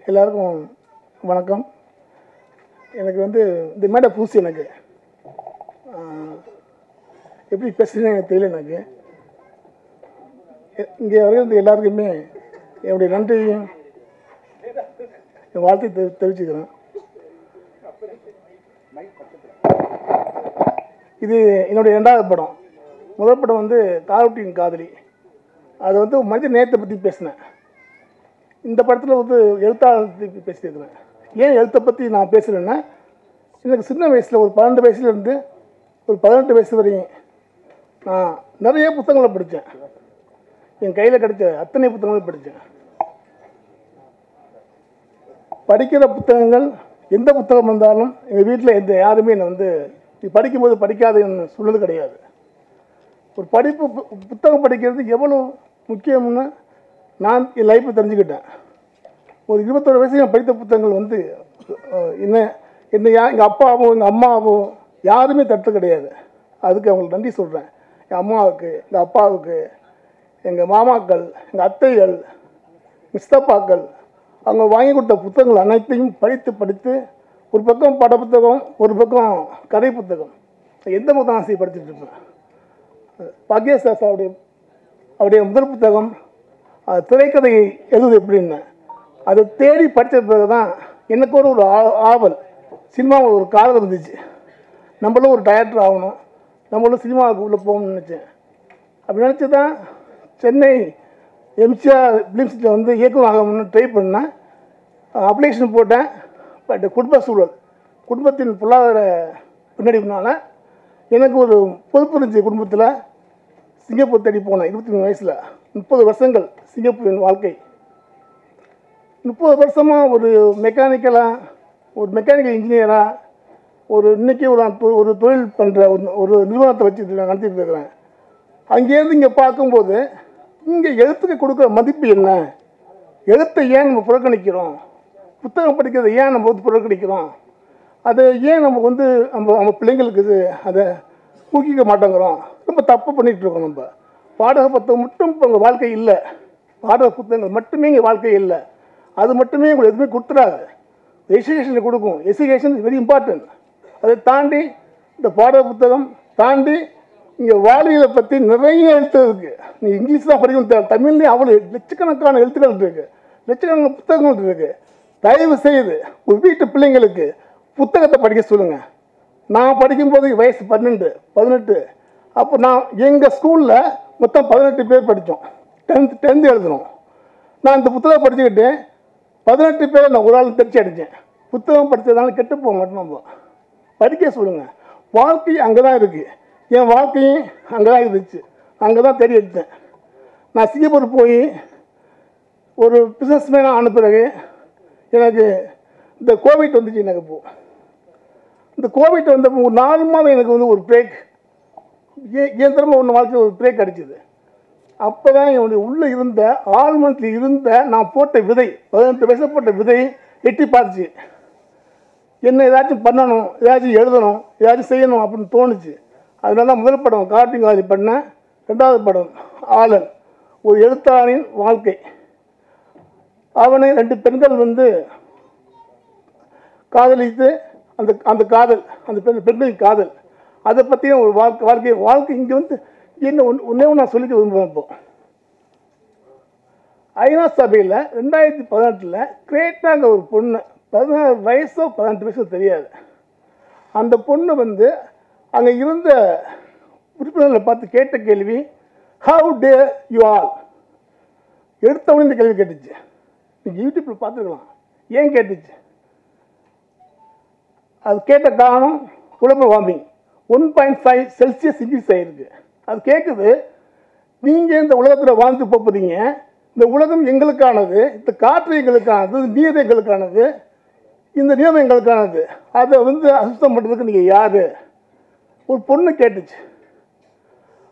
எல்லாருக்கும் வணக்கம். எனக்கு வந்து இந்த மேடை புதுசு. எனக்கு எப்படி பேசுகிறேன்னு எனக்கு தெரியல. எனக்கு இங்கே வரைக்கும் எல்லாருக்குமே என்னுடைய நன்றியையும் என் வாழ்த்தை தெரிவிச்சுக்கிறேன். இது என்னுடைய 2வது படம். முதல் படம் வந்து காரோட்டியின் காதலி. அது வந்து மனித நேயத்தை பற்றி பேசினேன். இந்த படத்தில் வந்து எழுத்தாளர் பேசியிருக்கிறேன். ஏன் எழுத்தை பற்றி நான் பேசுகிறேன்னா, எனக்கு சின்ன வயசில் ஒரு 12 வயசுலேருந்து ஒரு 18 வயசு வரையும் நான் நிறைய புத்தகங்களை படித்தேன். என் கையில் கிடைச்ச அத்தனை புத்தகங்களும் படித்தேன். படிக்கிற புத்தகங்கள் எந்த புத்தகம் வந்தாலும் எங்கள் வீட்டில் யாருமே என்னை வந்து நீ படிக்கும்போது படிக்காதுன்னு சொன்னது கிடையாது. ஒரு புத்தகம் படிக்கிறது எவ்வளோ முக்கியம்னு நான் என் லைஃப்பை தெரிஞ்சுக்கிட்டேன். ஒரு 21 வயசு நான் படித்த புத்தகங்கள் வந்து என்னை எங்கள் அப்பாவோ எங்கள் அம்மாவோ யாருமே தடுத்து கிடையாது. அதுக்கு அவங்களுக்கு நன்றி சொல்கிறேன். என் அம்மாவுக்கு, எங்கள் அப்பாவுக்கு, எங்கள் மாமாக்கள், எங்கள் அத்தைகள், சித்தப்பாக்கள், அவங்க வாங்கி கொடுத்த புத்தகங்கள் அனைத்தையும் படித்து ஒரு பக்கம் பட புத்தகம், ஒரு பக்கம் கதை புத்தகம், எந்த புத்தகம் ஆசையை படிச்சுட்டு இருப்பேன். பாக்யராஜ் அவருடைய முதல் புத்தகம் திரைக்கதை எழுதுவது எப்படின்னு அதை தேடி படித்த பிறகு தான் எனக்கு ஒரு ஆவல், சினிமாவில் ஒரு காதல் இருந்துச்சு. நம்மளும் ஒரு டைரக்டர் ஆகணும், நம்மளும் சினிமாவுக்கு உள்ளே போகணும்னு நினச்சேன். அப்படி நினச்சி தான் சென்னை எம்ஜிஆர் ஃபிலிம்ஸில் வந்து இயக்குனர் ஆகணும்னு ட்ரை பண்ணேன். அப்ளிகேஷன் போட்டேன். பட் குடும்ப சூழல், குடும்பத்தின் பொருளாதார பின்னடைப்புனால எனக்கு ஒரு பொறுப்பு இருந்துச்சு. குடும்பத்தில் சிங்கப்பூர் தேடி போனேன். 23 வயசில் 30 வருஷங்கள் சிங்கப்பூரின் வாழ்க்கை. 30 வருஷமாக ஒரு மெக்கானிக்கல் இன்ஜினியராக இன்றைக்கி ஒரு தொழில் பண்ணுற ஒரு நிறுவனத்தை வச்சு நான் நடத்திட்டு இருக்கிறேன். அங்கேருந்து இங்கே பார்க்கும்போது இங்கே எழுத்துக்கு கொடுக்குற மதிப்பு என்ன, எழுத்தை ஏன் நம்ம புறக்கணிக்கிறோம், புத்தகம் படிக்கிறதை ஏன் நம்ம வந்து புறக்கணிக்கிறோம், அதை ஏன் நம்ம வந்து நம்ம பிள்ளைங்களுக்கு அதை ஊக்கிக்க மாட்டேங்கிறோம், ரொம்ப தப்பு பண்ணிகிட்ருக்கோம். நம்ம பாடக புத்தகம் மட்டும் இப்போ உங்கள் வாழ்க்கை இல்லை, பாடக புத்தகங்கள் மட்டுமே இங்கே வாழ்க்கை இல்லை. அது மட்டுமே உங்களுக்கு எதுவுமே கொடுத்துடாது. எஜுகேஷனை கொடுக்கும். Education is very important. அதை தாண்டி இந்த பாடக புத்தகம் தாண்டி இங்கே வாழ்வியலை பற்றி நிறைய எழுத்து இருக்குது. நீங்கள் இங்கிலீஷ் தான் படிக்கணும் தேவை, தமிழ்லேயும் அவ்வளோ லட்சக்கணக்கான எழுத்துக்கள் இருக்குது, லட்சக்கணக்கான புத்தகங்கள் இருக்குது. தயவு செய்து ஒரு வீட்டு பிள்ளைங்களுக்கு புத்தகத்தை படிக்க சொல்லுங்கள். நான் படிக்கும்போது வயசு 12, 18. அப்போ நான் எங்கள் ஸ்கூலில் மொத்தம் 18 பேர் படித்தோம். 10th எழுதணும். நான் இந்த புத்தகம் படிச்சுக்கிட்டு 18 பேரை நான் ஒரு ஆள் தெரிச்சு அடித்தேன். புத்தகம் படித்ததுனால கெட்டு போக மாட்டோம். நம்ம படிக்க சொல்லுங்கள். வாழ்க்கை அங்கே தான் இருக்குது. என் வாழ்க்கையும் அங்கே தான் இருந்துச்சு. அங்கே தான் தேடி எடுத்தேன். நான் சிங்கப்பூர் போய் ஒரு பிஸ்னஸ்மேனாக ஆன பிறகு எனக்கு இந்த கோவிட் வந்துச்சு. எனக்கு இப்போது இந்த கோவிட் வந்த ஒரு 4 மாதம் எனக்கு வந்து ஒரு பிரேக், என் திறமை ஒன்று வாழ்க்கையில் ஒரு பிரேக் அடிச்சுது. அப்போ தான் என்னுடைய உள்ளே இருந்த ஆழ்மனத்தில் இருந்த நான் போட்ட விதை, 18 வயசில் போட்ட விதை எட்டி பார்த்துச்சு. என்ன ஏதாச்சும் பண்ணணும், ஏதாச்சும் எழுதணும், ஏதாச்சும் செய்யணும் அப்படின்னு தோணுச்சு. அதனால தான் முதல் படம் காரோட்டியின் காதலி பண்ணேன். 2வது படம் ஆலன், ஒரு எழுத்தாளனின் வாழ்க்கை. அவனை 2 பெண்கள் வந்து காதலித்து அந்த காதல், அந்த பெண்களின் காதல், அதை பற்றியும் ஒரு வாழ்க்கை இங்கே வந்து என்ன ஒன்றே நான் சொல்லிக்க விரும்புகிறேன். இப்போ ஐநா சபையில் 2018 கிரேட்டாங்க ஒரு பொண்ணு, 16 வயசோ 18 வயசோ தெரியாது, அந்த பொண்ணு வந்து அங்கே இருந்த உறுப்பினர்களை பார்த்து கேட்ட கேள்வி, ஹவு டேர் யூ ஆல். எடுத்தவொடனே இந்த கேள்வி கேட்டுச்சு. நீங்கள் யூடியூப்பில் பார்த்துக்கலாம். ஏன் கேட்டுச்சு? அது கேட்ட காரணம் குளோபல் வார்மிங் 1.5 செல்சியஸ் இன்க்ரீஸ் ஆகிருக்கு. அது கேட்குது, நீங்கள் இந்த உலகத்தில் வாழ்ந்து போகிறீங்க, இந்த உலகம் எங்களுக்கானது, இந்த காற்று எங்களுக்கானது, நீர் எங்களுக்கானது, இந்த நிலம் எங்களுக்கானது, அதை வந்து அசுத்தம் பண்ணுறதுக்கு நீங்கள் யார்? ஒரு பொண்ணு கேட்டுச்சு.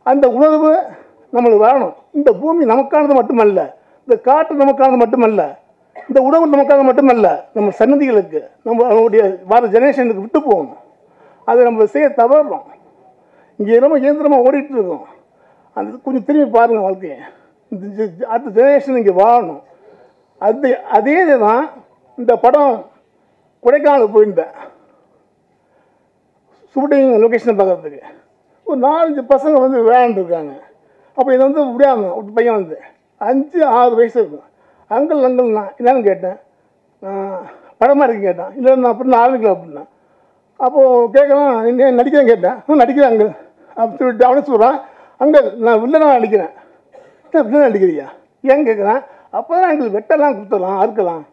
அந்த உணர்வு நம்மளுக்கு வரணும். இந்த பூமி நமக்கானது மட்டுமல்ல, இந்த காற்று நமக்கானது மட்டுமல்ல, இந்த உணவு நமக்காக மட்டுமல்ல, நம்ம சன்னதிகளுக்கு, நம்மளுடைய வர ஜெனரேஷனுக்கு விட்டு போகணும். அதை நம்ம செய்ய தவறுறோம். இங்கே ரொம்ப இயந்திரமாக ஓடிட்டு இருக்கோம். அந்த கொஞ்சம் திரும்பி பாருங்கள் வாழ்க்கையை. அடுத்த ஜெனரேஷன் இங்கே வாழணும். அதே தான் இந்த படம் கொடைக்கானல் போயிருந்தேன் ஷூட்டிங் லொக்கேஷனை பார்க்குறதுக்கு. ஒரு 4-5 பசங்க வந்து விளையாண்டுருக்காங்க. அப்போ இதை வந்து முடியாமல் ஒரு பையன் வந்து 5-6 வயசு இருக்கும். அங்கிள் நான் என்னன்னு கேட்டேன். படமாக இருக்கு கேட்டேன். இல்லை நான் அப்படின்னு ஆரம்பிக்கல அப்படின்னா. அப்போது கேட்கலாம் நடிக்கிறேன் கேட்டேன். நடிக்கிறேன் அங்கிள் அப்படின்னு சொல்லிட்டு அவனே சொல்கிறான், அங்கிள் நான் வில்லனாக நடிக்கிறேன். வில்லனாக நடிக்கிறியா ஏன் கேட்குறேன். அப்போ தான் எங்களுக்கு வெட்டலாம் கொடுத்துடலாம் அறுக்கலாம்.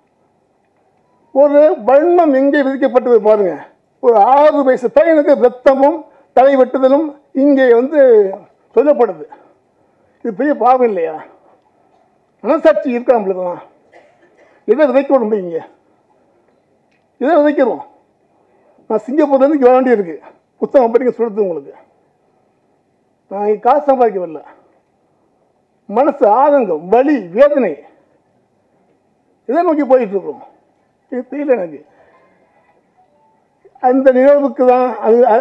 ஒரு வன்மம் எங்கே விதிக்கப்பட்டது பாருங்கள். ஒரு 6 வயசு பையனுக்கு ரத்தமும் தலை வெட்டுதலும் இங்கே வந்து சொல்லப்படுது. இது பெரிய பாவம் இல்லையா? மனசாட்சி இருக்கா நம்மளுக்குலாம்? இதை விதைக்க முடியுங்க, இதை விதைக்கிறோம். நான் சிங்கப்பூர்லேருந்து இங்கே வர வேண்டியிருக்கு புத்தகம் படிக்க சொல்லுது உங்களுக்கு. நான் இங்கே காசு சம்பாதிக்கவில்லை. மனசு ஆதங்கம், வலி, வேதனை இதை நோக்கி போயிட்டுருக்கோம். இது தெரியல எனக்கு. அந்த நிகழ்வுக்கு தான்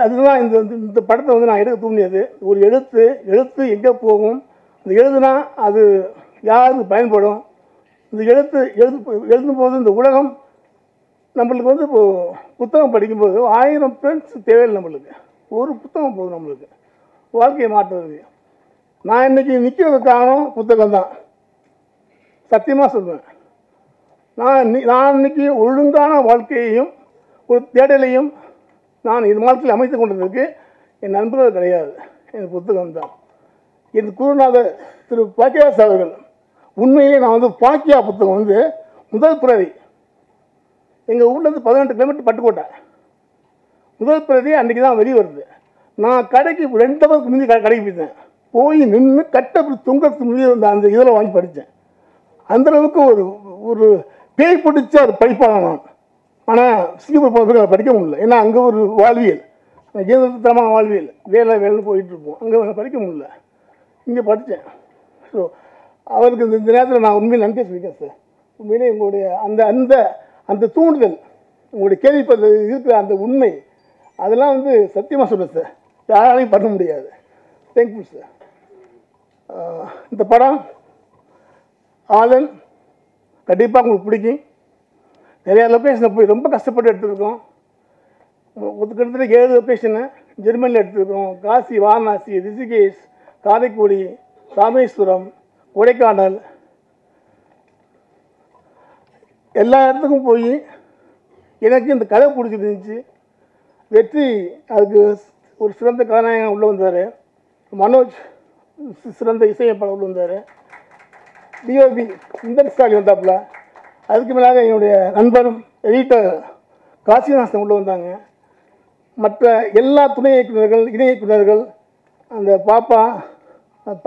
அதுதான் இந்த படத்தை வந்து நான் எடுக்க தூண்டியது. ஒரு எழுத்து எங்கே போகும், இந்த எழுதுனா அது யாருக்கு பயன்படும், இந்த எழுதும்போது இந்த உலகம் நம்மளுக்கு வந்து இப்போது புத்தகம் படிக்கும்போது 1000 ஃப்ரெண்ட்ஸ் தேவையில்லை. நம்மளுக்கு ஒரு புத்தகம் போதும் நம்மளுக்கு வாழ்க்கையை மாற்றுறதுக்கு. நான் இன்றைக்கி நிற்கிறது காரணம் புத்தகம் தான், சத்தியமாக சொல்லுவேன். நான் இன்னைக்கு ஒழுங்கான வாழ்க்கையையும் ஒரு தேடலையும் நான் இது வாழ்க்கையில் அமைத்து கொண்டதுக்கு என் நண்பர்கள் கிடையாது, என் புத்தகம் தான். என் குருநாதர் திரு பாக்கியாஸ் அவர்கள், உண்மையிலே நான் வந்து பாக்கியா புத்தகம் வந்து முதல் பிரதி எங்கள் ஊர்லேருந்து 18 கிலோமீட்டர் பட்டுக்கோட்டை. முதல் பிரதி அன்றைக்கி தான் வெளியே வருது. நான் கடைக்கு 2 ஹவருக்கு முந்தி கடைக்கு போயிட்டேன். போய் நின்று கட்டப்படி தொங்கத்துக்கு முந்தி அந்த இதில் வாங்கி படித்தேன். அந்தளவுக்கு ஒரு பேய் பிடிச்ச ஒரு படிப்பாக நான். ஆனால் சிங்கப்பூர் போகிறதுக்கு படிக்க முடியல. ஏன்னா அங்கே ஒரு வாழ்வியல், இயந்திரத்தனமான வாழ்வியல், வேலைன்னு போயிட்டுருப்போம். அங்கே படிக்க முடியல. இங்கே படித்தேன். ஸோ அவருக்கு இந்த நேரத்தில் நான் உண்மையில் நன்றி சொல்லியிருக்கேன் சார். உண்மையிலே உங்களுடைய அந்த தூண்டுதல், உங்களுடைய கேள்விப்பது இருக்கிற அந்த உண்மை, அதெல்லாம் வந்து சத்தியமாக சொல்லுங்கள் சார், யாராலையும் பண்ண முடியாது. Thank you sir. இந்த படம் ஆலன் கண்டிப்பாக உங்களுக்கு பிடிக்கும். நிறையா லொக்கேஷனில் போய் ரொம்ப கஷ்டப்பட்டு எடுத்துருக்கோம். கிட்டத்தட்ட 7 லொக்கேஷனை ஜெர்மனியில் எடுத்துருக்கோம். காசி, வாரணாசி, ரிஷிகேஷ், காரைக்குடி, ராமேஸ்வரம், கொடைக்கானல், எல்லா இடத்துக்கும் போய் எனக்கு இந்த கதை பிடிச்சிருந்துச்சு. வெற்றி அதுக்கு ஒரு சிறந்த கதாநாயகன் உள்ளே வந்தார். மனோஜ் சிறந்த இசையமைப்பாளர் உள்ள வந்தார். டிஓபி இந்தன் ஸ்டாலின் வந்தாப்புல. அதுக்கு மேலாக என்னுடைய நண்பரும் எடிட்டர் காசிநாசன் உள்ளே வந்தாங்க. மற்ற எல்லா துணை இயக்குநர்கள், இணை இயக்குநர்கள், அந்த பாப்பா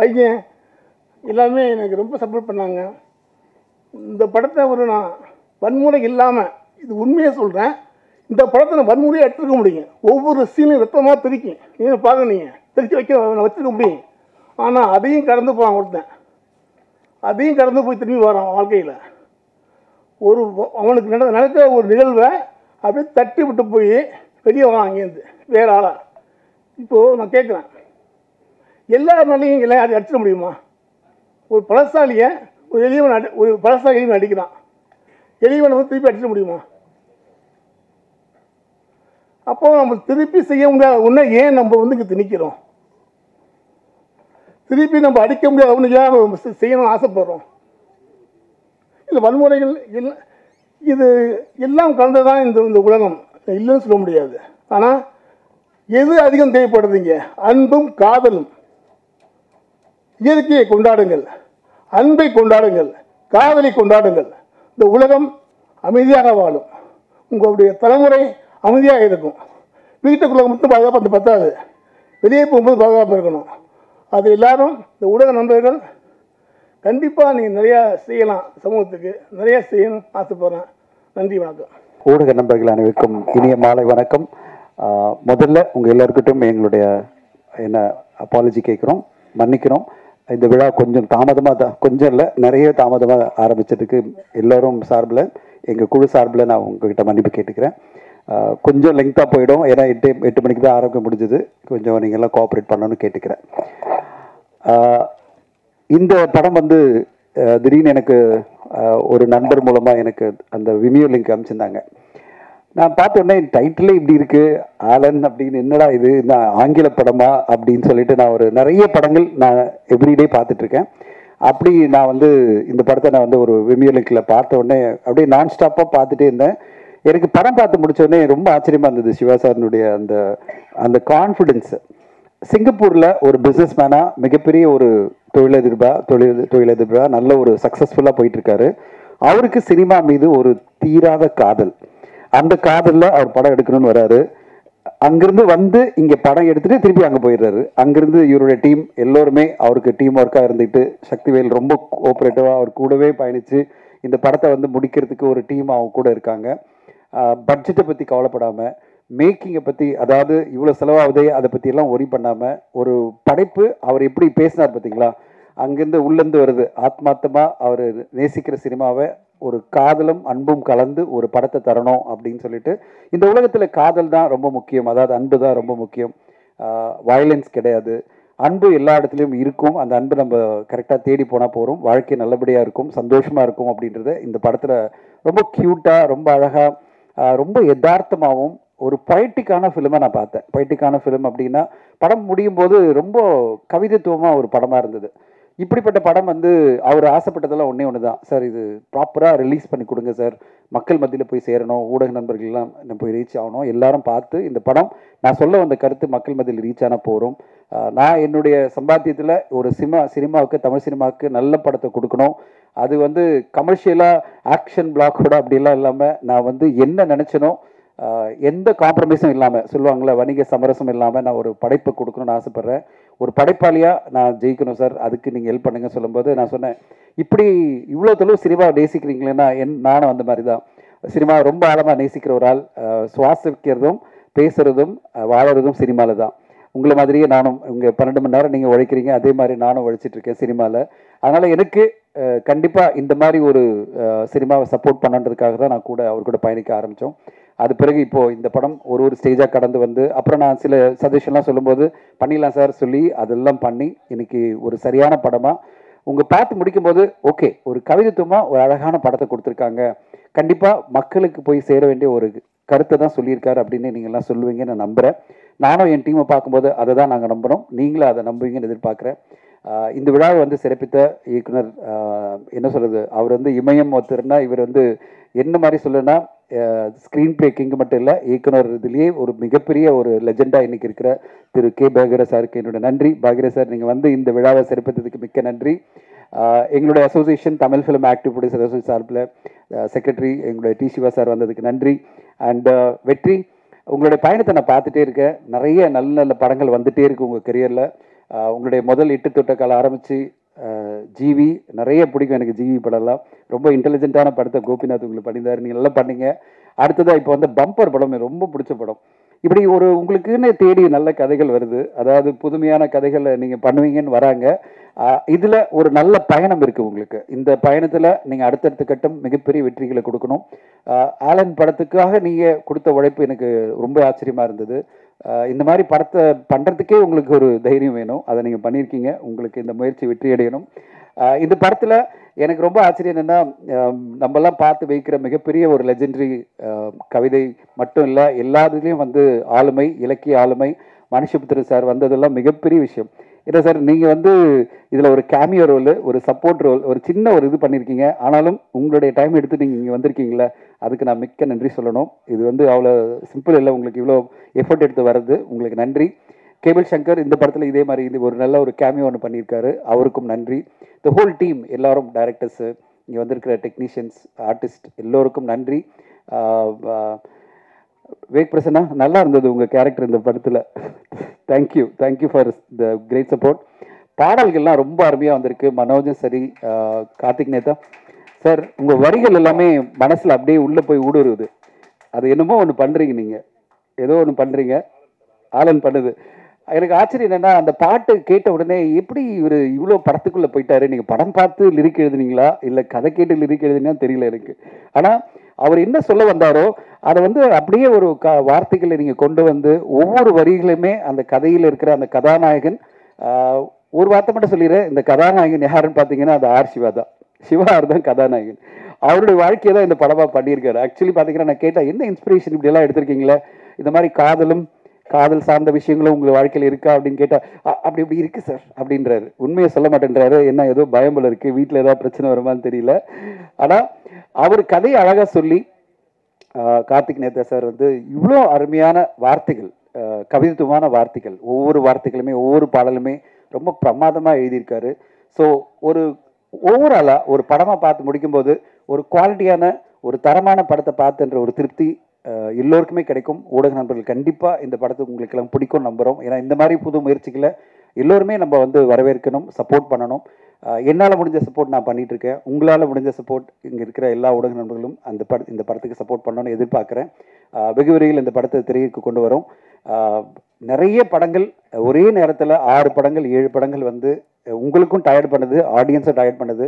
பையன் எல்லாமே எனக்கு ரொம்ப சப்போர்ட் பண்ணாங்க. இந்த படத்தை நான் வன்முறை இல்லாமல், இது உண்மையாக சொல்கிறேன், இந்த படத்தை நான் வன்முறையாக எடுத்துருக்க முடியும். ஒவ்வொரு சீனும் ரத்தமாக பிரிக்கும். நீங்கள் பார்க்க, நீங்கள் பிரித்து வச்சுருக்க முடியும். ஆனால் அதையும் கடந்து போகிறான் ஒருத்தன், அதையும் கடந்து போய் திரும்பி வரான் வாழ்க்கையில். அவனுக்கு நடக்கிற ஒரு நிகழ்வை அப்படியே தட்டி விட்டு போய் வெளியே வரான் அங்கேருந்து வேறு ஆளாக. இப்போது நான் கேட்குறேன், எல்லாருனாலையும் எல்லாம் அதை அடிச்சிட முடியுமா? ஒரு பலசாலியை ஒரு பலசாலி எலிவன் அடிக்கிறான், எலிவனை வந்து திருப்பி அடிச்சிட முடியுமா? அப்போது நம்ம திருப்பி செய்ய முடியாத ஒன்றை ஏன் நம்ம வந்து இங்கே திணிக்கிறோம்? திருப்பி நம்ம அடிக்க முடியாத ஒன்று ஏன் செய்யணும்னு ஆசைப்படுறோம்? இல்லை, வன்முறைகள் இது எல்லாம் கலந்துதான் இந்த உலகம், இல்லைன்னு சொல்ல முடியாது. ஆனால் எது அதிகம் தேவைப்படுதுங்க? அன்பும் காதலும். இயற்கையை கொண்டாடுங்கள், அன்பை கொண்டாடுங்கள், காதலை கொண்டாடுங்கள். இந்த உலகம் அமைதியாக வாழும், உங்களுடைய தலைமுறை அமைதியாக இருக்கும். வீட்டுக்குள்ளே மட்டும் பாதுகாப்பு பத்தாது, வெளியே போகும்போது பாதுகாப்பு இருக்கணும். அது எல்லாரும் இந்த ஊடக நண்பர்கள் கண்டிப்பாக நீங்கள் நிறையா செய்யலாம், சமூகத்துக்கு நிறையா செய்யணும் ஆசைப்படுறேன். நன்றி, வணக்கம். ஊடக நண்பர்கள் அனைவருக்கும் இனிய மாலை வணக்கம். முதல்ல உங்கள் எல்லாருக்கிட்டும் எங்களுடைய அப்பாலஜி கேட்குறோம், மன்னிக்கிறோம். இந்த விழா கொஞ்சம் தாமதமாக, கொஞ்சம் இல்லை நிறைய தாமதமாக ஆரம்பித்ததுக்கு எல்லோரும் சார்பில், எங்கள் குழு சார்பில் நான் உங்ககிட்ட மன்னிப்பு கேட்டுக்கிறேன். கொஞ்சம் லெங்க்தாக போயிடும், ஏன்னா 8 மணிக்கு தான் ஆரம்பிக்க முடிஞ்சது. கொஞ்சம் நீங்கள்லாம் கோஆப்ரேட் பண்ணணும்னு கேட்டுக்கிறேன். இந்த படம் திடீர்னு எனக்கு ஒரு நண்பர் மூலமாக எனக்கு அந்த விமியோ லிங்க் அனுப்பிச்சிருந்தாங்க. நான் பார்த்த உடனே டைட்டிலே இப்படி இருக்கு, ஆலன் அப்படின்னு, என்னடா இது நான் ஆங்கில படமா அப்படின்னு சொல்லிட்டு நான் ஒரு நிறைய படங்கள் நான் எவ்ரிடே பார்த்துட்ருக்கேன். அப்படி நான் வந்து இந்த படத்தை நான் வந்து ஒரு விமியோ லிங்கில் பார்த்த உடனே அப்படியே நான் ஸ்டாப்பாக பார்த்துட்டே இருந்தேன். எனக்கு படம் பார்த்து முடிச்ச உடனே ரொம்ப ஆச்சரியமாக இருந்தது சிவா சாரினுடைய அந்த அந்த கான்ஃபிடென்ஸு. சிங்கப்பூரில் ஒரு பிஸ்னஸ் மேனாக மிகப்பெரிய ஒரு தொழிலதிபராக நல்ல ஒரு சக்ஸஸ்ஃபுல்லாக போயிட்டுருக்காரு. அவருக்கு சினிமா மீது ஒரு தீராத காதல். அந்த காதலில் அவர் படம் எடுக்கணும்னு வராரு. அங்கிருந்து வந்து இங்கே படம் எடுத்துகிட்டு திருப்பி அங்கே போயிடுறாரு. அங்கிருந்து இவருடைய டீம் எல்லோருமே அவருக்கு டீம் ஒர்க்காக இருந்துட்டு, சக்திவேல் ரொம்ப கோஆப்ரேட்டிவாக அவர் கூடவே பயணித்து இந்த படத்தை வந்து முடிக்கிறதுக்கு ஒரு டீம் அவங்க கூட இருக்காங்க. பட்ஜெட்டை பற்றி கவலைப்படாமல், மேக்கிங்கை பற்றி, அதாவது இவ்வளோ செலவாகுதே அதை பற்றியெல்லாம் ஒரி பண்ணாமல், ஒரு படைப்பு அவர் எப்படி பேசினார் பார்த்தீங்களா, அங்கேருந்து உள்ளேருந்து வருது. ஆத்மார்த்தமாக அவர் நேசிக்கிற சினிமாவை ஒரு காதலும் அன்பும் கலந்து ஒரு படத்தை தரணும் அப்படின்னு சொல்லிட்டு, இந்த உலகத்தில் காதல் தான் ரொம்ப முக்கியம், அதாவது அன்பு தான் ரொம்ப முக்கியம். வயலன்ஸ் கிடையாது, அன்பு எல்லா இடத்துலையும் இருக்கும். அந்த அன்பு நம்ம கரெக்டாக தேடி போனால் போகிறோம், வாழ்க்கை நல்லபடியாக இருக்கும், சந்தோஷமாக இருக்கும் அப்படின்றத இந்த படத்தில் ரொம்ப க்யூட்டாக, ரொம்ப அழகாக, ரொம்ப யதார்த்தமாகவும் ஒரு பொய்டிக்கான ஃபிலிமை நான் பார்த்தேன். பொய்டிக்கான ஃபிலிம் அப்படின்னா படம் முடியும் போது ரொம்ப கவிதைத்துவமாக ஒரு படமாக இருந்தது. இப்படிப்பட்ட படம் வந்து அவர் ஆசைப்பட்டதெல்லாம் ஒன்று தான், சார் இது ப்ராப்பராக ரிலீஸ் பண்ணி கொடுங்க சார், மக்கள் மத்தியில் போய் சேரணும், ஊடக நண்பர்கள்லாம் நம்ம போய் ரீச் ஆகணும், எல்லாரும் பார்த்து இந்த படம் நான் சொல்ல வந்த கருத்து மக்கள் மத்தியில் ரீச் ஆனால் போகிறோம். நான் என்னுடைய சம்பாத்தியத்தில் ஒரு சினிமாவுக்கு, தமிழ் சினிமாவுக்கு நல்ல படத்தை கொடுக்கணும். அது வந்து கமர்ஷியலாக ஆக்ஷன் பிளாக்கோட அப்படிலாம் இல்லாமல், நான் வந்து என்ன நினச்சனோ எந்த காம்ப்ரமைஸும் இல்லாமல், சொல்லுவாங்களே வணிக சமரசம் இல்லாமல் நான் ஒரு படைப்பை கொடுக்கணும்னு ஆசைப்பட்றேன். ஒரு படைப்பாளியாக நான் ஜெயிக்கணும் சார், அதுக்கு நீங்கள் ஹெல்ப் பண்ணுங்க சொல்லும்போது நான் சொன்னேன், இப்படி இவ்வளோ தொழில் சினிமாவை நேசிக்கிறீங்களேன்னா நானும் அந்த மாதிரி தான் சினிமாவை ரொம்ப ஆழமாக நேசிக்கிற ஒரு ஆள். சுவாசிக்கிறதும் பேசுகிறதும் வாழறதும் சினிமாவில் தான். உங்களை மாதிரியே நானும் இங்கே 12 மணி நேரம் நீங்கள் உழைக்கிறீங்க, அதே மாதிரி நானும் உழைச்சிட்ருக்கேன் சினிமாவில். அதனால் எனக்கு கண்டிப்பாக இந்த மாதிரி ஒரு சினிமாவை சப்போர்ட் பண்ணுன்றதுக்காக தான் நான் கூட அவர் கூட பயணிக்க ஆரம்பித்தோம். அது பிறகு இப்போது இந்த படம் ஒரு ஸ்டேஜாக கடந்து வந்து, அப்புறம் நான் சில சஜஷன்லாம் சொல்லும்போது பண்ணிடலாம் சார் சொல்லி அதெல்லாம் பண்ணி இன்னைக்கு ஒரு சரியான படமாக உங்கள் பார்த்து முடிக்கும்போது, ஓகே ஒரு கவிதைத்துவமாக ஒரு அழகான படத்தை கொடுத்துருக்காங்க, கண்டிப்பாக மக்களுக்கு போய் சேர வேண்டிய ஒரு கருத்தை தான் சொல்லியிருக்காரு அப்படின்னு நீங்கள்லாம் சொல்லுவீங்கன்னு நான் நம்புகிறேன். நானும் என் டீமை பார்க்கும்போது அதை தான் நாங்கள் நம்புகிறோம், நீங்களும் அதை நம்புவீங்கன்னு எதிர்பார்க்குறேன். இந்த விழாவை வந்து சிறப்பித்த இயக்குனர், என்ன சொல்கிறது, அவர் வந்து இமயம் ஒருத்தர்னா இவர் வந்து என்ன மாதிரி சொல்லுன்னா, ஸ்க்ரீன் பிளே கிங்கு மட்டும் இல்லை, இயக்குனர் இதுலேயே ஒரு மிகப்பெரிய ஒரு லெஜெண்டாக இன்றைக்கி இருக்கிற திரு கே பாக்யராஜ் சாருக்கு என்னோட நன்றி. பாக்யராஜ் சார், நீங்கள் வந்து இந்த விழாவை சிறப்பித்ததுக்கு மிக்க நன்றி. எங்களுடைய association Tamil film active producer association சார்பில் செக்ரட்டரி எங்களுடைய டி சிவா சார் வந்ததுக்கு நன்றி. அண்ட் வெற்றி, உங்களுடைய பயணத்தை நான் பார்த்துட்டே இருக்கேன், நிறைய நல்ல நல்ல படங்கள் வந்துகிட்டே இருக்குது உங்கள் கெரியரில். உங்களுடைய முதல் 8 தொட்டக்கால ஆரம்பித்து ஜிவி நிறைய பிடிக்கும் எனக்கு, ஜிவி படம்லாம் ரொம்ப இன்டெலிஜென்ட்டான படத்தை கோபிநாத் உங்களுக்கு பண்ணியிருந்தார், நீங்கள் நல்லா பண்ணீங்க. அடுத்ததாக இப்போ வந்து பம்பர் படம் ரொம்ப பிடிச்ச படம். இப்படி ஒரு உங்களுக்குன்னு தேடி நல்ல கதைகள் வருது, அதாவது புதுமையான கதைகளை நீங்கள் பண்ணுவீங்கன்னு வராங்க. இதில் ஒரு நல்ல பயணம் இருக்குது உங்களுக்கு. இந்த பயணத்தில் நீங்கள் அடுத்தடுத்த கட்டம் மிகப்பெரிய வெற்றிகளை கொடுக்கணும். ஆலன் படத்துக்காக நீங்கள் கொடுத்த உழைப்பு எனக்கு ரொம்ப ஆச்சரியமாக இருந்தது. இந்த மாதிரி படத்தை பண்ணுறதுக்கே உங்களுக்கு ஒரு தைரியம் வேணும், அதை நீங்கள் பண்ணியிருக்கீங்க. உங்களுக்கு இந்த முயற்சி வெற்றி அடையணும். இந்த படத்தில் எனக்கு ரொம்ப ஆச்சரியம் என்னென்னா, நம்மெல்லாம் பார்த்து வைக்கிற மிகப்பெரிய ஒரு லெஜெண்டரி கவிதை மட்டும் இல்லை, எல்லாத்துலேயும் வந்து ஆளுமை, இலக்கிய ஆளுமை, மனுஷபுத்திரன் சார் வந்ததெல்லாம் மிகப்பெரிய விஷயம். இல்லை சார், நீங்கள் வந்து இதில் ஒரு கேமியோ ரோல், ஒரு சப்போர்ட் ரோல், ஒரு சின்ன ஒரு இது பண்ணியிருக்கீங்க. ஆனாலும் உங்களுடைய டைம் எடுத்து நீங்கள் இங்கே வந்திருக்கீங்களே, அதுக்கு நான் மிக்க நன்றி சொல்லணும். இது வந்து அவ்வளோ சிம்பிள் இல்லை, உங்களுக்கு இவ்வளோ எஃபர்ட் எடுத்து வர்றது, உங்களுக்கு நன்றி. கேபிள் சங்கர் இந்த படத்தில் இதே மாதிரி இது ஒரு நல்ல ஒரு கேமியோ ஒன்று பண்ணியிருக்காரு, அவருக்கும் நன்றி. த ஹோல் டீம் எல்லாரும், டைரக்டர்ஸு, இங்கே வந்திருக்கிற டெக்னீஷியன்ஸ், ஆர்டிஸ்ட் எல்லோருக்கும் நன்றி. வேக் பிரசன்னா, நல்லா இருந்தது உங்கள் கேரக்டர் இந்த படத்தில். Thank you for the great support. பாடல்கள்லாம் ரொம்ப அருமையாக வந்திருக்கு, மனோஜும் சரி, கார்த்திக் நேதா சார், உங்கள் வரிகள் எல்லாமே மனசில் அப்படியே உள்ளே போய் ஊடுருவுது. அது என்னமோ ஒன்று பண்ணுறீங்க, நீங்கள் ஏதோ ஒன்று பண்ணுறீங்க, ஆலன் பண்ணுது. எனக்கு ஆச்சரியம் என்னென்னா, அந்த பாட்டு கேட்ட உடனே எப்படி இவர் இவ்வளோ படத்துக்குள்ளே போயிட்டாரு, நீங்கள் படம் பார்த்து லிரிக் எழுதுனீங்களா இல்லை கதை கேட்டு லிரிக் எழுதுனீங்கன்னா தெரியல எனக்கு. ஆனால் அவர் என்ன சொல்ல வந்தாரோ அதை வந்து அப்படியே ஒரு வார்த்தைகளை நீங்கள் கொண்டு வந்து ஒவ்வொரு வரிகளுமே அந்த கதையில் இருக்கிற அந்த கதாநாயகன், ஒரு வார்த்தை மட்டும் சொல்லிடுறேன், இந்த கதாநாயகன் யாருன்னு பார்த்தீங்கன்னா அது ஆர் சிவா தான். சிவா தான் கதாநாயகன். அவருடைய வாழ்க்கையை தான் இந்த படமாக பண்ணியிருக்காரு. ஆக்சுவலி பார்த்தீங்கன்னா நான் கேட்டேன், என்ன இன்ஸ்பிரேஷன் இப்படியெல்லாம் எடுத்திருக்கீங்களே, இந்த மாதிரி காதல் சார்ந்த விஷயங்களும் உங்கள் வாழ்க்கையில் இருக்கா அப்படின்னு கேட்டால், அப்படி இப்படி இருக்குது சார் அப்படின்றாரு. உண்மையை சொல்ல மாட்டேன்றாரு. என்ன ஏதோ பயம்பல இருக்குது, வீட்டில் ஏதாவது பிரச்சனை வருமானு தெரியல. ஆனால் அவர் கதையை அழகாக சொல்லி, கார்த்திக் நேத்தா சார் வந்து இவ்வளோ அருமையான வார்த்தைகள், கவித்துவமான வார்த்தைகள், ஒவ்வொரு வார்த்தைகளுமே ஒவ்வொரு பாடலுமே ரொம்ப பிரமாதமாக எழுதியிருக்காரு. ஸோ ஒரு ஓவராலாக ஒரு படமாக பார்த்து முடிக்கும்போது ஒரு குவாலிட்டியான ஒரு தரமான படத்தை பார்த்துன்ற ஒரு திருப்தி எல்லோருக்குமே கிடைக்கும். ஊடக நண்பர்கள் கண்டிப்பாக இந்த படத்துக்கு உங்களுக்கு எல்லாம் பிடிக்கும் நம்புகிறோம். ஏன்னா இந்த மாதிரி புது முயற்சிகளை எல்லோருமே நம்ம வந்து வரவேற்கணும், சப்போர்ட் பண்ணணும். என்னால் முடிஞ்ச சப்போர்ட் நான் பண்ணிட்டு இருக்கேன். உங்களால் முடிஞ்ச சப்போர்ட் இங்கே இருக்கிற எல்லா ஊடக நண்பர்களும் இந்த படத்துக்கு சப்போர்ட் பண்ணணும்னு எதிர்பார்க்குறேன். வெகு விரைவில் இந்த படத்தை திரைக்கு கொண்டு வரோம். நிறைய படங்கள் ஒரே நேரத்தில் 6 படங்கள் 7 படங்கள் வந்து உங்களுக்கும் டயர்ட் பண்ணுது, ஆடியன்ஸும் டயர்ட் பண்ணுது.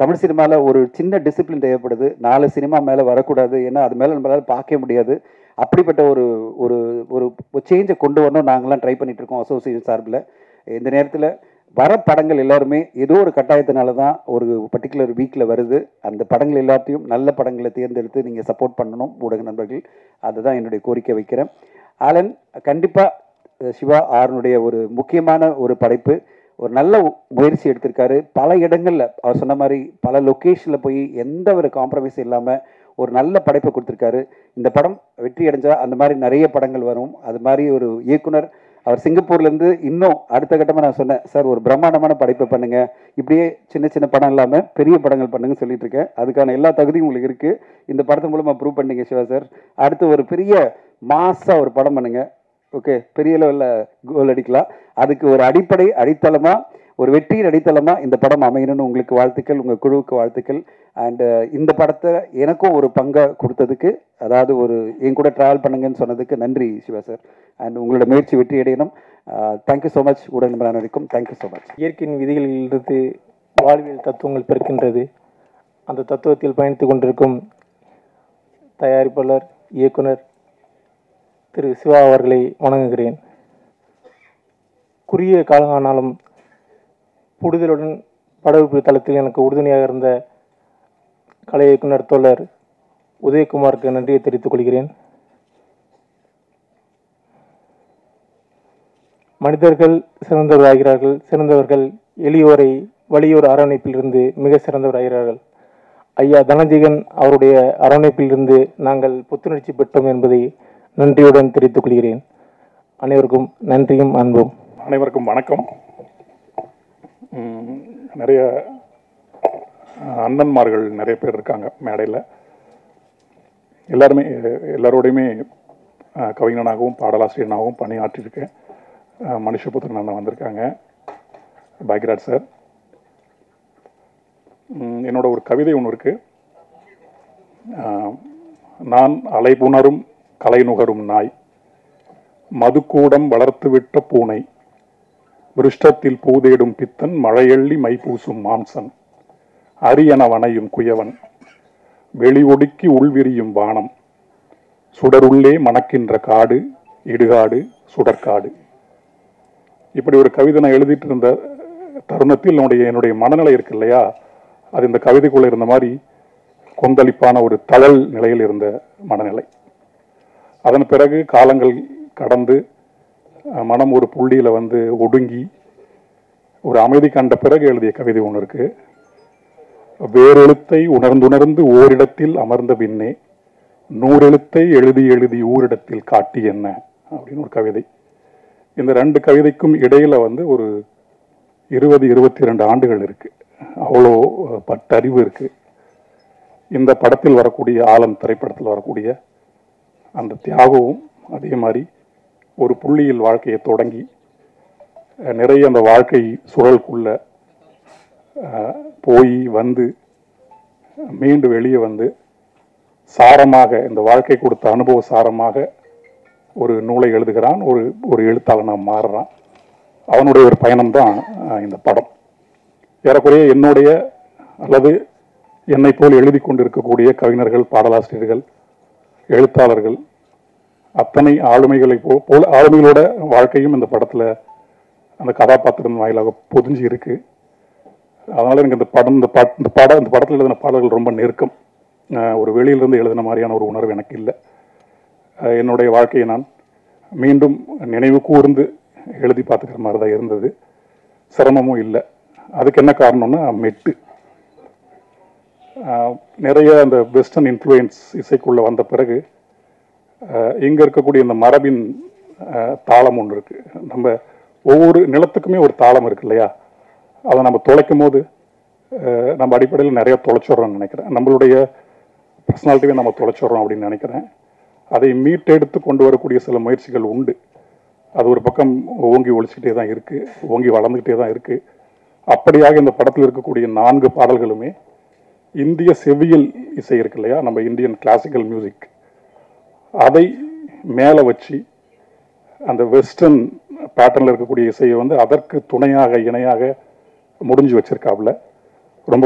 தமிழ் சினிமாவில் ஒரு சின்ன டிசிப்ளின் தேவைப்படுது. 4 சினிமா மேலே வரக்கூடாது, ஏன்னா அது மேலே நம்மளால் பார்க்க முடியாது. அப்படிப்பட்ட ஒரு ஒரு ஒரு சேஞ்சை கொண்டு வரணும் நாங்களாம் ட்ரை பண்ணிட்டு இருக்கோம் அசோசியேஷன் சார்பில். இந்த நேரத்தில் வர படங்கள் எல்லாருமே ஏதோ ஒரு கட்டாயத்தினால தான் ஒரு பர்டிகுலர் வீக்கில் வருது. அந்த படங்கள் எல்லாத்தையும் நல்ல படங்களை தேர்ந்தெடுத்து நீங்கள் சப்போர்ட் பண்ணணும் ஊடக நண்பர்கள். அதுதான் என்னுடைய கோரிக்கை வைக்கிறேன். ஆலன் கண்டிப்பாக சிவா ஆரனுடைய ஒரு முக்கியமான ஒரு படைப்பு, ஒரு நல்ல முயற்சி எடுத்திருக்காரு. பல இடங்களில் அவர் சொன்ன மாதிரி பல லொக்கேஷனில் போய் எந்த ஒரு காம்ப்ரமைஸ் இல்லாமல் ஒரு நல்ல படைப்பை கொடுத்துருக்காரு. இந்த படம் வெற்றி அடைஞ்சால் அந்த மாதிரி நிறைய படங்கள் வரும். அது மாதிரி ஒரு இயக்குனர் அவர் சிங்கப்பூர்லேருந்து இன்னும் அடுத்த கட்டமாக நான் சொன்னேன், சார் ஒரு பிரம்மாண்டமான படைப்பை பண்ணுங்கள், இப்படியே சின்ன சின்ன படம் இல்லாமல் பெரிய படங்கள் பண்ணுங்கன்னு சொல்லிட்டு இருக்கேன். அதுக்கான எல்லா தகுதியும் உங்களுக்கு இருக்குது. இந்த படத்து மூலமாக ப்ரூவ் பண்ணீங்க சிவா சார். அடுத்து ஒரு பெரிய மாஸாக ஒரு படம் பண்ணுங்க. ஓகே, பெரிய லெவலில் கோல் அடிக்கலாம். அதுக்கு ஒரு அடித்தளமாக ஒரு வெற்றியின் அடித்தளமாக இந்த படம் அமையணும்னு உங்களுக்கு வாழ்த்துக்கள், உங்கள் குழுவுக்கு வாழ்த்துக்கள். அண்டு இந்த படத்தை எனக்கும் ஒரு பங்கை கொடுத்ததுக்கு, அதாவது ஒரு என் கூட ட்ராவல் பண்ணுங்கன்னு சொன்னதுக்கு நன்றி சிவா சார். அண்ட் உங்களோட முயற்சி வெற்றி அடையணும். Thank you so much. ஊடக நண்பர் வரைக்கும் தேங்க்யூ ஸோ மச். இயற்கையின் விதிகளிலிருந்து வாழ்வியல் தத்துவங்கள் பிறக்கின்றது. அந்த தத்துவத்தில் பயணித்து கொண்டிருக்கும் தயாரிப்பாளர் இயக்குனர் திரு சிவா அவர்களை வணங்குகிறேன். குறுகிய காலம் ஆனாலும் புரிதலுடன் படப்பிடிப்பு தளத்தில் எனக்கு உறுதுணையாக இருந்த கலை இயக்குனர் தோழர் உதயகுமாருக்கு நன்றியை தெரிவித்துக் கொள்கிறேன். மனிதர்கள் சிறந்தவராகிறார்கள், சிறந்தவர்கள் எளியோரை வலியோர் அரவணைப்பிலிருந்து மிக சிறந்தவராகிறார்கள். ஐயா தனஜீகன் அவருடைய அரவணைப்பிலிருந்து நாங்கள் புத்துணர்ச்சி பெற்றோம் என்பதை நன்றியுடன் தெரிவித்துக் கொள்கிறேன். அனைவருக்கும் நன்றியும் அன்பும். அனைவருக்கும் வணக்கம். நிறைய அண்ணன்மார்கள் நிறைய பேர் இருக்காங்க மேடையில். எல்லாரோடையுமே கவிஞனாகவும் பாடலாசிரியனாகவும் பணியாற்றியிருக்கேன். மனுஷபுத்திரன் அண்ணன் வந்திருக்காங்க, பாக்யராஜ் சார். என்னோட ஒரு கவிதை ஒன்று இருக்கு. நான் அலைபுணரும் கலை நுகரும் நாய், மதுக்கூடம் வளர்த்துவிட்ட பூனை, விருஷ்டத்தில் பூதேடும் பித்தன், மழையள்ளி மைப்பூசும் மாம்சன், அரியன வனையும் குயவன், வெளி ஒடுக்கி உள்விரியும் வானம், சுடருள்ளே மணக்கின்ற காடு, இடுகாடு சுடற்காடு. இப்படி ஒரு கவிதை நான் எழுதிட்டு இருந்த தருணத்தில் என்னுடைய மனநிலை இருக்கு இல்லையா, அது இந்த கவிதைக்குள்ள இருந்த மாதிரி கொந்தளிப்பான ஒரு தளல் நிலையில் இருந்த மனநிலை. அதன் பிறகு காலங்கள் கடந்து மனம் ஒரு புள்ளியில வந்து ஒடுங்கி ஒரு அமைதி கண்ட பிறகு எழுதிய கவிதை ஒன்று இருக்கு. வேறெழுத்தை உணர்ந்துணர்ந்து ஓரிடத்தில் அமர்ந்த பின்னே நூறெழுத்தை எழுதி எழுதி ஊரிடத்தில் காட்டி என்ன அப்படின்னு ஒரு கவிதை. இந்த 2 கவிதைக்கும் இடையில வந்து ஒரு 20-22 ஆண்டுகள் இருக்கு. அவ்வளோ பட்டறிவு இருக்கு. இந்த படத்தில் வரக்கூடிய ஆலன் திரைப்படத்தில் வரக்கூடிய அந்த தியாகமும் அதே மாதிரி ஒரு புள்ளியில் வாழ்க்கையை தொடங்கி நிறைய அந்த வாழ்க்கை சுழலுக்குள்ள போய் வந்து மீண்டு வெளியே வந்து சாரமாக இந்த வாழ்க்கை கொடுத்த அனுபவ சாரமாக ஒரு நூலை எழுதுகிறான். ஒரு எழுத்தாளனாக மாறுறான். அவனுடைய ஒரு பயணம்தான் இந்த படம். ஏறக்குறைய என்னுடைய அல்லது என்னை போல் எழுதி கொண்டிருக்கக்கூடிய கவிஞர்கள், பாடலாசிரியர்கள், எழுத்தாளர்கள் அத்தனை ஆளுமைகளோட வாழ்க்கையும் இந்த படத்துல அந்த கதாபாத்திரம் வாயிலாக பொதிஞ்சு இருக்கு. அதனால் எனக்கு இந்த படத்தில் எழுதின பாடல்கள் ரொம்ப நெருக்கம். ஒரு வெளியிலிருந்து எழுதின மாதிரியான ஒரு உணர்வு எனக்கு இல்லை. என்னுடைய வாழ்க்கையை நான் மீண்டும் நினைவு கூர்ந்து எழுதி பார்த்துக்கிற மாதிரி தான் இருந்தது. சிரமமும் இல்லை. அதுக்கு என்ன காரணம்னா மெட்டு. நிறைய அந்த வெஸ்டர்ன் இன்ஃப்ளூயன்ஸ் இசைக்குள்ளே வந்த பிறகு இங்கே இருக்கக்கூடிய இந்த மரபின் தாளம் ஒன்று இருக்குது. நம்ம ஒவ்வொரு நிலத்துக்குமே ஒரு தாளம் இருக்கு இல்லையா? அதை நம்ம தொலைக்கும் போது நம்ம அடிப்படையில் நிறைய தொலைச்சிட்றோம்னு நினைக்கிறேன். நம்மளுடைய பர்சனாலிட்டியை நம்ம தொலைச்சிட்றோம் அப்படின்னு நினைக்கிறேன். அதை மீட்டெடுத்து கொண்டு வரக்கூடிய சில முயற்சிகள் உண்டு. அது ஒரு பக்கம் ஓங்கி ஒழிச்சிக்கிட்டே தான் இருக்குது, ஓங்கி வளர்ந்துக்கிட்டே தான் இருக்குது. அப்படியாக இந்த படத்தில் இருக்கக்கூடிய 4 பாடல்களுமே இந்திய செவ்வியல் இசை இருக்கு இல்லையா, நம்ம இந்தியன் கிளாசிக்கல் மியூசிக், அதை மேலே வச்சு அந்த வெஸ்டர்ன் பேட்டர்னில் இருக்கக்கூடிய இசையை வந்து அதற்கு துணையாக இணையாக முடிஞ்சு வச்சிருக்காப்புல. ரொம்ப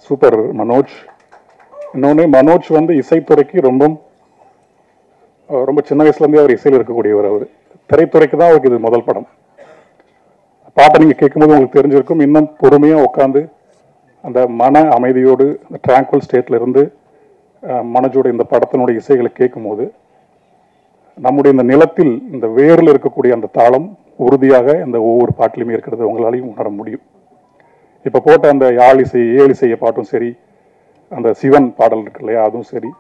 சூப்பர் மனோஜ். இன்னொன்று, மனோஜ் வந்து இசைத்துறைக்கு ரொம்ப சின்ன வயசுலேருந்தே அவர் இசையில் இருக்கக்கூடியவர். அவர் திரைத்துறைக்கு தான் அவருக்கு இது முதல் படம். பாட்டை நீங்கள் கேட்கும்போது உங்களுக்கு தெரிஞ்சிருக்கும். இன்னும் பொறுமையாக உட்காந்து அந்த மன அமைதியோடு அந்த ட்ராங்குவல் ஸ்டேட்டில் இருந்து மனோஜோட இந்த படத்தினுடைய இசைகளை கேட்கும்போது நம்முடைய இந்த நிலத்தில் இந்த வேரில் இருக்கக்கூடிய அந்த தாளம் உறுதியாக இந்த ஒவ்வொரு பாட்டிலுமே இருக்கிறது உங்களாலையும் உணர முடியும். இப்போ போட்ட அந்த யாழ் இசை, ஏழு இசைய பாட்டும் சரி, அந்த சிவன் பாடல் இருக்கு இல்லையா, அதுவும் சரி.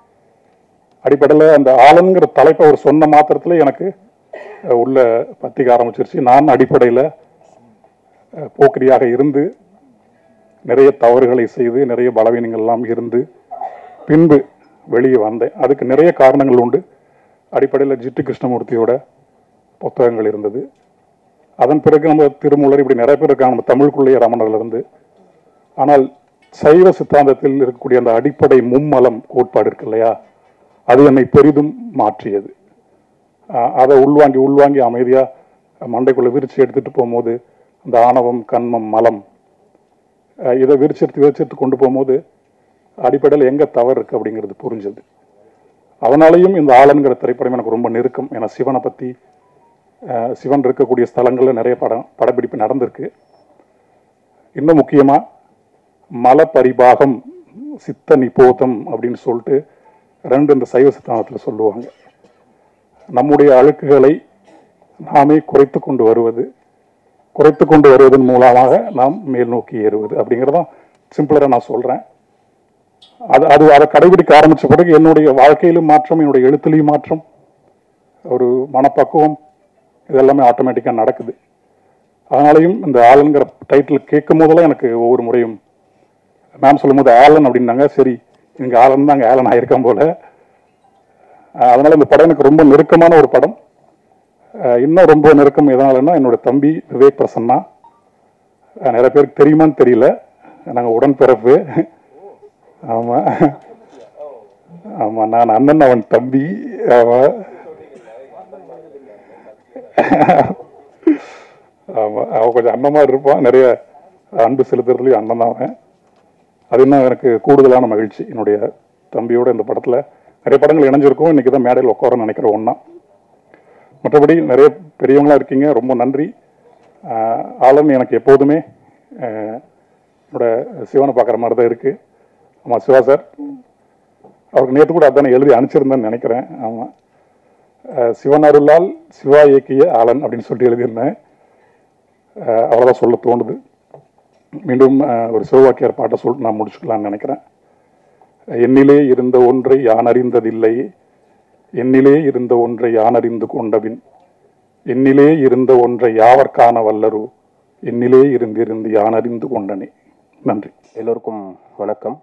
அடிப்படையில் அந்த ஆளுங்கிற தலைப்பை அவர் சொன்ன மாத்திரத்தில் எனக்கு உள்ள பத்திக்க ஆரம்பிச்சிருச்சு. நான் அடிப்படையில் போக்கிரியாக இருந்து நிறைய தவறுகளை செய்து நிறைய பலவீனங்கள்லாம் இருந்து பின்பு வெளியே வந்தேன். அதுக்கு நிறைய காரணங்கள் உண்டு. அடிப்படையில் ஜிட்டு கிருஷ்ணமூர்த்தியோட புத்தகங்கள் இருந்தது. அதன் பிறகு நம்ம திருமூலர், இப்படி நிறைய பேர் இருக்காங்க நம்ம தமிழுக்குள்ளேயே ரமணர்லேருந்து. ஆனால் சைவ சித்தாந்தத்தில் இருக்கக்கூடிய அந்த அடிப்படை மும்மலம் கோட்பாடு இருக்கு இல்லையா, அது என்னை பெரிதும் மாற்றியது. அதை உள்வாங்கி அமைதியாக மண்டைக்குள்ளே விரிச்சு எடுத்துகிட்டு போகும்போது அந்த ஆணவம், கண்மம், மலம் இதை விரிச்செடுத்து கொண்டு போகும்போது அடிப்படையில் எங்கே தவறு இருக்குது அப்படிங்கிறது புரிஞ்சது. அதனாலையும் இந்த ஆளன்கிற திரைப்படம் எனக்கு ரொம்ப நெருக்கம். ஏன்னா சிவனை பற்றி, சிவன் இருக்கக்கூடிய ஸ்தலங்களில் நிறைய படப்பிடிப்பு நடந்திருக்கு. இன்னும் முக்கியமாக மல பரிபாகம், சித்த நிபோதம் அப்படின்னு சொல்லிட்டு 2 இந்த சைவ சித்தாந்தத்தில் சொல்லுவாங்க. நம்முடைய அழுக்குகளை நாமே குறைத்து கொண்டு வருவதன் மூலமாக நாம் மேல் நோக்கி ஏறுவது அப்படிங்கிறதான் சிம்பிளராக நான் சொல்கிறேன். அதை கடைபிடிக்க ஆரம்பித்த பிறகு என்னுடைய வாழ்க்கையிலும் மாற்றம், என்னுடைய எழுத்துலையும் மாற்றம், ஒரு மனப்பக்குவம், இதெல்லாமே ஆட்டோமேட்டிக்காக நடக்குது. அதனாலையும் இந்த ஆலன்கிற டைட்டில் கேட்கும் போதெல்லாம் எனக்கு ஒவ்வொரு முறையும் மேம் சொல்லும் போது ஆலன் அப்படின்னாங்க. சரி, இங்கே ஆலன் தான், அங்கே ஆலன் ஆயிருக்கான் போல. அதனால இந்த படம் எனக்கு ரொம்ப நெருக்கமான ஒரு படம். இன்னும் ரொம்ப நெருக்கம் எதனாலன்னா, என்னோட தம்பி விவேக் பிரசன்னா. நிறைய பேருக்கு தெரியுமான்னு தெரியல, நாங்கள் உடன்பிறப்பு. ஆமாம் ஆமாம், நான் அண்ணன், அவன் தம்பி. ஆமாம் ஆமாம், அவன் கொஞ்சம் அண்ணன் இருப்பான். நிறைய அன்பு செலுத்துறதுலையும் அண்ணன் தான் அவன். அது இன்னும் எனக்கு கூடுதலான மகிழ்ச்சி. என்னுடைய தம்பியோட இந்த படத்தில் நிறைய படங்கள் இணைஞ்சிருக்கும். இன்றைக்கி தான் மேடையில் உட்காரன்னு நினைக்கிறேன் ஒன்றா. மற்றபடி நிறைய பெரியவங்களாம் இருக்கீங்க, ரொம்ப நன்றி. ஆலன் எனக்கு எப்போதுமே என்னோட சிவனை பார்க்குற மாதிரி தான் இருக்குது. ஆமாம், சிவா சார் அவருக்கு நேற்று கூட அதானே எழுதி அனுப்பிச்சிருந்தேன்னு நினைக்கிறேன். ஆமாம், சிவன் அருளால் சிவா இயக்கிய ஆலன் அப்படின்னு சொல்லிட்டு எழுதியிருந்தேன். அவ்வளோதான் சொல்ல தோணுது. மீண்டும் ஒரு சிவவாக்கியார் பாட்டை சொல்லிட்டு நான் முடிச்சுக்கலான்னு நினைக்கிறேன். என்னிலே இருந்த ஒன்றை யான் அறிந்ததில்லை, என்னிலே இருந்த ஒன்றை யான் அறிந்து கொண்டபின், என்னிலே இருந்த ஒன்றை யாவர் காண வல்லரோ, என்னிலே இருந்து யான் அறிந்து கொண்டனே. நன்றி. எல்லோருக்கும் வணக்கம்.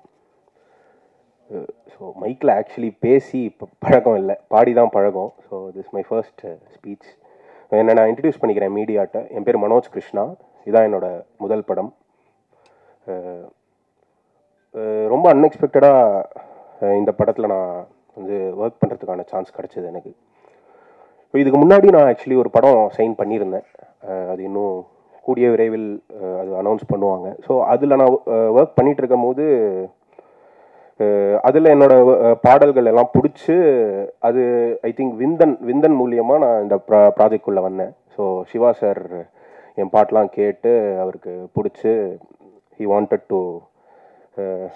ஸோ மைக்கில் ஆக்சுவலி பேசி இப்போ பழக்கம் இல்லை, பாடி தான் பழகம். So this my first speech. என்னை நான் இன்ட்ரடியூஸ் பண்ணிக்கிறேன் மீடியாட்ட. என் பேர் மனோஜ் கிருஷ்ணா. இதுதான் என்னோடய முதல் படம். ரொம்ப அன்எக்ஸ்பெக்டடாக இந்த படத்தில் நான் வந்து ஒர்க் பண்ணுறதுக்கான சான்ஸ் கிடச்சிது எனக்கு. இதுக்கு முன்னாடி நான் ஆக்சுவலி ஒரு படம் சைன் பண்ணியிருந்தேன். அது இன்னும் கூடிய விரைவில் அது அனௌன்ஸ் பண்ணுவாங்க. ஸோ அதில் நான் ஒர்க் பண்ணிகிட்டு இருக்கும் போது அதில் என்னோடய பாடல்கள் எல்லாம் பிடிச்சி, அது ஐ திங்க் விந்தன் மூலியமாக நான் இந்த ப்ராஜெக்ட்குள்ளே வந்தேன். ஸோ சிவா சார் என் பாட்டெலாம் கேட்டு அவருக்கு பிடிச்சி he wanted to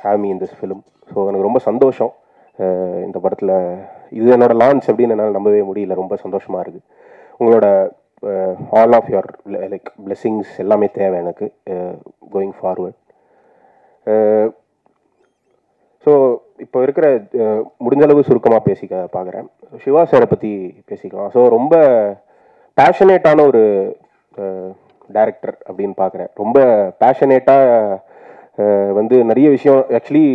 have me in this film. So எனக்கு ரொம்ப சந்தோஷம். இந்த படத்தில் இது என்னோட லான்ச் அப்படின்னு என்னால் நம்பவே முடியல. ரொம்ப சந்தோஷமாக இருக்குது. உங்களோட all of your like blessings எல்லாமே தேவை எனக்கு கோயிங் ஃபார்வர்ட். ஸோ இப்போ இருக்கிற முடிஞ்சளவு சுருக்கமாக பேசிக்க பார்க்குறேன். சிவா சாரை பற்றி பேசிக்கலாம். ஸோ ரொம்ப பேஷனேட்டான ஒரு டைரக்டர் அப்படின்னு பார்க்குறேன். ரொம்ப பேஷனேட்டாக வந்து நிறைய விஷயம் ஆக்சுவலி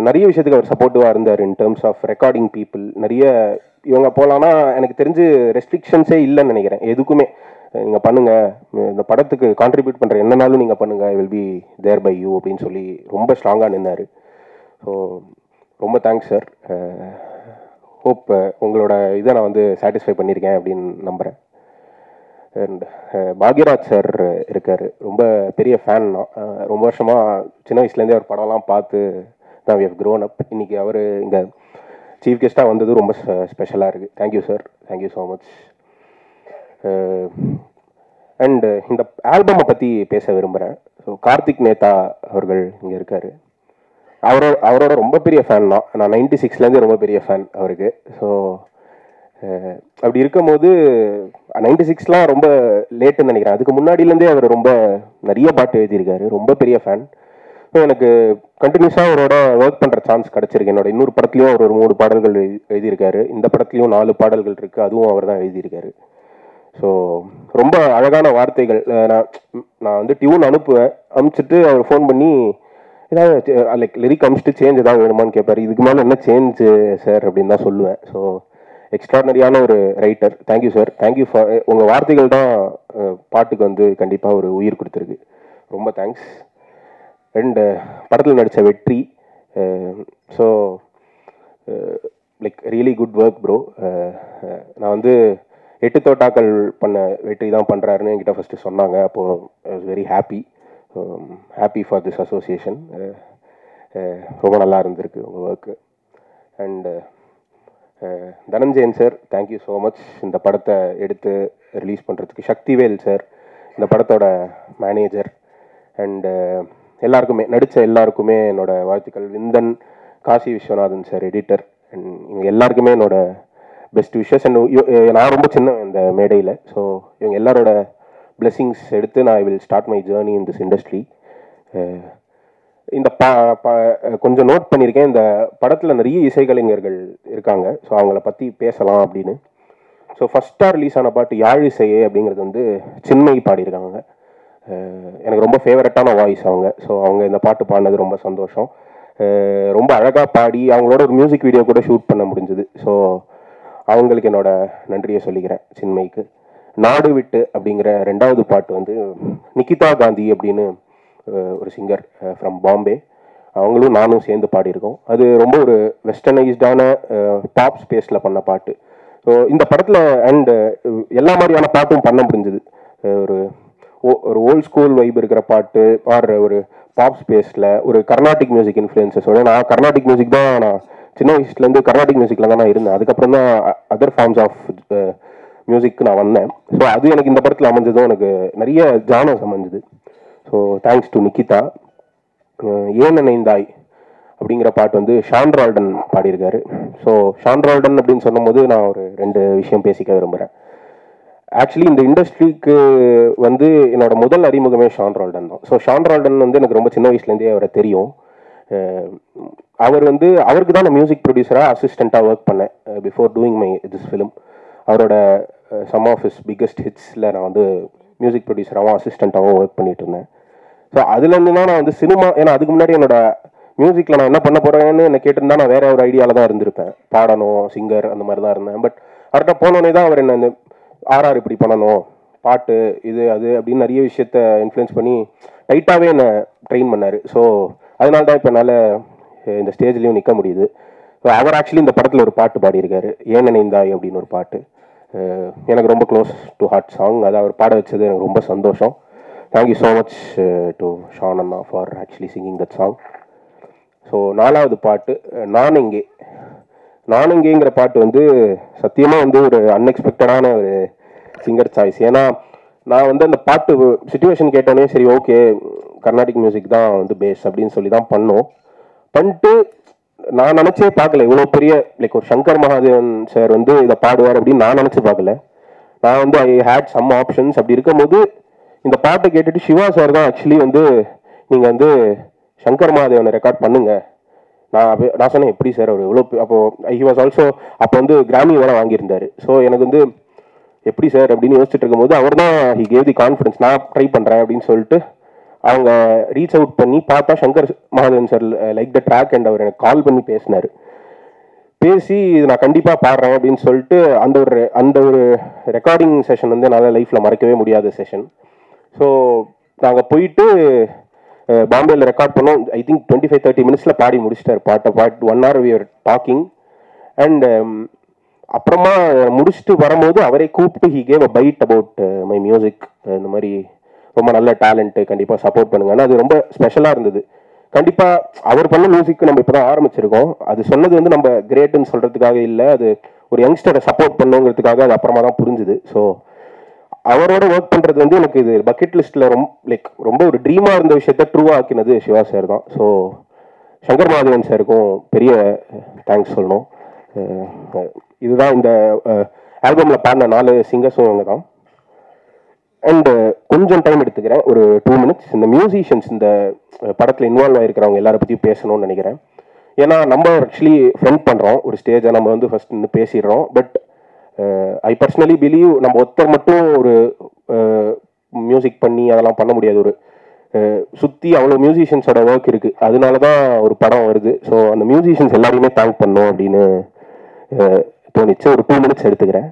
நிறைய விஷயத்துக்கு அவர் சப்போர்ட்டிவாக இருந்தார். In terms of recording people நிறைய இவங்க போகலான்னா எனக்கு தெரிஞ்சு ரெஸ்ட்ரிக்ஷன்ஸே இல்லைன்னு நினைக்கிறேன். எதுக்குமே நீங்கள் பண்ணுங்கள், இந்த படத்துக்கு கான்ட்ரிபியூட் பண்ணுற என்னன்னாலும் நீங்கள் பண்ணுங்கள், I will be there by you அப்படின்னு சொல்லி ரொம்ப ஸ்ட்ராங்காக நின்னார். ஸோ ரொம்ப தேங்க்ஸ் சார். ஹோப் உங்களோட இதை நான் வந்து சாட்டிஸ்ஃபை பண்ணியிருக்கேன் அப்படின்னு நம்புகிறேன். அண்ட் பாக்யராஜ் சார் இருக்கார். ரொம்ப பெரிய ஃபேன் தான். ரொம்ப வருஷமாக சின்ன வயசுலேருந்தே அவர் படம்லாம் பார்த்து தான் வி ஹவ் க்ரோன் அப். இன்றைக்கி அவர் இங்கே சீஃப் கெஸ்ட்டாக வந்தது ரொம்ப ஸ்பெஷலாக இருக்குது. Thank you sir, thank you so much. And இந்த ஆல்பமை பற்றி பேச விரும்புகிறேன். ஸோ கார்த்திக் நேதா அவர்கள் இங்கே இருக்கார். அவரோட ரொம்ப பெரிய ஃபேன் தான். நான் 96லேருந்து ரொம்ப பெரிய ஃபேன் அவருக்கு. ஸோ அப்படி இருக்கும்போது 96லாம் ரொம்ப லேட்டுன்னு நினைக்கிறேன். அதுக்கு முன்னாடியிலேருந்தே அவர் ரொம்ப நிறைய பாட்டு எழுதியிருக்காரு. ரொம்ப பெரிய ஃபேன். ஸோ எனக்கு கண்டினியூஸாக அவரோட ஒர்க் பண்ணுற சான்ஸ் கிடச்சிருக்கு. என்னோட இன்னொரு படத்துலையும் அவர் ஒரு 3 பாடல்கள் எழுதியிருக்காரு. இந்த படத்துலையும் 4 பாடல்கள் இருக்குது, அதுவும் அவர் தான் எழுதியிருக்காரு. ஸோ ரொம்ப அழகான வார்த்தைகள். நான் வந்து டியூன் அனுப்பிச்சிட்டு அவர் ஃபோன் பண்ணி ஏதாவது லைக் லிரிக் அனுப்பிச்சிட்டு சேஞ்ச் ஏதாவது வேணுமான்னு கேட்பார். இதுக்கு மேலே என்ன சேஞ்சு சார் அப்படின்னு தான் சொல்லுவேன். ஸோ எக்ஸ்ட்ராடனரியான ஒரு writer. Thank you sir, thank you for உங்கள் வார்த்தைகள் தான் பாட்டுக்கு வந்து கண்டிப்பாக ஒரு உயிர் கொடுத்துருக்கு. ரொம்ப தேங்க்ஸ். அண்டு படத்தில் நடித்த வெற்றி. So like really good work bro. நான் வந்து 8 தோட்டாக்கள் பண்ண வெற்றி தான் பண்ணுறாருன்னு என்கிட்ட ஃபஸ்ட்டு சொன்னாங்க. அப்போது I was very happy for this association. ரொம்ப நல்லா இருந்திருக்கு உங்கள் work. And Dhananjayan sir, thank you so much இந்த படத்தை எடுத்து ரிலீஸ் பண்ணுறதுக்கு. சக்திவேல் சார் இந்த படத்தோட மேனேஜர். அண்டு எல்லாருக்குமே நடித்த எல்லாருக்குமே என்னோட வாழ்த்துக்கள். Vindhan, Kasi Viswanathan sir editor, and இவங்க எல்லாருக்குமே என்னோட பெஸ்ட் விஷஸ். அண்ட் நான் ரொம்ப சின்ன இந்த மேடையில். ஸோ இவங்க எல்லாரோட பிளெஸிங்ஸ் எடுத்து நான் I will start my journey in this industry. இந்த கொஞ்சம் நோட் பண்ணியிருக்கேன். இந்த படத்தில் நிறைய இசைக்கலைஞர்கள் இருக்காங்க. ஸோ அவங்கள பற்றி பேசலாம் அப்படின்னு. ஸோ ஃபஸ்ட்டாக ரிலீஸ் ஆன பாட்டு யாழ் இசையே அப்படிங்கிறது வந்து சின்மை பாடியிருக்காங்க. எனக்கு ரொம்ப ஃபேவரட்டான வாய்ஸ் அவங்க. ஸோ அவங்க இந்த பாட்டு பாடினது ரொம்ப சந்தோஷம். ரொம்ப அழகாக பாடி அவங்களோட ஒரு மியூசிக் வீடியோ கூட ஷூட் பண்ண முடிஞ்சுது. ஸோ அவங்களுக்கு என்னோட நன்றியை சொல்லிக்கிறேன் சின்மைக்கு. நாடு விட்டு அப்படிங்கிற 2வது பாட்டு வந்து நிகிதா காந்தி அப்படின்னு ஒரு சிங்கர் ஃப்ரம் பாம்பே, அவங்களும் நானும் சேர்ந்து பாடியிருக்கோம். அது ரொம்ப ஒரு வெஸ்டர்னைஸ்டான பாப் ஸ்பேஸில் பண்ண பாட்டு. ஸோ இந்த படத்தில் அண்டு எல்லா மாதிரியான பாட்டும் பண்ண முடிஞ்சுது. ஒரு ஓல்ட் ஸ்கூல் வைப் இருக்கிற பாட்டு, ஆர் ஒரு பாப் ஸ்பேஸில் ஒரு கர்நாடிக் மியூசிக் இன்ஃப்ளூயன்ஸஸோட. நான் கர்நாடிக் மியூசிக் தான், நான் சின்ன வயசுலேருந்து கர்நாடிக் மியூசிக்கில் தான் நான் இருந்தேன். அதுக்கப்புறம் தான் அதர் ஃபார்ம்ஸ் ஆஃப் மியூசிக்கு நான் வந்தேன். ஸோ அது எனக்கு இந்த படத்தில் அமைஞ்சதும் எனக்கு நிறைய ஜானர்ஸ் அமைஞ்சுது. So thanks to Nikita. ஏன் நினைந்தாய் அப்படிங்கிற பாட்டு வந்து ஷான் ரால்டன் பாடியிருக்காரு. ஸோ ஷான் ரால்டன் அப்படின்னு சொல்லும் போது நான் ஒரு 2 விஷயம் பேசிக்க விரும்புகிறேன். ஆக்சுவலி இந்த இண்டஸ்ட்ரிக்கு வந்து என்னோட முதல் அறிமுகமே ஷான் ரால்டன் தான். ஸோ ஷான் ரால்டன் வந்து எனக்கு ரொம்ப சின்ன வயசுலேருந்தே அவரை தெரியும். அவர் வந்து அவருக்கு தான் நான் மியூசிக் ப்ரொடியூசராக அசிஸ்டண்ட்டாக ஒர்க் பண்ணேன் before doing my this film. அவரோட சம் ஆஃப் ஹிஸ் பிக்கஸ்ட் ஹிட்ஸில் நான் வந்து மியூசிக் ப்ரொடியூசராகவும் அசிஸ்டண்ட்டாகவும் ஒர்க் பண்ணிட்டு இருந்தேன். ஸோ அதுலேருந்து தான் நான் வந்து சினிமா, ஏன்னா அதுக்கு முன்னாடி என்னோட மியூசிக்கில் நான் என்ன பண்ண போகிறேன்னு என்ன கேட்டிருந்தா நான் வேற ஒரு ஐடியாவில் தான் இருந்திருப்பேன். பாடணும், சிங்கர் அந்த மாதிரி தான் இருந்தேன். பட் அவர்கிட்ட போனோடனே தான் அவர் என்ன இந்த ஆர்ஆர் இப்படி பண்ணணும், பாட்டு இது அது அப்படின்னு நிறைய விஷயத்த இன்ஃப்ளூயன்ஸ் பண்ணி டைட்டாகவே என்னை ட்ரெயின் பண்ணார். ஸோ அதனால தான் இப்போ என்னால் இந்த ஸ்டேஜ்லேயும் நிற்க முடியுது. ஸோ அவர் ஆக்சுவலி இந்த படத்தில் ஒரு பாட்டு பாடியிருக்காரு, ஏன் நினைந்தாய் அப்படின்னு ஒரு பாட்டு. எனக்கு ரொம்ப க்ளோஸ் டு ஹார்ட் சாங். அதை அவர் பாட வச்சது எனக்கு ரொம்ப சந்தோஷம். Thank you so much to Shaan அண்ணா for actually singing that song. So 4வது பாட்டு நான் எங்கேங்கிற பாட்டு வந்து சத்தியமாக வந்து ஒரு அன்எக்ஸ்பெக்டடான ஒரு சிங்கர் சாய்ஸ். ஏன்னா நான் வந்து அந்த பாட்டு சிச்சுவேஷன் கேட்டோன்னே சரி ஓகே கர்நாடிக் மியூசிக் தான் வந்து பேஸ் அப்படின்னு சொல்லி தான் பண்ணிட்டு நான் நினச்சே பார்க்கல இவ்வளோ பெரிய லைக் ஒரு சங்கர் மகாதேவன் சார் வந்து இதை பாடுவார் அப்படின்னு நான் நினச்சி பார்க்கல. நான் வந்து ஐ ஹேட் சம் ஆப்ஷன்ஸ். அப்படி இருக்கும்போது இந்த பாட்டை கேட்டுட்டு சிவா சார் தான் ஆக்சுவலி வந்து நீங்கள் வந்து சங்கர் மகாதேவனை ரெக்கார்ட் பண்ணுங்க. நான் சொன்னேன் எப்படி சார் அவர் எவ்வளோ அப்போ ஹி வாஸ் ஆல்சோ அப்போ வந்து கிராமி வேலை வாங்கியிருந்தார். ஸோ எனக்கு வந்து எப்படி சார் அப்படின்னு யோசிச்சுட்டு இருக்கும்போது அவர் தான் ஹி கேவ் தி கான்ஃபிடன்ஸ் நான் ட்ரை பண்ணுறேன் அப்படின்னு சொல்லிட்டு அவங்க ரீச் அவுட் பண்ணி பார்த்தா Shankar Mahadevan sir like the track and அவர் எனக்கு கால் பண்ணி பேசி இது நான் கண்டிப்பாக பாடுறேன் அப்படின்னு சொல்லிட்டு அந்த ஒரு ரெக்கார்டிங் செஷன் வந்து என்னால் லைஃப்பில் மறக்கவே முடியாத செஷன். ஸோ நாங்கள் போயிட்டு பாம்பேயில் ரெக்கார்ட் பண்ணோம். ஐ திங்க் 25-30 மினிட்ஸில் பாடி முடிச்சிட்டார் பாட்டு 1 hour we were talking. And அப்புறமா முடிச்சுட்டு வரும்போது அவரே கூப்பிட்டு he gave a byte about my music. இந்த மாதிரி ரொம்ப நல்ல டேலண்ட்டு, கண்டிப்பாக சப்போர்ட் பண்ணுங்க. ஆனால் அது ரொம்ப ஸ்பெஷலாக இருந்தது. கண்டிப்பாக அவர் பண்ண மியூசிக் நம்ம இப்போ தான் ஆரம்பிச்சிருக்கோம். அது சொன்னது வந்து நம்ம கிரேட்டுன்னு சொல்கிறதுக்காக இல்லை, அது ஒரு யங்ஸ்டரை சப்போர்ட் பண்ணுங்கிறதுக்காக அது அப்புறமா தான் புரிஞ்சுது. ஸோ அவரோட ஒர்க் பண்ணுறது வந்து எனக்கு இது பக்கெட் லிஸ்ட்டில் ரொம்ப ஒரு ட்ரீமாக இருந்த விஷயத்த ட்ரூவாக ஆக்கினது சிவா சார் தான். ஸோ சங்கர் மகாதேவன் சாருக்கும் பெரிய தேங்க்ஸ் சொல்லணும். இதுதான் இந்த ஆல்பமில் பாடின 4 சிங்கர்ஸும் இவங்க தான். அண்ட் கொஞ்சம் டைம் எடுத்துக்கிறேன், ஒரு 2 minutes. இந்த மியூசிஷியன்ஸ் இந்த படத்தில் இன்வால்வ் ஆகிருக்கிறவங்க எல்லாரை பற்றியும் பேசணும்னு நினைக்கிறேன். ஏன்னா நம்ம ஆக்சுவலி ஃப்ரெண்ட் பண்ணுறோம், ஒரு ஸ்டேஜை நம்ம வந்து ஃபர்ஸ்ட் நின்று பேசிடுறோம். பட் ஐ பர்சனலி பிலீவ் நம்ம ஒருத்தர் மட்டும் ஒரு மியூசிக் பண்ணி அதெல்லாம் பண்ண முடியாது. ஒரு சுற்றி அவ்வளோ மியூசிஷியன்ஸோட ஒர்க் இருக்குது, அதனால தான் ஒரு படம் வருது. ஸோ அந்த மியூசிஷியன்ஸ் எல்லாரையுமே தேங்க் பண்ணோம் அப்படின்னு தோணிச்சு. ஒரு 2 minutes எடுத்துக்கிறேன்.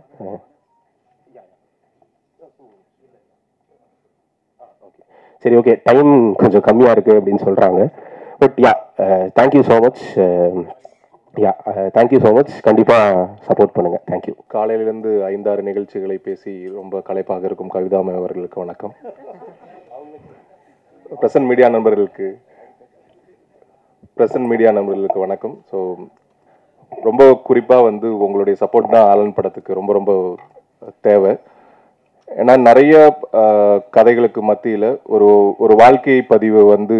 சரி ஓகே, டைம் கொஞ்சம் கம்மியாக இருக்குது அப்படின்னு சொல்கிறாங்க. But thank you so much. Thank you so much. கண்டிப்பாக சப்போர்ட் பண்ணுங்கள். தேங்க்யூ. காலையிலிருந்து 5-6 நிகழ்ச்சிகளை பேசி ரொம்ப களைப்பாக இருக்கும் கவிதாமை அவர்களுக்கு வணக்கம். பிரசன்ட் மீடியா நண்பர்களுக்கு வணக்கம். ஸோ ரொம்ப குறிப்பாக வந்து உங்களுடைய சப்போர்ட் தான் ஆலன் படத்துக்கு ரொம்ப ரொம்ப தேவை. ஏன்னா நிறைய கதைகளுக்கு மத்தியில் ஒரு வாழ்க்கை பதிவு வந்து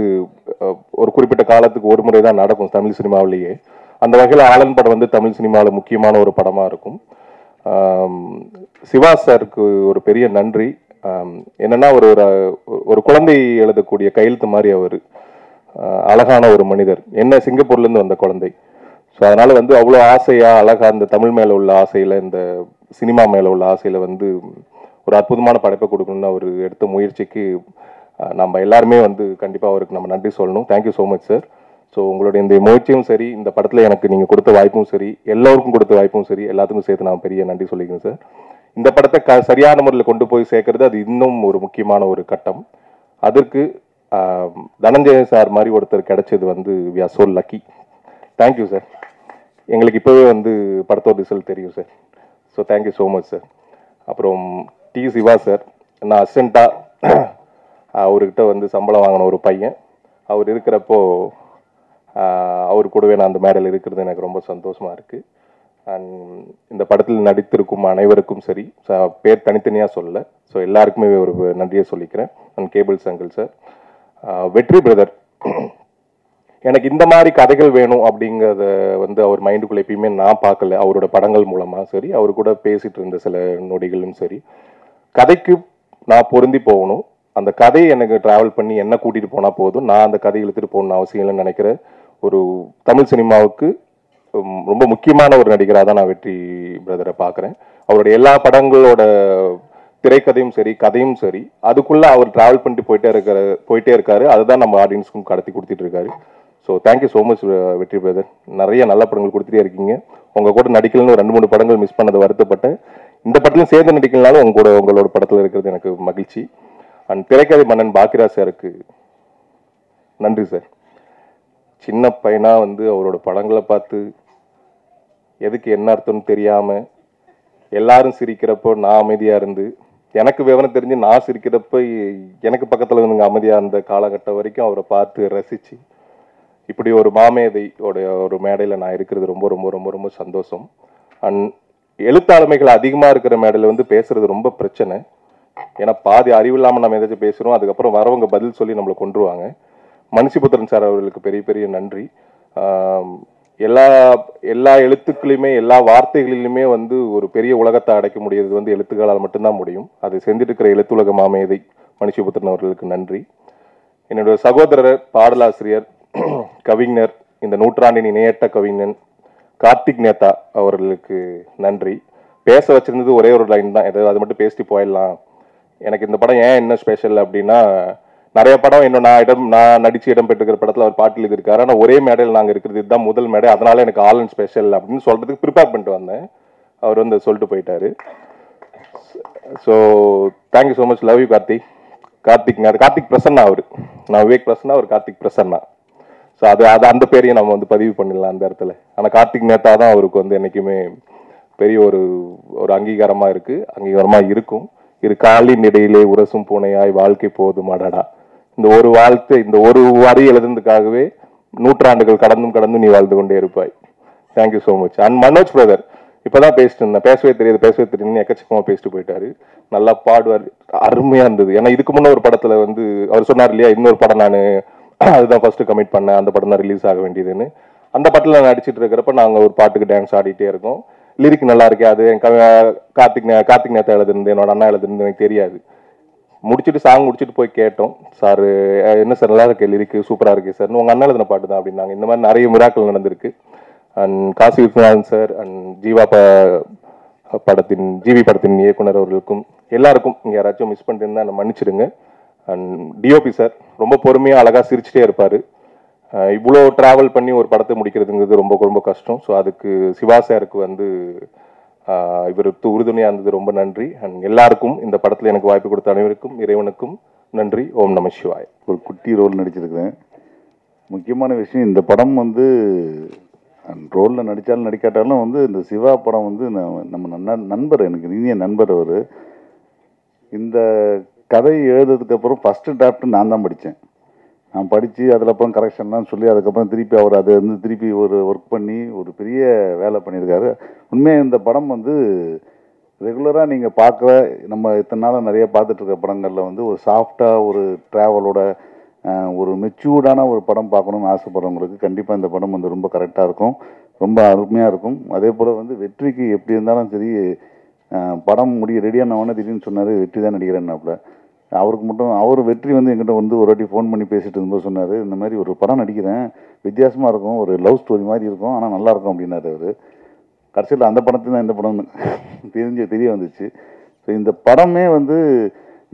ஒரு குறிப்பிட்ட காலத்துக்கு ஒரு முறை தான் நடக்கும் தமிழ் சினிமாவிலேயே. அந்த வகையில் ஆலன் படம் வந்து தமிழ் சினிமாவில் முக்கியமான ஒரு படமாக இருக்கும். சிவா சாருக்கு ஒரு பெரிய நன்றி. என்னன்னா ஒரு குழந்தை எழுதக்கூடிய கையெழுத்து மாதிரி அவர் அழகான ஒரு மனிதர். என்ன சிங்கப்பூர்லேருந்து வந்த குழந்தை. ஸோ அதனால் வந்து அவ்வளோ ஆசையாக அழகாக அந்த தமிழ் மேலே உள்ள ஆசையில், இந்த சினிமா மேலே உள்ள ஆசையில் வந்து ஒரு அற்புதமான படைப்பை கொடுக்கணும்னு அவர் எடுத்த முயற்சிக்கு நம்ம எல்லாருமே வந்து கண்டிப்பாக அவருக்கு நம்ம நன்றி சொல்லணும். Thank you so much sir. So உங்களுடைய இந்த முயற்சியும் சரி, இந்த படத்தில் எனக்கு நீங்கள் கொடுத்த வாய்ப்பும் சரி, எல்லோருக்கும் கொடுத்த வாய்ப்பும் சரி, எல்லாத்துக்கும் சேர்த்து நான் பெரிய நன்றி சொல்லிக்கிறேன் சார். இந்த படத்தை சரியான முறையில் கொண்டு போய் சேர்க்கறது அது இன்னும் ஒரு முக்கியமான ஒரு கட்டம். அதற்கு தனஞ்சயன் சார் மாதிரி ஒருத்தர் கிடைச்சது வந்து we are so lucky. Thank you sir. எங்களுக்கு இப்போவே வந்து படத்தோட ரிசல்ட் தெரியும் sir. So thank you so much sir. அப்புறம் டி சிவா சார், நான் அசிஸ்டண்ட்டாக அவர்கிட்ட வந்து சம்பளம் வாங்கின ஒரு பையன். அவர் இருக்கிறப்போ அவர் கூடவே நான் அந்த மேடையில் இருக்கிறது எனக்கு ரொம்ப சந்தோஷமாக இருக்குது. அண்ட் இந்த படத்தில் நடித்திருக்கும் அனைவருக்கும் சரி, பேர் தனித்தனியாக சொல்லலை, ஸோ எல்லாருக்குமே ஒரு நன்றியை சொல்லிக்கிறேன். அண்ட் கேபிள் சங்கிள் சார், வெற்றி பிரதர், எனக்கு இந்த மாதிரி கதைகள் வேணும் அப்படிங்கிறத வந்து அவர் மைண்டுக்குள்ளே எப்பயுமே நான் பார்க்கல. அவரோட படங்கள் மூலமாக சரி, அவர் கூட பேசிகிட்டு இருந்த சில நொடிகளும் சரி, கதைக்கு நான் பொருந்தி போகணும், அந்த கதையை எனக்கு ட்ராவல் பண்ணி என்ன கூட்டிகிட்டு போனால் போதும், நான் அந்த கதையை இழுத்துட்டு போகணும்னு அவசியம் இல்லைன்னு நினைக்கிற ஒரு தமிழ் சினிமாவுக்கு ரொம்ப முக்கியமான ஒரு நடிகராக தான் நான் வெற்றி பிரதரை பார்க்குறேன். அவருடைய எல்லா படங்களோட திரைக்கதையும் சரி, கதையும் சரி, அதுக்குள்ளே அவர் ட்ராவல் பண்ணிட்டு போயிட்டே இருக்காரு. அதுதான் நம்ம ஆடியன்ஸுக்கும் கடத்தி கொடுத்துட்டு இருக்காரு. ஸோ தேங்க்யூ ஸோ மச் வெற்றி பிரதர். நிறைய நல்ல படங்கள் கொடுத்துட்டே இருக்கீங்க. உங்கள் கூட நடிக்கலன்னு ஒரு 2-3 படங்கள் மிஸ் பண்ணது வருத்தப்பட்டேன். இந்த படத்திலும் சேர்ந்து நடிக்கலனாலும் உங்களோட படத்தில் இருக்கிறது எனக்கு மகிழ்ச்சி. அண்ட் திரைக்கதை மன்னன் பாக்கியராஜ் சாருக்கு நன்றி சார். சின்ன பையனா வந்து அவரோட படங்களை பார்த்து எதுக்கு என்ன அர்த்தம்னு தெரியாமல் எல்லாரும் சிரிக்கிறப்போ நான் அமைதியாக இருந்து, எனக்கு விவரம் தெரிஞ்சு நான் சிரிக்கிறப்ப எனக்கு பக்கத்தில் இருந்துங்க அமைதியாக இருந்த காலகட்டம் வரைக்கும் அவரை பார்த்து ரசித்து இப்படி ஒரு மாமேதையோட ஒரு மேடையில் நான் இருக்கிறது ரொம்ப ரொம்ப ரொம்ப ரொம்ப சந்தோஷம். அண்ட் எழுத்தாளுமைகள் அதிகமாக இருக்கிற மேடையில் வந்து பேசுறது ரொம்ப பிரச்சனை. ஏன்னா பாதி அறிவு இல்லாமல் நம்ம ஏதாச்சும் பேசுகிறோம், அதுக்கப்புறம் வரவங்க பதில் சொல்லி நம்மளை கொண்டுருவாங்க. மனுஷிபுத்திரன் சார் அவர்களுக்கு பெரிய பெரிய நன்றி. எல்லா எல்லா எழுத்துக்களையுமே எல்லா வார்த்தைகளிலுமே வந்து ஒரு பெரிய உலகத்தை அடைக்க முடியாது வந்து எழுத்துக்களால் மட்டும்தான் முடியும். அது செஞ்சுட்டு இருக்கிற எழுத்துலக மாமேதை மனுஷிபுத்திரன் அவர்களுக்கு நன்றி. என்னுடைய சகோதரர், பாடலாசிரியர், கவிஞர், இந்த நூற்றாண்டின் இணையற்ற கவிஞன் கார்த்திக் நேதா அவர்களுக்கு நன்றி. பேச வச்சிருந்தது ஒரே ஒரு லைன் தான், ஏதாவது அது மட்டும் பேசிட்டு போயிடலாம். எனக்கு இந்த படம் ஏன் என்ன ஸ்பெஷல் அப்படின்னா, நிறைய படம் இன்னும் நான் நடிச்சு இடம் பெற்றுக்கிற படத்தில் அவர் பாட்டு எழுதியிருக்காரு. ஆனால் ஒரே மேடையில் நாங்கள் இருக்கிறது இதுதான் முதல் மேடை, அதனால எனக்கு ஆல் அண்ட் ஸ்பெஷல் அப்படின்னு சொல்றதுக்கு ப்ரிப்பேர் பண்ணிட்டு வந்தேன். அவர் வந்து சொல்லிட்டு போயிட்டாரு. So thank you so much, love you Karthik. Karthik Prasanna அவர், நான் விவேக் பிரசன்னா, அவர் கார்த்திக் பிரசன்னா. ஸோ அது அந்த பேரையும் நம்ம வந்து பதிவு பண்ணிடலாம் அந்த இடத்துல. ஆனால் கார்த்திக் நேதா தான் அவருக்கு வந்து என்றைக்குமே பெரிய ஒரு அங்கீகாரமாக இருக்கும். இரு காலின் இடையிலே உரசும் பூனையாய் வாழ்க்கை போதும் அடடா. இந்த ஒரு வாழ்க்கை, இந்த ஒரு வரி எழுதுறதுக்காகவே நூற்றாண்டுகள் கடந்தும் நீ வாழ்ந்து கொண்டே இருப்பாய். Thank you so much. And Manoj brother, இப்போதான் பேசிட்டு இருந்தேன், பேசவே தெரியுதுன்னு எக்கச்சக்கமாக பேசிட்டு போயிட்டாரு. நல்லா பாடுவார், அருமையா இருந்தது. ஏன்னா இதுக்கு முன்னே ஒரு படத்துல வந்து அவர் சொன்னார் இல்லையா, இன்னொரு படம் நான் அதுதான் ஃபர்ஸ்ட் கமிட் பண்ணேன், அந்த படம் தான் ரிலீஸ் ஆக வேண்டியதுன்னு. அந்த படத்தில் நான் நடிச்சிட்டு இருக்கிறப்ப நாங்கள் ஒரு பாட்டுக்கு டான்ஸ் ஆடிட்டே இருக்கோம். லிரிக் நல்லா இருக்கே, அது கார்த்திக் நேதா எழுதுனது, என்னோட அண்ணா எழுதுனது எனக்கு தெரியாது. சாங் முடிச்சுட்டு போய் கேட்டோம். சார் என்ன சார் நல்லா இருக்கு, லிரிக் சூப்பராக இருக்கு சார், உங்கள் அண்ணா எழுதின பாட்டு தான் அப்படின்னாங்க. இந்த மாதிரி நிறைய மிராக்கள் நடந்திருக்கு. And Kasi Viswanathan sir and GV படத்தின் இயக்குனர் அவர்களுக்கும் எல்லாருக்கும், இங்கே யாராச்சும் மிஸ் பண்ணிட்டு என்னை மன்னிச்சிடுங்க. அண்ட் டிஓபி சார் ரொம்ப பொறுமையாக அழகாக சிரிச்சுட்டே இருப்பார். இவ்வளோ ட்ராவல் பண்ணி ஒரு படத்தை முடிக்கிறதுங்கிறது ரொம்ப ரொம்ப கஷ்டம். ஸோ அதுக்கு சிவா சாருக்கு வந்து இவருக்கு உறுதுணையாக இருந்தது, ரொம்ப நன்றி. அண்ட் எல்லாருக்கும், இந்த படத்தில் எனக்கு வாய்ப்பு கொடுத்த அனைவருக்கும் இறைவனுக்கும் நன்றி. ஓம் நம சிவாய். ஒரு குட்டி ரோல் நடிச்சிருக்கிறேன். முக்கியமான விஷயம், இந்த படம் வந்து ரோலில் நடித்தாலும் நடிக்காட்டாலும் வந்து இந்த சிவா படம் வந்து நம்ம நண்பர், எனக்கு இனிய நண்பர் அவர். இந்த கதை எழுதுறதுக்கப்புறம் ஃபஸ்ட்டு டிராஃப்ட் நான் தான் படித்தேன். நான் படித்து அதில் அப்புறம் கரெக்ஷன்லாம் சொல்லி அதுக்கப்புறம் திருப்பி அவர் அதை வந்து திருப்பி ஒரு ஒர்க் பண்ணி ஒரு பெரிய வேலை பண்ணியிருக்காரு. உண்மையாக இந்த படம் வந்து ரெகுலராக நீங்கள் பார்க்குற, நம்ம இத்தனை நாளாக நிறைய பார்த்துட்ருக்க படங்களில் வந்து ஒரு சாஃப்டாக ஒரு ட்ராவலோட ஒரு மெச்சூர்டான ஒரு படம் பார்க்கணுன்னு ஆசைப்படுறவங்களுக்கு கண்டிப்பாக இந்த படம் வந்து ரொம்ப கரெக்டாக இருக்கும், ரொம்ப அருமையாக இருக்கும். அதே போல் வந்து வெற்றிக்கு எப்படி இருந்தாலும் சரி, படம் ரெடியானவொன்னே திடீர்னு சொன்னார் வெற்றி தான் நடிக்கிறேன்னாப்புல. அவருக்கு மட்டும் அவர் வெற்றி வந்து என்கிட்ட வந்து ஒரு வாட்டி ஃபோன் பண்ணி பேசிட்டு இருக்கும்போது சொன்னார், இந்த மாதிரி ஒரு படம் நடிக்கிறேன், வித்தியாசமாக இருக்கும், ஒரு லவ் ஸ்டோரி மாதிரி இருக்கும், ஆனால் நல்லாயிருக்கும் அப்படின்னாரு அவர். கடைசியில் அந்த படத்துக்கு தான் இந்த படம் தெரிய வந்துச்சு. ஸோ இந்த படமே வந்து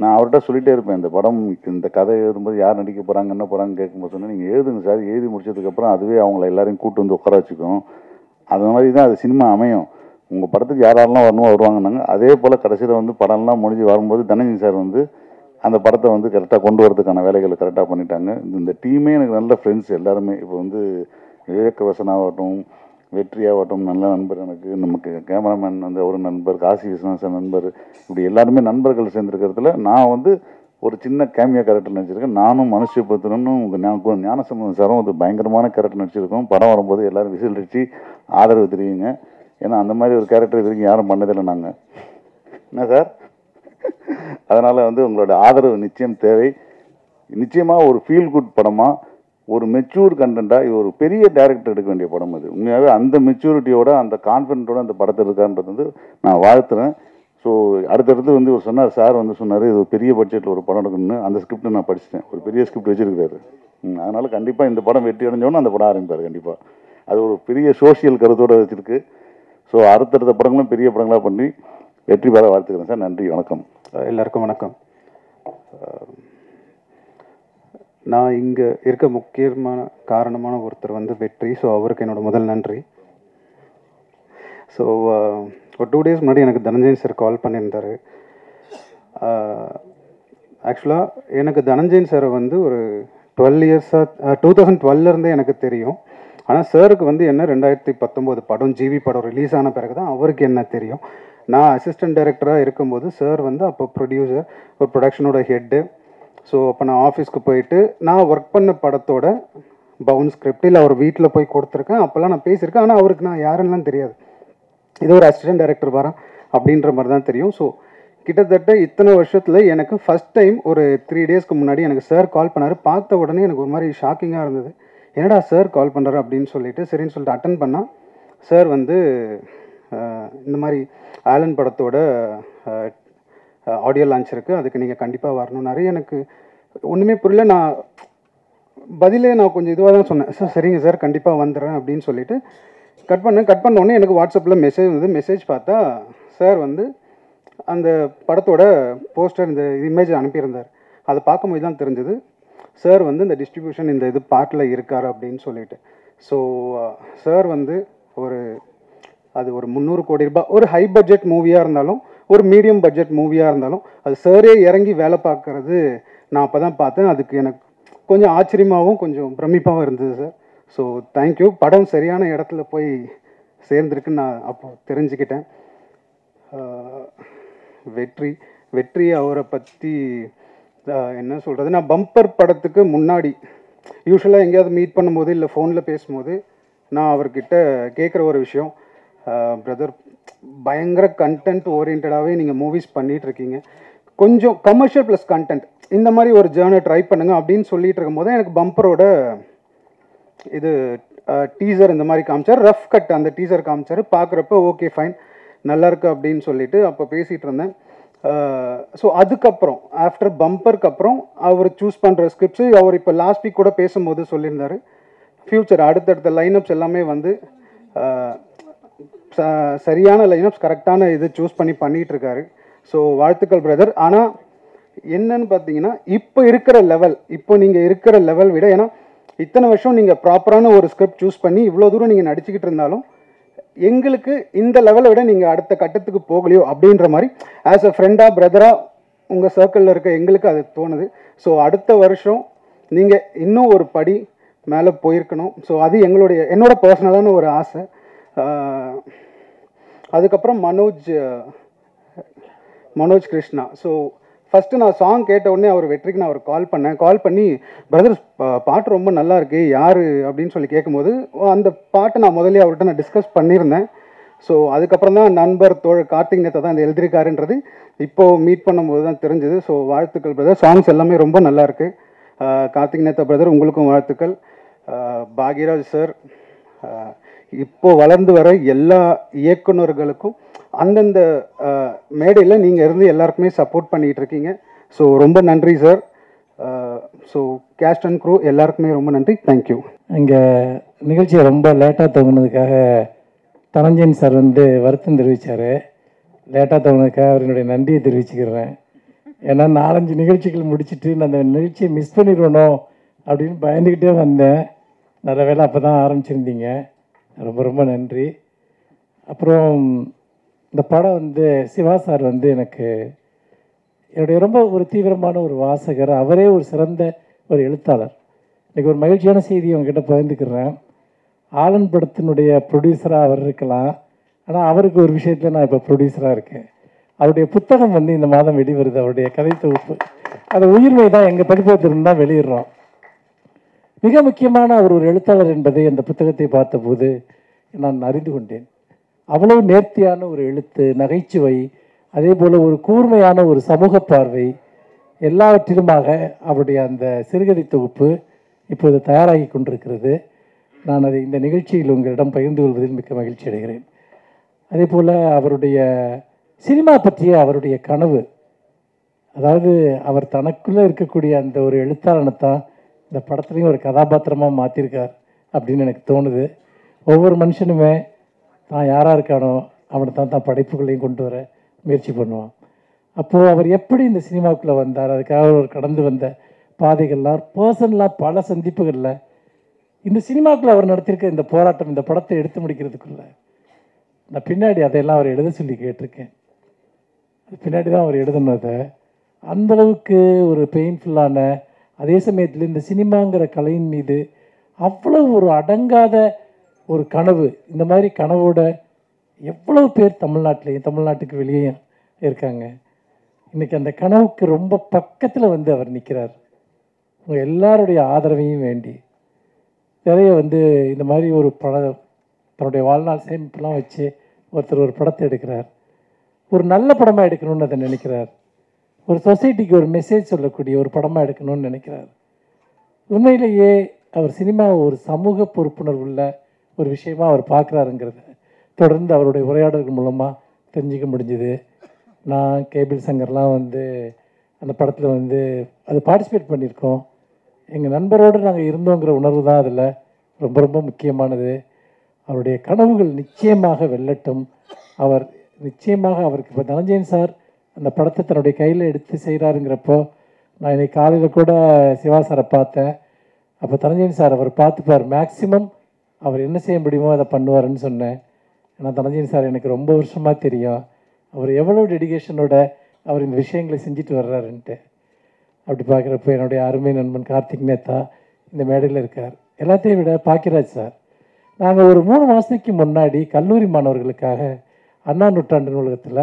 நான் அவர்கிட்ட சொல்லிகிட்டே இருப்பேன், இந்த கதை எழுதும்போது யார் நடிக்க போகிறாங்க என்ன போகிறாங்கன்னு கேட்கும்போது சொன்னேன், நீங்கள் எழுதுங்க சார், எழுதி முடிச்சதுக்கப்புறம் அதுவே அவங்கள எல்லாரையும் கூட்டு வந்து உட்கார வச்சுக்கும், அது மாதிரி தான் அது சினிமா அமையும். உங்கள் படத்துக்கு யாரெல்லாம் வரணுமோ வருவாங்கன்னாங்க. அதே போல் கடைசியில் வந்து படம்லாம் முடிஞ்சு வரும்போது தனஞ்சய் சார் வந்து அந்த படத்தை வந்து கரெக்டாக கொண்டு வரதுக்கான வேலைகளை கரெக்டாக பண்ணிட்டாங்க. இந்த டீமே எனக்கு நல்ல ஃப்ரெண்ட்ஸ் எல்லாருமே. இப்போ வந்து விவேக் வசனாகட்டும், வெற்றியாகட்டும், நல்ல நண்பர் எனக்கு, நமக்கு கேமராமேன் வந்து ஒரு நண்பர், காசி விஸ்வநாதன் நண்பர், இப்படி எல்லாருமே நண்பர்கள் சேர்ந்துருக்கிறதுல நான் வந்து ஒரு சின்ன கேமியா கேரக்டர் நடிச்சிருக்கேன். நானும் மனுஷபுத்திரனும் ஞானசம்பந்தன் சாரும் ஒரு பயங்கரமான கேரக்டர் நடிச்சிருக்கோம். படம் வரும்போது எல்லோரும் விசில் அடித்து ஆதரவு தெரியுங்க. ஏன்னா அந்த மாதிரி ஒரு கேரக்டர் இது வரைக்கும் யாரும் பண்ணதில்லை நாங்கள், என்ன சார். அதனால் வந்து உங்களோட ஆதரவு நிச்சயம் தேவை. நிச்சயமாக ஒரு ஃபீல் குட் படமாக, ஒரு மெச்சூர் கண்டென்ட்டாக, இது ஒரு பெரிய டைரக்டர் எடுக்க வேண்டிய படம் அது. உண்மையாகவே அந்த மெச்சூரிட்டியோட அந்த கான்ஃபிடென்ட்டோட அந்த படத்தை இருக்கான்றது வந்து நான் வாழ்த்துறேன். ஸோ அடுத்தடுத்து வந்து ஒரு சொன்னார் சார் வந்து சொன்னார், இது ஒரு பெரிய பட்ஜெட்டில் ஒரு படம் எடுக்கணும்னு. அந்த ஸ்கிரிப்டை நான் படிச்சிட்டேன், ஒரு பெரிய ஸ்கிரிப்ட் வச்சுருக்காரு. அதனால் கண்டிப்பாக இந்த படம் வெற்றி அடைஞ்சோன்னு அந்த படம் ஆரம்பிப்பார் கண்டிப்பாக. அது ஒரு பெரிய சோஷியல் கருத்தோடு வச்சுருக்கு. ஸோ அடுத்தடுத்த படங்களும் பெரிய படங்களாக பண்ணி வெற்றி பெற வாழ்த்துக்கிறேன் சார். நன்றி, வணக்கம். எல்லாருக்கும் வணக்கம். நான் இங்கே இருக்க முக்கியமான காரணமான ஒருத்தர் வந்து வெற்றி. ஸோ அவருக்கு என்னோட முதல் நன்றி. ஸோ ஒரு 2 days முன்னாடி எனக்கு தனஞ்சயன் சார் கால் பண்ணியிருந்தார். ஆக்சுவலாக எனக்கு தனஞ்சயன் சாரை வந்து ஒரு 12 years-ஆக 2012 எனக்கு தெரியும். ஆனால் சாருக்கு வந்து என்ன 2019 படம் ஜிவி படம் ரிலீஸ் ஆன பிறகு தான் அவருக்கு என்ன தெரியும். நான் அசிஸ்டன்ட் டைரக்டராக இருக்கும்போது சார் வந்து அப்போ ப்ரொடியூசர், ஒரு ப்ரொடக்ஷனோட ஹெட்டு. ஸோ அப்போ நான் ஆஃபீஸ்க்கு போயிட்டு நான் ஒர்க் பண்ண படத்தோட பவுன் ஸ்கிரிப்ட் இல்லை அவர் வீட்டில் போய் கொடுத்துருக்கேன். அப்போல்லாம் நான் பேசியிருக்கேன். ஆனால் அவருக்கு நான் யாருன்னெலாம் தெரியாது. இது ஒரு அசிஸ்டன்ட் டைரக்டர் வரேன் அப்படின்ற மாதிரி தான் தெரியும். ஸோ கிட்டத்தட்ட இத்தனை வருஷத்தில் எனக்கு ஃபஸ்ட் டைம் ஒரு 3 டேஸ்க்கு முன்னாடி எனக்கு சார் கால் பண்ணார். பார்த்த உடனே எனக்கு ஒரு மாதிரி ஷாக்கிங்காக இருந்தது. என்னடா சார் கால் பண்ணுறாரு அப்படின்னு சொல்லிட்டு சரின்னு சொல்லிட்டு அட்டன் பண்ணால் சார் வந்து இந்த மாதிரி ஆலன் படத்தோட ஆடியோ லான்ச் இருக்குது, அதுக்கு நீங்கள் கண்டிப்பாக வரணும்னாரு. எனக்கு ஒன்றுமே புரியல. நான் பதிலே நான் கொஞ்சம் இதுவாக தான் சொன்னேன். சார் சரிங்க சார் கண்டிப்பாக வந்துடுறேன் அப்படின்னு சொல்லிட்டு கட் பண்ண உடனே எனக்கு வாட்ஸ்அப்பில் மெசேஜ் வந்து மெசேஜ் பார்த்தா சார் வந்து அந்த படத்தோட போஸ்டர் இந்த இமேஜ் அனுப்பியிருந்தார். அதை பார்க்கும்போது தான் தெரிஞ்சது சார் வந்து இந்த டிஸ்ட்ரிபியூஷன் இந்த இது பார்ட்டில் இருக்கார் அப்படின்னு சொல்லிட்டு. ஸோ சார் வந்து அது ஒரு 300 கோடி ரூபாய் ஒரு ஹை பட்ஜெட் மூவியாக இருந்தாலும் ஒரு மீடியம் பட்ஜெட் மூவியாக இருந்தாலும் அது சாரே இறங்கி வேலை பார்க்குறது நான் அப்போ தான் பார்த்தேன். அதுக்கு எனக்கு கொஞ்சம் ஆச்சரியமாகவும் கொஞ்சம் பிரமிப்பாகவும் இருந்தது சார். So thank you. படம் சரியான இடத்துல போய் சேர்ந்துருக்குன்னு நான் அப்போ தெரிஞ்சுக்கிட்டேன். வெற்றி அவரை பற்றி என்ன சொல்கிறது, நான் பம்பர் படத்துக்கு முன்னாடி யூஸ்வலாக எங்கேயாவது மீட் பண்ணும்போது இல்லை ஃபோனில் பேசும்போது நான் அவர்கிட்ட கேட்குற ஒரு விஷயம், பிரதர் பயங்கர கண்டென்ட் ஓரியன்டாகவே நீங்கள் மூவிஸ் பண்ணிகிட்ருக்கீங்க, கொஞ்சம் கமர்ஷியல் ப்ளஸ் கண்டென்ட் இந்த மாதிரி ஒரு ஜேர்னை ட்ரை பண்ணுங்க அப்படின்னு சொல்லிட்டு இருக்கும்போது எனக்கு பம்பரோட இது டீசர் இந்த மாதிரி காமிச்சார், ரஃப் கட் அந்த டீசர் காமிச்சார். பார்க்குறப்ப ஓகே ஃபைன் நல்லாயிருக்கு அப்படின்னு சொல்லிட்டு அப்போ பேசிகிட்டு இருந்தேன். ஸோ அதுக்கப்புறம் ஆஃப்டர் பம்பருக்கு அப்புறம் அவர் சூஸ் பண்ணுற ஸ்கிரிப்ட்ஸு அவர் இப்போ லாஸ்ட் வீக் கூட பேசும்போது சொல்லியிருந்தார். ஃப்யூச்சர் அடுத்தடுத்த லைனப்ஸ் எல்லாமே வந்து சரியான லைனப்ஸ் கரெக்டான இது சூஸ் பண்ணிகிட்ருக்காரு. ஸோ வாழ்த்துக்கள் பிரதர். ஆனால் என்னன்னு பார்த்தீங்கன்னா இப்போ நீங்கள் இருக்கிற லெவல் விட, ஏன்னா இத்தனை வருஷம் நீங்கள் ப்ராப்பரான ஒரு ஸ்கிரிப்ட் சூஸ் பண்ணி இவ்வளோ தூரம் நீங்கள் நடிச்சுக்கிட்டு இருந்தாலும் எங்களுக்கு இந்த லெவலை விட நீங்கள் அடுத்த கட்டத்துக்கு போகலையோ அப்படின்ற மாதிரி ஆஸ் அ ஃப்ரெண்டாக பிரதராக உங்கள் சர்க்கிளில் இருக்க எங்களுக்கு அது தோணுது. ஸோ அடுத்த வருஷம் நீங்கள் இன்னும் ஒரு படி மேலே போயிருக்கணும். ஸோ அது என்னோட பர்சனலான ஒரு ஆசை. அதுக்கப்புறம் மனோஜ் கிருஷ்ணா. ஸோ ஃபஸ்ட்டு நான் சாங் கேட்ட உடனே வெற்றிக்கு நான் கால் பண்ணி பிரதர் பாட்டு ரொம்ப நல்லா இருக்கு யார் அப்படின்னு சொல்லி கேட்கும்போது அந்த பாட்டை நான் முதல்ல அவர்கிட்ட நான் டிஸ்கஸ் பண்ணியிருந்தேன். ஸோ அதுக்கப்புறம் தான் நண்பர் தோழர் கார்த்திக் நேத்தா தான் இந்த எழுதியிருக்காருன்றது இப்போது மீட் பண்ணும்போது தான் தெரிஞ்சது. ஸோ வாழ்த்துக்கள் பிரதர். சாங்ஸ் எல்லாமே ரொம்ப நல்லா இருக்கு. கார்த்திக் நேத்தா பிரதர் உங்களுக்கும் வாழ்த்துக்கள். பாக்யராஜ் சார், இப்போ வளர்ந்து வர எல்லா இயக்குநர்களுக்கும் அந்தந்த மேடையில் நீங்கள் இருந்து எல்லாருக்குமே சப்போர்ட் பண்ணிகிட்டு இருக்கீங்க. ஸோ ரொம்ப நன்றி sir. So cast and crew எல்லாருக்குமே ரொம்ப நன்றி. தேங்க்யூ. இங்கே நிகழ்ச்சியை ரொம்ப லேட்டாக துவங்கினதுக்காக தனஞ்சயன் சார் வந்து வருத்தம் தெரிவித்தார். லேட்டாக துவங்கினதுக்காக அவருடைய நன்றியை தெரிவிச்சுக்கிறேன். ஏன்னா 4-5 நிகழ்ச்சிகள் முடிச்சுட்டு நான் அந்த நிகழ்ச்சியை மிஸ் பண்ணிடுவேனோ அப்படின்னு பயந்துக்கிட்டே வந்தேன். நல்ல வேளை அப்போ தான் ஆரம்பிச்சிருந்தீங்க. ரொம்ப ரொம்ப நன்றி. அப்புறம் இந்த படம் வந்து சிவா சார் வந்து எனக்கு என்னுடைய ரொம்ப ஒரு தீவிரமான ஒரு வாசகர், அவரே ஒரு சிறந்த ஒரு எழுத்தாளர். இன்றைக்கி ஒரு மகிழ்ச்சியான செய்தியை அவங்ககிட்ட பகிர்ந்துக்கிறேன். ஆலன் படத்தினுடைய ப்ரொடியூசராக அவர் இருக்கலாம், ஆனால் அவருக்கு ஒரு விஷயத்தில் நான் இப்போ ப்ரொடியூசராக இருக்கேன். அவருடைய புத்தகம் வந்து இந்த மாதம் வெளிவருது, அவருடைய கதை தொகுப்பு. அது உயிர்மை தான் எங்கள் பதிப்பகத்திலிருந்து தான் வெளியிடுறோம். மிக முக்கியமான அவர் ஒரு எழுத்தாளர் என்பதை அந்த புத்தகத்தை பார்த்தபோது நான் அறிந்து கொண்டேன். அவ்வளவு நேர்த்தியான ஒரு எழுத்து, நகைச்சுவை, அதே போல் ஒரு கூர்மையான ஒரு சமூக பார்வை, எல்லாவற்றிலுமாக அவருடைய அந்த சிறுகதை தொகுப்பு இப்போது தயாராகி கொண்டிருக்கிறது. நான் அதை இந்த நிகழ்ச்சியில் உங்களிடம் பகிர்ந்து கொள்வதில் மிக்க மகிழ்ச்சி அடைகிறேன். அதே போல் அவருடைய சினிமா பற்றிய அவருடைய கனவு, அதாவது அவர் தனக்குள்ளே இருக்கக்கூடிய அந்த ஒரு எழுத்தாளனைத்தான் இந்த படத்துலையும் ஒரு கதாபாத்திரமாக மாற்றிருக்கார் அப்படின்னு எனக்கு தோணுது. ஒவ்வொரு மனுஷனுமே தான் யாராக இருக்கானோ அவனை தான் படைப்புகளையும் கொண்டு வர முயற்சி பண்ணுவான். அப்போது அவர் எப்படி இந்த சினிமாவுக்குள்ளே வந்தார், அதுக்காக அவர் கடந்து வந்த பாதைகள்லாம், பர்சனலாக பல சந்திப்புகளில் இந்த சினிமாவுக்குள்ளே அவர் நடத்தியிருக்க இந்த போராட்டம், இந்த படத்தை எடுத்து முடிக்கிறதுக்குள்ள நான் பின்னாடி அதையெல்லாம் அவர் எழுத சொல்லி கேட்டிருக்கேன். பின்னாடி தான் அவர் எழுதுனதை அந்தளவுக்கு ஒரு பெயின்ஃபுல்லான, அதே சமயத்தில் இந்த சினிமாங்கிற கலையின் மீது அவ்வளவு ஒரு அடங்காத ஒரு கனவு. இந்த மாதிரி கனவோட எவ்வளவு பேர் தமிழ்நாட்டிலையும் தமிழ்நாட்டுக்கு வெளியே இருக்காங்க. இன்றைக்கி அந்த கனவுக்கு ரொம்ப பக்கத்தில் வந்து அவர் நிற்கிறார். உங்கள் எல்லாருடைய ஆதரவையும் வேண்டி நிறைய வந்து இந்த மாதிரி ஒரு தன்னுடைய வாழ்நாள் சேமிப்பெல்லாம் வச்சு ஒருத்தர் ஒரு படத்தை எடுக்கிறார். ஒரு நல்ல படமாக எடுக்கணும்னு அதை நினைக்கிறார். ஒரு சொசைட்டிக்கு ஒரு மெசேஜ் சொல்லக்கூடிய ஒரு படமாக எடுக்கணும்னு நினைக்கிறார். உண்மையிலேயே அவர் சினிமாவை ஒரு சமூக பொறுப்புணர்வுள்ள ஒரு விஷயமாக அவர் பார்க்குறாருங்கிறத தொடர்ந்து அவருடைய உரையாடல்கள் மூலமாக தெரிஞ்சிக்க முடிஞ்சுது. நான் கேபிள் சங்கர்லாம் அந்த படத்தில் அது பார்ட்டிசிபேட் பண்ணியிருக்கோம். எங்கள் நண்பரோடு நாங்கள் இருந்தோங்கிற உணர்வு தான் அதில் ரொம்ப ரொம்ப முக்கியமானது. அவருடைய கனவுகள் நிச்சயமாக வெல்லட்டும். அவர் நிச்சயமாக அவருக்கு இப்போ தனஞ்சயன் சார் அந்த படத்தை தன்னுடைய கையில் எடுத்து செய்கிறாருங்கிறப்போ நான் இன்னைக்கு காலையில் கூட சிவா சாரை பார்த்தேன். அப்போ தனஞ்சயன் சார் அவர் பார்த்துப்பார், மேக்ஸிமம் அவர் என்ன செய்ய முடியுமோ அதை பண்ணுவாருன்னு சொன்னேன். ஏன்னா தனஞ்சயன் சார் எனக்கு ரொம்ப வருஷமாக தெரியும். அவர் எவ்வளோ டெடிகேஷனோட அவர் இந்த விஷயங்களை செஞ்சுட்டு வர்றாருன்ட்டு. அப்படி பார்க்குறப்போ என்னுடைய அருமை நண்பன் கார்த்திக் நேத்தா இந்த மேடையில் இருக்கார். எல்லாத்தையும் விட பாக்கியராஜ் சார், நாங்கள் ஒரு 3 மாதத்துக்கு முன்னாடி கல்லூரி மாணவர்களுக்காக அண்ணா நூற்றாண்டு நூலகத்தில்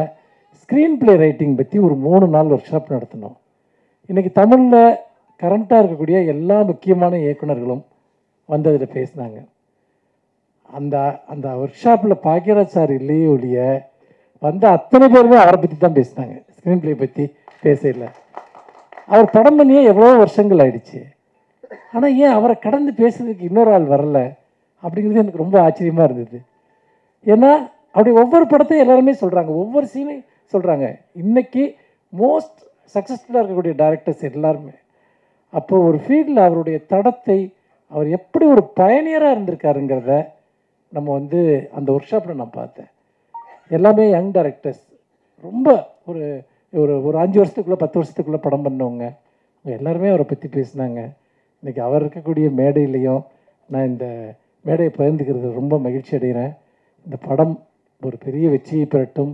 ஸ்க்ரீன் பிளே ரைட்டிங் பற்றி ஒரு 3 நாள் ஒர்க் ஷாப் நடத்தினோம். இன்றைக்கி தமிழில் கரண்ட்டாக இருக்கக்கூடிய எல்லா முக்கியமான இயக்குநர்களும் அதில் பேசினாங்க. அந்த ஒர்க் ஷாப்பில் பாக்கியராஜ் சார் இல்லையே ஒழிய அத்தனை பேருமே அவரை பற்றி தான் பேசினாங்க. ஸ்க்ரீன் பிளே பற்றி பேசல. அவர் படம் பண்ணியே எவ்வளோ வருஷங்கள் ஆயிடுச்சு. ஆனால் ஏன் அவரை கடந்து பேசுறதுக்கு இன்னொரு ஆள் வரல அப்படிங்கிறது எனக்கு ரொம்ப ஆச்சரியமாக இருந்தது. ஏன்னா அப்படி ஒவ்வொரு படத்தையும் எல்லாருமே சொல்கிறாங்க, ஒவ்வொரு சீனையும் சொல்கிறாங்க. இன்றைக்கி மோஸ்ட் சக்ஸஸ்ஃபுல்லாக இருக்கக்கூடிய டைரக்டர்ஸ் எல்லாருமே அப்போது ஒரு ஃபீல்டில் அவருடைய தடத்தை அவர் எப்படி ஒரு பயனியராக இருந்திருக்காருங்கிறத நம்ம அந்த ஒர்க் ஷாப்பில் நான் பார்த்தேன். எல்லாமே யங் டைரக்டர்ஸ், ரொம்ப ஒரு ஒரு ஒரு 5 வருஷத்துக்குள்ளே 10 வருஷத்துக்குள்ளே படம் பண்ணவங்க எல்லாருமே அவரை பற்றி பேசினாங்க. இன்றைக்கி அவர் இருக்கக்கூடிய மேடையிலையும் நான் இந்த மேடையை பகிர்ந்துக்கிறது ரொம்ப மகிழ்ச்சி அடைகிறேன். இந்த படம் ஒரு பெரிய வெற்றியை பெறட்டும்.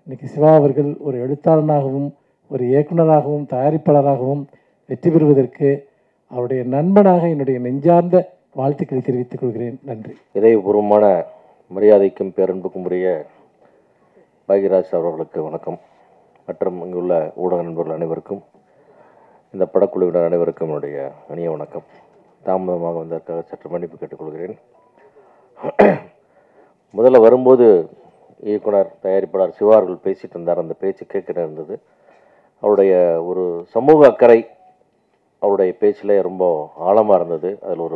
இன்றைக்கி சிவா அவர்கள் ஒரு எழுத்தாளனாகவும் ஒரு இயக்குனராகவும் தயாரிப்பாளராகவும் வெற்றி பெறுவதற்கு அவருடைய நண்பனாக என்னுடைய நெஞ்சார்ந்த வாழ்த்துக்களை தெரிவித்துக் கொள்கிறேன். நன்றி. இதயபூர்வமான மரியாதைக்கும் பேரன்புக்கும் உரிய பாக்யராஜ் அவர்களுக்கு வணக்கம். மற்றும் இங்குள்ள ஊடக நண்பர்கள் அனைவருக்கும், இந்த படக்குழுவினர் அனைவருக்கும் என்னுடைய இனிய வணக்கம். தாமதமாக வந்ததற்காக சற்று மன்னிப்பு கேட்டுக்கொள்கிறேன். முதல்ல வரும்போது இயக்குனர் தயாரிப்பாளர் சிவா அவர்கள் பேசிட்டு இருந்தார். அந்த பேச்சு கேட்க இருந்தது. அவருடைய ஒரு சமூக அக்கறை அவருடைய பேச்சில் ரொம்ப ஆழமாக இருந்தது. அதில்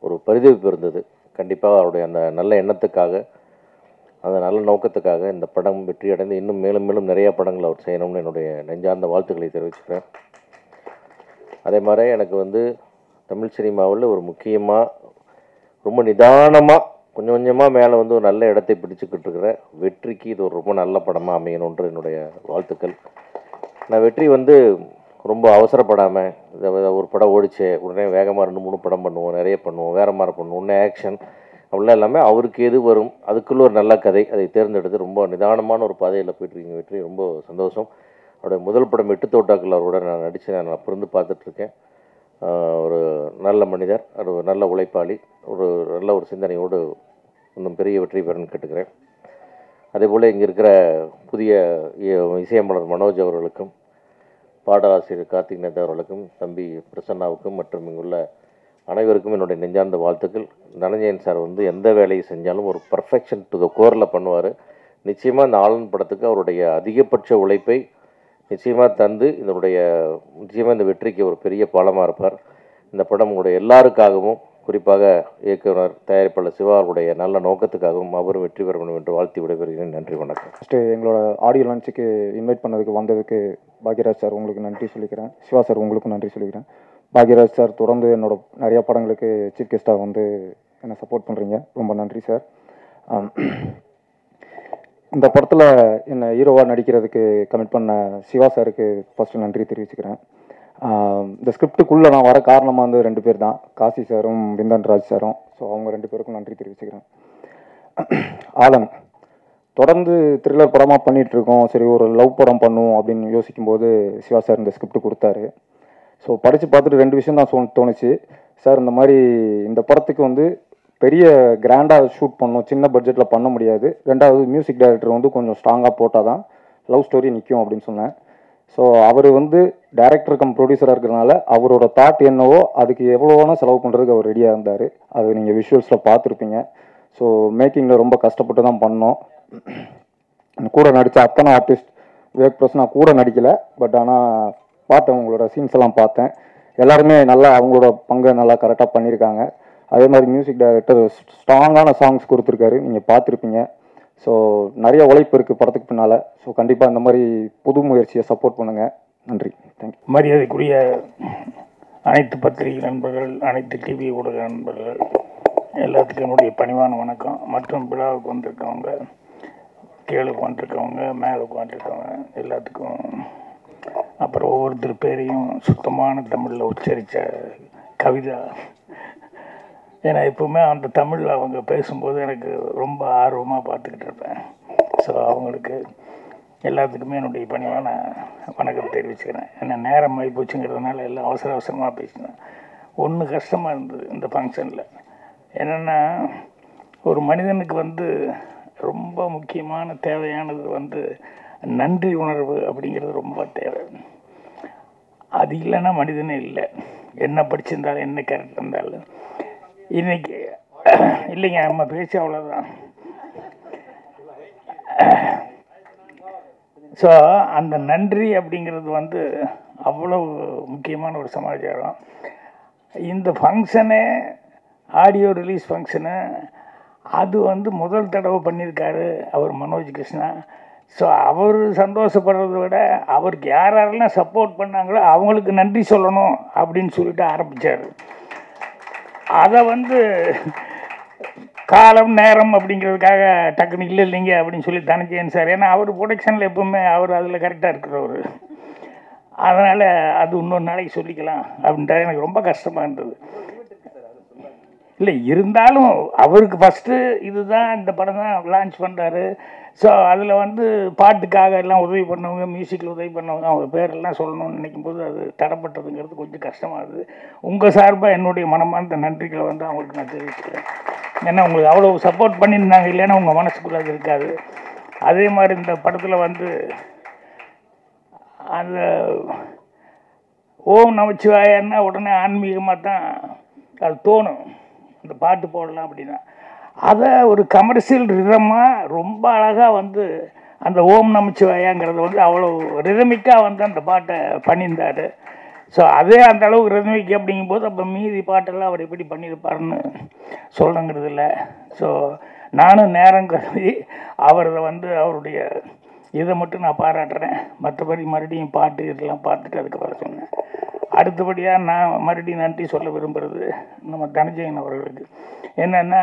ஒரு பரிதவிப்பு இருந்தது. கண்டிப்பாக அவருடைய அந்த நல்ல எண்ணத்துக்காக, அந்த நல்ல நோக்கத்துக்காக இந்த படம் வெற்றி அடைந்து இன்னும் மேலும் மேலும் நிறைய படங்கள் அவர் செய்யணும்னு என்னுடைய நெஞ்சார்ந்த வாழ்த்துக்களை தெரிவிச்சுக்கிறேன். அதே மாதிரி எனக்கு தமிழ் சினிமாவில் ஒரு முக்கியமாக ரொம்ப நிதானமாக கொஞ்சம் கொஞ்சமாக மேலே ஒரு நல்ல இடத்தை பிடிச்சிக்கிட்டு இருக்கிற வெற்றிக்கு இது ஒரு ரொம்ப நல்ல படமாக அமையணுன்ற என்னுடைய வாழ்த்துக்கள். நான் வெற்றி ரொம்ப அவசரப்படாமல் ஒரு படம் ஓடிச்சு உடனே வேகமாக 2-3 படம் பண்ணுவோம், நிறைய பண்ணுவோம், வேறு மாதிரி பண்ணுவோம், உடனே ஆக்ஷன் அப்படிலாம் இல்லாமல் அவருக்கு எது வரும் அதுக்குள்ளே ஒரு நல்ல கதை அதை தேர்ந்தெடுத்து ரொம்ப நிதானமான ஒரு பாதையில் போய்ட்டுருக்கீங்க. வெற்றி ரொம்ப சந்தோஷம். அவருடைய முதல் படம் 8 தோட்டாக்கள் அவரோட நான் நடித்து நான் அப்போ பார்த்துட்ருக்கேன். ஒரு நல்ல மனிதர், ஒரு நல்ல உழைப்பாளி, ஒரு நல்ல ஒரு சிந்தனையோடு இன்னும் பெரிய வெற்றி பெறன்னு கேட்டுக்கிறேன். அதே போல் இங்கே இருக்கிற புதிய இசையமைப்பாளர் மனோஜ் அவர்களுக்கும், பாடலாசிரியர் கார்த்திக் நேதா அவர்களுக்கும், தம்பி பிரசன்னாவுக்கும் மற்றும் இங்குள்ள அனைவருக்கும் என்னுடைய நெஞ்சார்ந்த வாழ்த்துக்கள். தனஞ்சயன் சார் எந்த வேலையை செஞ்சாலும் ஒரு பர்ஃபெக்ஷன் டு த கோரில் பண்ணுவார். நிச்சயமாக இந்த ஆளன் படத்துக்கு அவருடைய அதிகபட்ச உழைப்பை நிச்சயமாக தந்து நிச்சயமாக இந்த வெற்றிக்கு ஒரு பெரிய பாலமாக இருப்பார். இந்த படம் உங்களுடைய எல்லாருக்காகவும், குறிப்பாக இயக்குனர் தயாரிப்பாளர் சிவா அவருடைய நல்ல நோக்கத்துக்காகவும் அவரும் வெற்றி பெற வேண்டும் என்று வாழ்த்தி விடைபெறுகிறேன். நன்றி, வணக்கம். ஃபஸ்ட்டு எங்களோட ஆடியோ லான்ச்சுக்கு இன்வைட் பண்ணதுக்கு வந்ததுக்கு பாக்யராஜ் சார் உங்களுக்கு நன்றி சொல்லிக்கிறேன். சிவா சார் உங்களுக்கும் நன்றி சொல்லிக்கிறேன். பாக்யராஜ் சார் தொடர்ந்து என்னோட நிறையா படங்களுக்கு சீஃப் கெஸ்ட்டாக என்னை சப்போர்ட் பண்ணுறீங்க, ரொம்ப நன்றி சார். இந்த படத்தில் என்னை ஹீரோவாக நடிக்கிறதுக்கு கமிட் பண்ண சிவா சாருக்கு ஃபஸ்ட்டு நன்றி தெரிவிச்சுக்கிறேன். இந்த ஸ்கிரிப்டுக்குள்ளே நான் வர காரணமாக 2 பேர் தான், காசி சாரும் விந்தன் ராஜ் சாரும். ஸோ அவங்க 2 பேருக்கும் நன்றி தெரிவிச்சுக்கிறேன். ஆலன் தொடர்ந்து த்ரில்லர் படமாக பண்ணிகிட்ருக்கோம், சரி ஒரு லவ் படம் பண்ணுவோம் அப்படின்னு யோசிக்கும்போது சிவா சார் இந்த ஸ்கிரிப்ட் கொடுத்தாரு. ஸோ படித்து பார்த்துட்டு 2 விஷயம் தான் தோணுச்சு. சார் இந்த மாதிரி இந்த படத்துக்கு பெரிய கிராண்டாக ஷூட் பண்ணணும், சின்ன பட்ஜெட்டில் பண்ண முடியாது. 2வது மியூசிக் டைரக்டர் கொஞ்சம் ஸ்ட்ராங்காக போட்டால் தான் லவ் ஸ்டோரி நிற்கும் அப்படின்னு சொன்னேன். ஸோ அவர் டைரக்டர் கம் ப்ரொடியூசராக இருக்கிறதுனால அவரோட தாட் என்னவோ அதுக்கு எவ்வளோ வேணால் செலவு பண்ணுறதுக்கு அவர் ரெடியாக இருந்தார். அது நீங்கள் விஷுவல்ஸில் பார்த்துருப்பீங்க. ஸோ மேக்கிங்கில் ரொம்ப கஷ்டப்பட்டு தான் பண்ணோம். கூட நடித்த அத்தனை ஆர்டிஸ்ட் விவேக் ப்ளஸ் நான் கூட நடிக்கலை, பட் ஆனால் பார்த்தேன், உங்களோட சீன்ஸ் எல்லாம் பார்த்தேன். எல்லாருமே நல்லா அவங்களோட பங்கை நல்லா கரெக்டாக பண்ணியிருக்காங்க. அதே மாதிரி மியூசிக் டைரக்டர் ஸ்ட்ராங்கான சாங்ஸ் கொடுத்துருக்காரு, நீங்கள் பார்த்துருப்பீங்க. ஸோ நிறைய உழைப்பு இருக்குது படத்துக்கு பின்னால். ஸோ கண்டிப்பாக இந்த மாதிரி புது முயற்சியை சப்போர்ட் பண்ணுங்கள். நன்றி, தேங்க்யூ. மரியாதைக்குரிய அனைத்து பத்திரிகை நண்பர்கள், அனைத்து டிவி ஊடக நண்பர்கள் எல்லாத்துக்கும் என்னுடைய பணிவான வணக்கம். மற்றும் விழாவுக்கு வந்திருக்கவங்க, கீழே உட்காந்துருக்கவங்க, மேலே உட்காந்துருக்கவங்க எல்லாத்துக்கும், அப்புறம் ஒவ்வொருத்தர் பேரையும் சுத்தமான தமிழில் உச்சரித்த கவிதா. ஏன்னா எப்பவுமே அந்த தமிழில் அவங்க பேசும்போது எனக்கு ரொம்ப ஆர்வமாக பார்த்துக்கிட்டு இருப்பேன். ஸோ அவங்களுக்கு எல்லாத்துக்குமே என்னுடைய பணிவான வணக்கம் தெரிவிச்சுக்கிறேன். ஏன்னா நேரம் ஆகி போச்சுங்கிறதுனால எல்லாம் அவசர அவசரமாக பேசினேன். ஒன்று கஷ்டமாக இருந்தது இந்த ஃபங்க்ஷனில். என்னென்னா, ஒரு மனிதனுக்கு வந்து ரொம்ப முக்கியமான தேவையானது வந்து நன்றி உணர்வு அப்படிங்கிறது ரொம்ப தேவை. அது இல்லைன்னா மனிதனே இல்லை. என்ன படிச்சிருந்தாலும் என்ன கேரக்டர் இருந்தாலும். இன்னைக்கு இல்லைங்க, நம்ம பேச்சு அவ்வளோதான். ஸோ அந்த நன்றி அப்படிங்கிறது வந்து அவ்வளவு முக்கியமான ஒரு சமாச்சாரம். இந்த ஃபங்க்ஷனு, ஆடியோ ரிலீஸ் ஃபங்க்ஷனு, அது வந்து முதல் தடவை பண்ணியிருக்காரு அவர் மனோஜ் கிருஷ்ணா. ஸோ அவர் சந்தோஷப்படுறத விட அவருக்கு யாரெல்லாம் சப்போர்ட் பண்ணாங்களோ அவங்களுக்கு நன்றி சொல்லணும் அப்படின்னு சொல்லிட்டு ஆரம்பித்தார். அதை வந்து காலம் நேரம் அப்படிங்கிறதுக்காக டக்குன்னு இல்லைங்க அப்படின்னு சொல்லி தனஞ்சயன் சார், ஏன்னா அவர் ப்ரொடக்ஷனில் எப்பவுமே அவர் அதில் கரெக்டாக இருக்கிறவர். அதனால் அது இன்னொரு நாளைக்கு சொல்லிக்கலாம் அப்படின்ட்டு எனக்கு ரொம்ப கஷ்டமாக இருந்தது. இல்லை இருந்தாலும் அவருக்கு ஃபஸ்ட்டு இதுதான், இந்த படம் தான் லான்ச் பண்ணுறாரு. ஸோ அதில் வந்து பாட்டுக்காக எல்லாம் உதவி பண்ணவங்க, மியூசிக்கில் உதவி பண்ணவங்க, அவங்க பேரெல்லாம் சொல்லணும்னு நினைக்கும் போது அது தடப்பட்டதுங்கிறது கொஞ்சம் கஷ்டமாகுது. உங்கள் சார்பாக என்னுடைய மனமார்ந்த நன்றிகளை வந்து அவங்களுக்கு நான் தெரிவிச்சுக்கிறேன். ஏன்னா உங்களுக்கு அவ்வளோ சப்போர்ட் பண்ணியிருந்தாங்க, இல்லைன்னா உங்கள் மனசுக்குள்ளே அது இருக்காது. அதே மாதிரி இந்த படத்தில் வந்து அந்த ஓம் நமச்சிவாயன்னா உடனே ஆன்மீகமாக தான் அது தோணும், அந்த பாட்டு போடலாம் அப்படின்னா. அதை ஒரு கமர்ஷியல் ரிதமாக ரொம்ப அழகாக வந்து அந்த ஓம் நமச்சிவாயாங்கிறது வந்து அவ்வளோ ரிதமிக்காக வந்து அந்த பாட்டை பண்ணியிருந்தார். ஸோ அதே அந்த அளவுக்கு ரிதமிக் அப்படிங்கும்போது அப்போ மீதி பாட்டெல்லாம் அவர் எப்படி பண்ணியிருப்பாருன்னு சொல்லணுங்கிறது இல்லை. ஸோ நானும் நேரம் கருதி அவரை வந்து அவருடைய இதை மட்டும் நான் பாராட்டுறேன். மற்றபடி மறுபடியும் பாட்டு இதெல்லாம் பார்த்துட்டு அதுக்கப்புறம் சொன்னேன். அடுத்தபடியாக நான் மறுபடியும் நன்றி சொல்ல விரும்புகிறது நம்ம தனஞ்சயன் அவர்களுக்கு. என்னென்னா,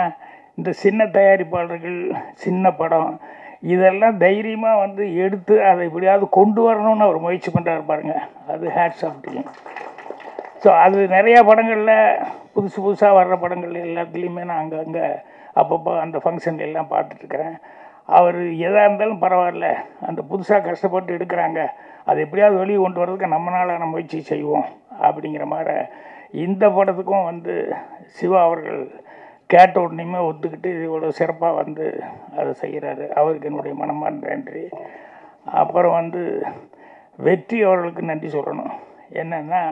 இந்த சின்ன தயாரிப்பாளர்கள், சின்ன படம் இதெல்லாம் தைரியமாக வந்து எடுத்து அதை எப்படியாவது கொண்டு வரணும்னு அவர் முயற்சி பண்ணுறாரு பாருங்க, அது hats off to him. So அது நிறையா படங்களில் புதுசு புதுசாக வர்ற படங்கள் எல்லாத்துலேயுமே நான் அங்கங்கே அப்பப்போ அந்த ஃபங்க்ஷன் எல்லாம் பார்த்துட்ருக்குறேன். அவர் எதாக இருந்தாலும் பரவாயில்ல, அந்த புதுசாக கஷ்டப்பட்டு எடுக்கிறாங்க, அது எப்படியாவது வெளியே கொண்டு வர்றதுக்கு நம்மளால் நம்ம முயற்சி செய்வோம் அப்படிங்கிற மாதிரி இந்த படத்துக்கும் வந்து சிவா அவர்கள் கேட்ட உடனேயுமே ஒத்துக்கிட்டு இவ்வளோ சிறப்பாக வந்து அதை செய்கிறாரு. அவருக்கு என்னுடைய மனமார்ந்த நன்றி. அப்புறம் வந்து வெற்றி அவர்களுக்கு நன்றி சொல்லணும். என்னென்னா,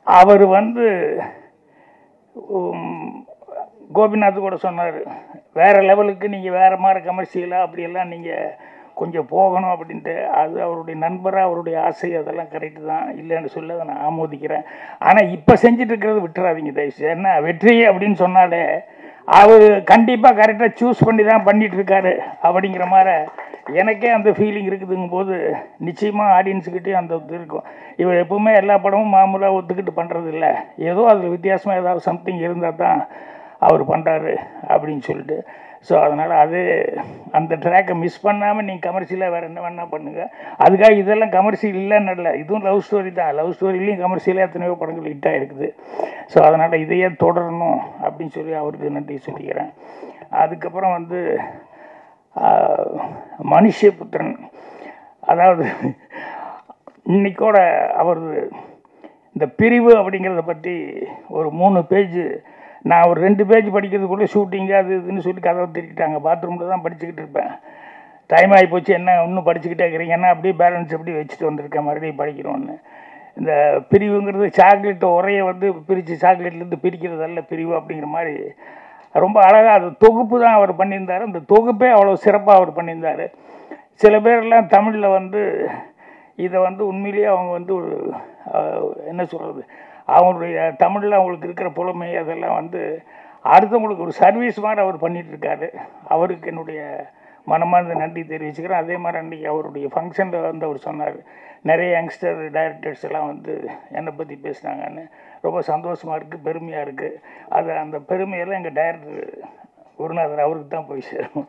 அவர் வந்து கோபிநாத் கூட சொன்னார், வேறு லெவலுக்கு நீங்கள் வேறு மாதிரி கமர்ஷியலாக அப்படியெல்லாம் நீங்கள் கொஞ்சம் போகணும் அப்படின்ட்டு. அது அவருடைய நண்பராக அவருடைய ஆசை, அதெல்லாம் கரெக்டு தான், இல்லைன்னு சொல்ல அதை நான் ஆமோதிக்கிறேன். ஆனால் இப்போ செஞ்சுட்டு இருக்கிறது விட்டுறாதீங்க தயவுசெய்து. ஏன்னா வெற்றி அப்படின்னு சொன்னாலே அவர் கண்டிப்பாக கரெக்டாக சூஸ் பண்ணி தான் பண்ணிகிட்ருக்காரு அப்படிங்கிற மாதிரி எனக்கே அந்த ஃபீலிங் இருக்குதுங்கும் போது நிச்சயமாக ஆடியன்ஸுக்கிட்டேயும் அந்த இது இருக்கும். இவர் எப்பவுமே எல்லா படமும் மாமூலாக ஒத்துக்கிட்டு பண்ணுறது இல்லை, ஏதோ அதில் வித்தியாசமாக ஏதாவது சம்திங் இருந்தால் தான் அவர் பண்ணுறாரு அப்படின்னு சொல்லிட்டு. ஸோ அதனால் அது அந்த ட்ராக்கை மிஸ் பண்ணாமல் நீங்கள் கமர்ஷியலாக வேறு என்ன வேணால் பண்ணுங்கள். அதுக்காக இதெல்லாம் கமர்ஷியல் இல்லைன்னு இல்லை, இதுவும் லவ் ஸ்டோரி தான். லவ் ஸ்டோரிலையும் கமர்ஷியலாக எத்தனையோ படங்கள் ஹிட்டாக இருக்குது. ஸோ அதனால் இதையே தொடரணும் அப்படின்னு சொல்லி அவருக்கு நன்றி சொல்லிக்கிறேன். அதுக்கப்புறம் வந்து மனுஷபுத்திரன், அதாவது இன்னைக்கோட அவர் இந்த பிரிவு அப்படிங்கிறத பற்றி ஒரு 3 பேஜ், நான் ஒரு 2 பேஜ் படிக்கிறதுக்குள்ளே ஷூட்டிங்கு அது இதுன்னு சொல்லி கதவை திட்டாங்க. பாத்ரூமில் தான் படிச்சுக்கிட்டு இருப்பேன். டைம் ஆகி போச்சு, என்ன இன்னும் படிச்சுக்கிட்டே இருக்கிறீங்கன்னா அப்படியே பேலன்ஸ் எப்படி வச்சுட்டு வந்திருக்கேன், மறுபடியும் படிக்கிறோன்னு. இந்த பிரிவுங்கிறது சாக்லேட் உரையை வந்து பிரித்து சாக்லேட்லேருந்து பிரிக்கிறதல்ல பிரிவு அப்படிங்கிற மாதிரி ரொம்ப அழகாக அது தொகுப்பு தான் அவர் பண்ணியிருந்தார். அந்த தொகுப்பே அவ்வளோ சிறப்பாக அவர் பண்ணியிருந்தார். சில பேர்லாம் தமிழில் வந்து இதை வந்து உண்மையிலேயே அவங்க வந்து ஒரு என்ன சொல்கிறது, அவங்களுடைய தமிழில் அவங்களுக்கு இருக்கிற புலமை அதெல்லாம் வந்து அடுத்தவங்களுக்கு ஒரு சர்வீஸ் மாதிரி அவர் பண்ணிகிட்ருக்காரு. அவருக்கு என்னுடைய மனமார்ந்த நன்றி தெரிவிச்சுக்கிறேன். அதே மாதிரி அன்றைக்கி அவருடைய ஃபங்க்ஷனில் வந்து அவர் சொன்னார், நிறைய யங்ஸ்டர் டைரக்டர்ஸ் எல்லாம் வந்து என்னை பற்றி பேசினாங்கன்னு. ரொம்ப சந்தோஷமாக இருக்குது, பெருமையாக இருக்குது. அது அந்த பெருமையெல்லாம் எங்கள் டைரக்டர் குருநாதர் அவருக்கு தான் போய் சேரும்.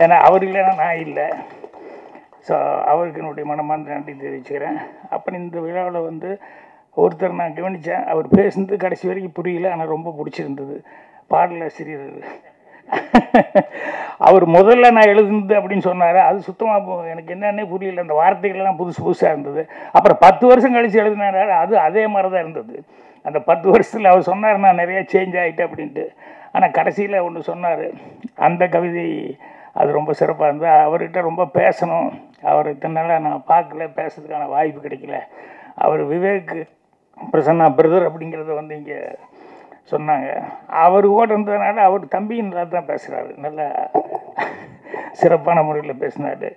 ஏன்னா அவர் இல்லைன்னா நான் இல்லை. ஸோ அவருக்கு என்னுடைய மனமார்ந்த நன்றி தெரிவிச்சுக்கிறேன். அப்புறம் இந்த விழாவில் வந்து ஒருத்தர் நான் கவனித்தேன், அவர் பேசுனது கடைசி வரைக்கும் புரியல, ஆனால் ரொம்ப பிடிச்சிருந்தது. பாடலாசிரியர் அவர் முதல்ல நான் எழுதுனது அப்படின்னு சொன்னார். அது சுத்தமாக எனக்கு என்னன்னே புரியல. அந்த வார்த்தைகள்லாம் புதுசு புதுசாக இருந்தது. அப்புறம் 10 வருஷம் கழித்து எழுதினார், அது அதே மாதிரி தான் இருந்தது. அந்த 10 வருஷத்தில் அவர் சொன்னார் நான் நிறையா சேஞ்ச் ஆகிட்டேன் அப்படின்ட்டு. ஆனால் கடைசியில் ஒன்று சொன்னார், அந்த கவிதை அது ரொம்ப சிறப்பாக இருந்தது. அவர்கிட்ட ரொம்ப பேசணும், அவர் இத்தனை நாளாக நான் பார்க்கல, பேசுறதுக்கான வாய்ப்பு கிடைக்கல. அவர் விவேக் பிரசன்னா பிரதர் அப்படிங்கிறத வந்து இங்கே சொன்னாங்க. அவர் கூட இருந்ததுனால அவர் தம்பி நல்லா தான் பேசுகிறாரு, நல்லா சிறப்பான முறையில் பேசினார்.